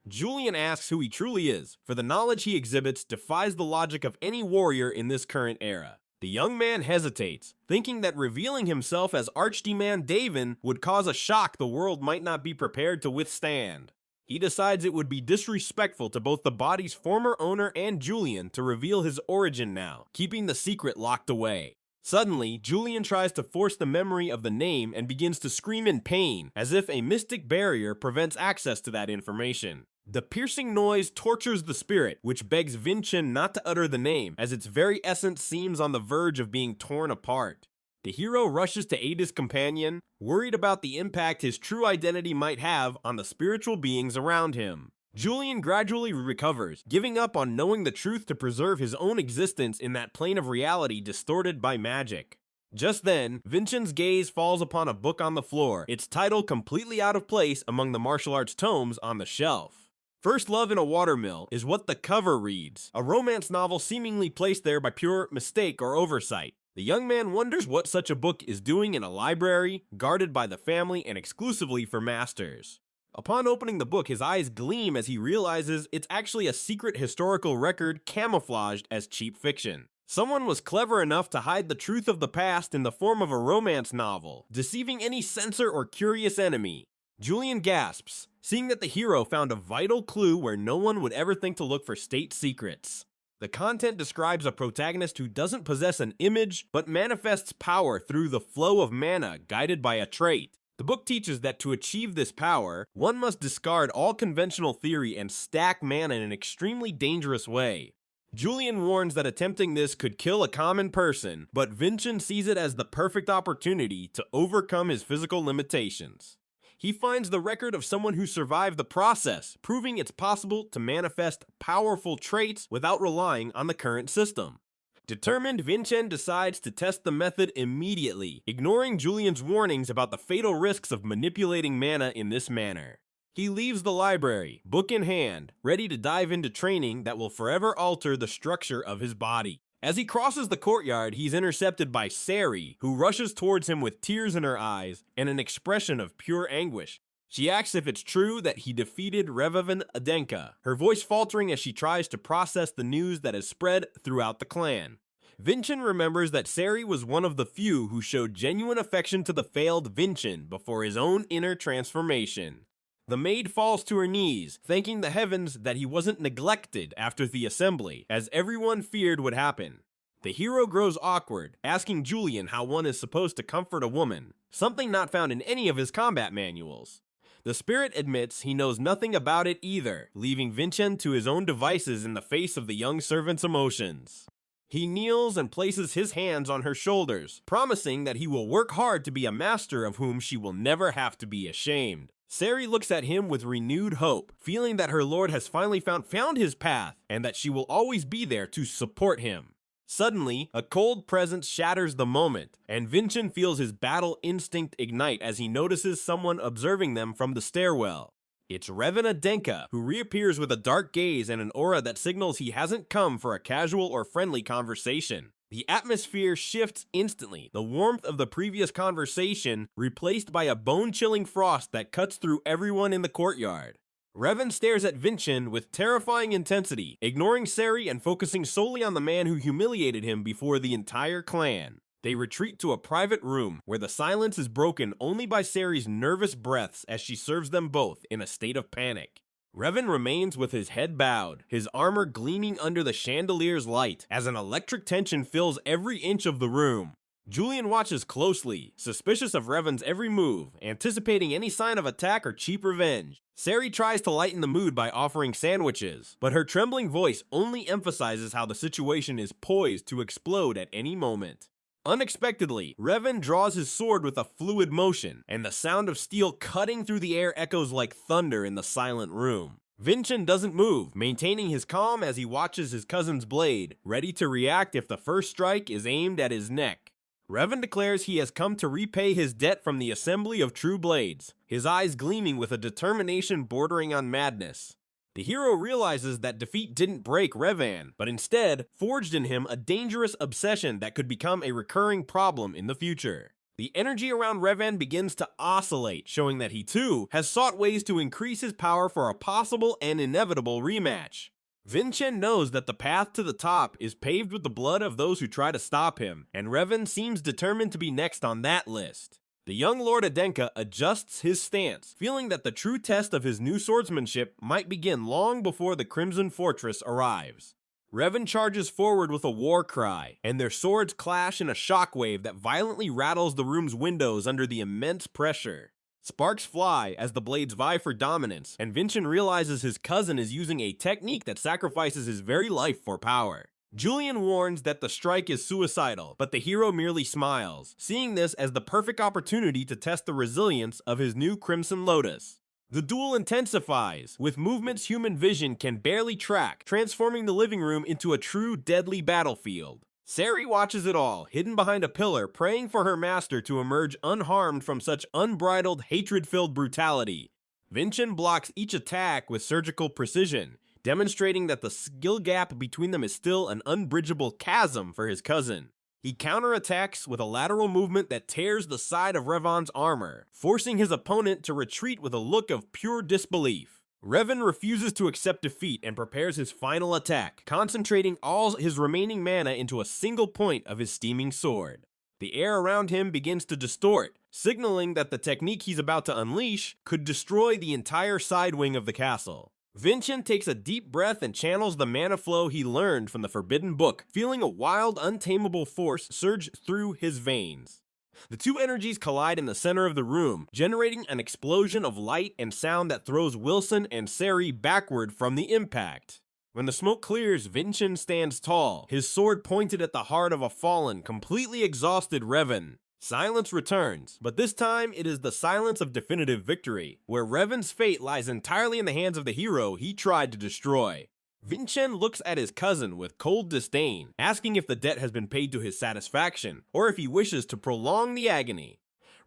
Julian asks who he truly is, for the knowledge he exhibits defies the logic of any warrior in this current era. The young man hesitates, thinking that revealing himself as Archdemon Davin would cause a shock the world might not be prepared to withstand. He decides it would be disrespectful to both the body's former owner and Julian to reveal his origin now, keeping the secret locked away. Suddenly, Julian tries to force the memory of the name and begins to scream in pain, as if a mystic barrier prevents access to that information. The piercing noise tortures the spirit, which begs Vinchen not to utter the name, as its very essence seems on the verge of being torn apart. The hero rushes to aid his companion, worried about the impact his true identity might have on the spiritual beings around him. Julian gradually recovers, giving up on knowing the truth to preserve his own existence in that plane of reality distorted by magic. Just then, Vinchen's gaze falls upon a book on the floor, its title completely out of place among the martial arts tomes on the shelf. First Love in a Watermill is what the cover reads, a romance novel seemingly placed there by pure mistake or oversight. The young man wonders what such a book is doing in a library, guarded by the family and exclusively for masters. Upon opening the book, his eyes gleam as he realizes it's actually a secret historical record camouflaged as cheap fiction. Someone was clever enough to hide the truth of the past in the form of a romance novel, deceiving any censor or curious enemy. Julian gasps, seeing that the hero found a vital clue where no one would ever think to look for state secrets. The content describes a protagonist who doesn't possess an image, but manifests power through the flow of mana guided by a trait. The book teaches that to achieve this power, one must discard all conventional theory and stack mana in an extremely dangerous way. Julian warns that attempting this could kill a common person, but Vinchen sees it as the perfect opportunity to overcome his physical limitations. He finds the record of someone who survived the process, proving it's possible to manifest powerful traits without relying on the current system. Determined, Vinchen decides to test the method immediately, ignoring Julian's warnings about the fatal risks of manipulating mana in this manner. He leaves the library, book in hand, ready to dive into training that will forever alter the structure of his body. As he crosses the courtyard, he's intercepted by Sari, who rushes towards him with tears in her eyes and an expression of pure anguish. She asks if it's true that he defeated Revan Adenka, her voice faltering as she tries to process the news that has spread throughout the clan. Vinchen remembers that Sari was one of the few who showed genuine affection to the failed Vinchen before his own inner transformation. The maid falls to her knees, thanking the heavens that he wasn't neglected after the assembly, as everyone feared would happen. The hero grows awkward, asking Julian how one is supposed to comfort a woman, something not found in any of his combat manuals. The spirit admits he knows nothing about it either, leaving Vinchen to his own devices in the face of the young servant's emotions. He kneels and places his hands on her shoulders, promising that he will work hard to be a master of whom she will never have to be ashamed. Sari looks at him with renewed hope, feeling that her lord has finally found his path, and that she will always be there to support him. Suddenly, a cold presence shatters the moment, and Vinchen feels his battle instinct ignite as he notices someone observing them from the stairwell. It's Revan Adenka, who reappears with a dark gaze and an aura that signals he hasn't come for a casual or friendly conversation. The atmosphere shifts instantly, the warmth of the previous conversation replaced by a bone-chilling frost that cuts through everyone in the courtyard. Revan stares at Vinchen with terrifying intensity, ignoring Sari and focusing solely on the man who humiliated him before the entire clan. They retreat to a private room, where the silence is broken only by Sari's nervous breaths as she serves them both in a state of panic. Revan remains with his head bowed, his armor gleaming under the chandelier's light, as an electric tension fills every inch of the room. Julian watches closely, suspicious of Revan's every move, anticipating any sign of attack or cheap revenge. Sari tries to lighten the mood by offering sandwiches, but her trembling voice only emphasizes how the situation is poised to explode at any moment. Unexpectedly, Revan draws his sword with a fluid motion, and the sound of steel cutting through the air echoes like thunder in the silent room. Vinchen doesn't move, maintaining his calm as he watches his cousin's blade, ready to react if the first strike is aimed at his neck. Revan declares he has come to repay his debt from the assembly of true blades, his eyes gleaming with a determination bordering on madness. The hero realizes that defeat didn't break Revan, but instead forged in him a dangerous obsession that could become a recurring problem in the future. The energy around Revan begins to oscillate, showing that he too has sought ways to increase his power for a possible and inevitable rematch. Vinchen knows that the path to the top is paved with the blood of those who try to stop him, and Revan seems determined to be next on that list. The young Lord Adenka adjusts his stance, feeling that the true test of his new swordsmanship might begin long before the Crimson Fortress arrives. Revan charges forward with a war cry, and their swords clash in a shockwave that violently rattles the room's windows under the immense pressure. Sparks fly as the blades vie for dominance, and Vinchen realizes his cousin is using a technique that sacrifices his very life for power. Julian warns that the strike is suicidal, but the hero merely smiles, seeing this as the perfect opportunity to test the resilience of his new Crimson Lotus. The duel intensifies, with movements human vision can barely track, transforming the living room into a true deadly battlefield. Sari watches it all, hidden behind a pillar, praying for her master to emerge unharmed from such unbridled, hatred-filled brutality. Vinchen blocks each attack with surgical precision, demonstrating that the skill gap between them is still an unbridgeable chasm for his cousin. He counterattacks with a lateral movement that tears the side of Revan's armor, forcing his opponent to retreat with a look of pure disbelief. Revan refuses to accept defeat and prepares his final attack, concentrating all his remaining mana into a single point of his steaming sword. The air around him begins to distort, signaling that the technique he's about to unleash could destroy the entire side wing of the castle. Vinchen takes a deep breath and channels the mana flow he learned from the Forbidden Book, feeling a wild, untamable force surge through his veins. The two energies collide in the center of the room, generating an explosion of light and sound that throws Wilson and Sari backward from the impact. When the smoke clears, Vinchen stands tall, his sword pointed at the heart of a fallen, completely exhausted Revan. Silence returns, but this time it is the silence of definitive victory, where Revan's fate lies entirely in the hands of the hero he tried to destroy. Vinchen looks at his cousin with cold disdain, asking if the debt has been paid to his satisfaction, or if he wishes to prolong the agony.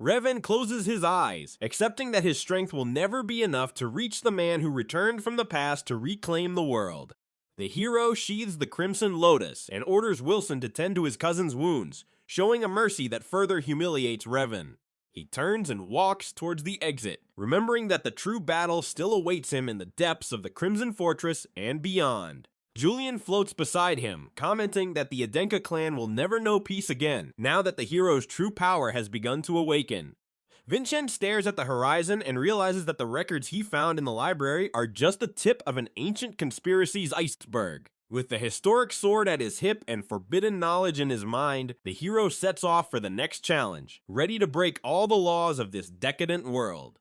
Revan closes his eyes, accepting that his strength will never be enough to reach the man who returned from the past to reclaim the world. The hero sheathes the Crimson Lotus and orders Wilson to tend to his cousin's wounds, showing a mercy that further humiliates Revan. He turns and walks towards the exit, remembering that the true battle still awaits him in the depths of the Crimson Fortress and beyond. Julian floats beside him, commenting that the Adenka clan will never know peace again, now that the hero's true power has begun to awaken. Vinchen stares at the horizon and realizes that the records he found in the library are just the tip of an ancient conspiracy's iceberg. With the historic sword at his hip and forbidden knowledge in his mind, the hero sets off for the next challenge, ready to break all the laws of this decadent world.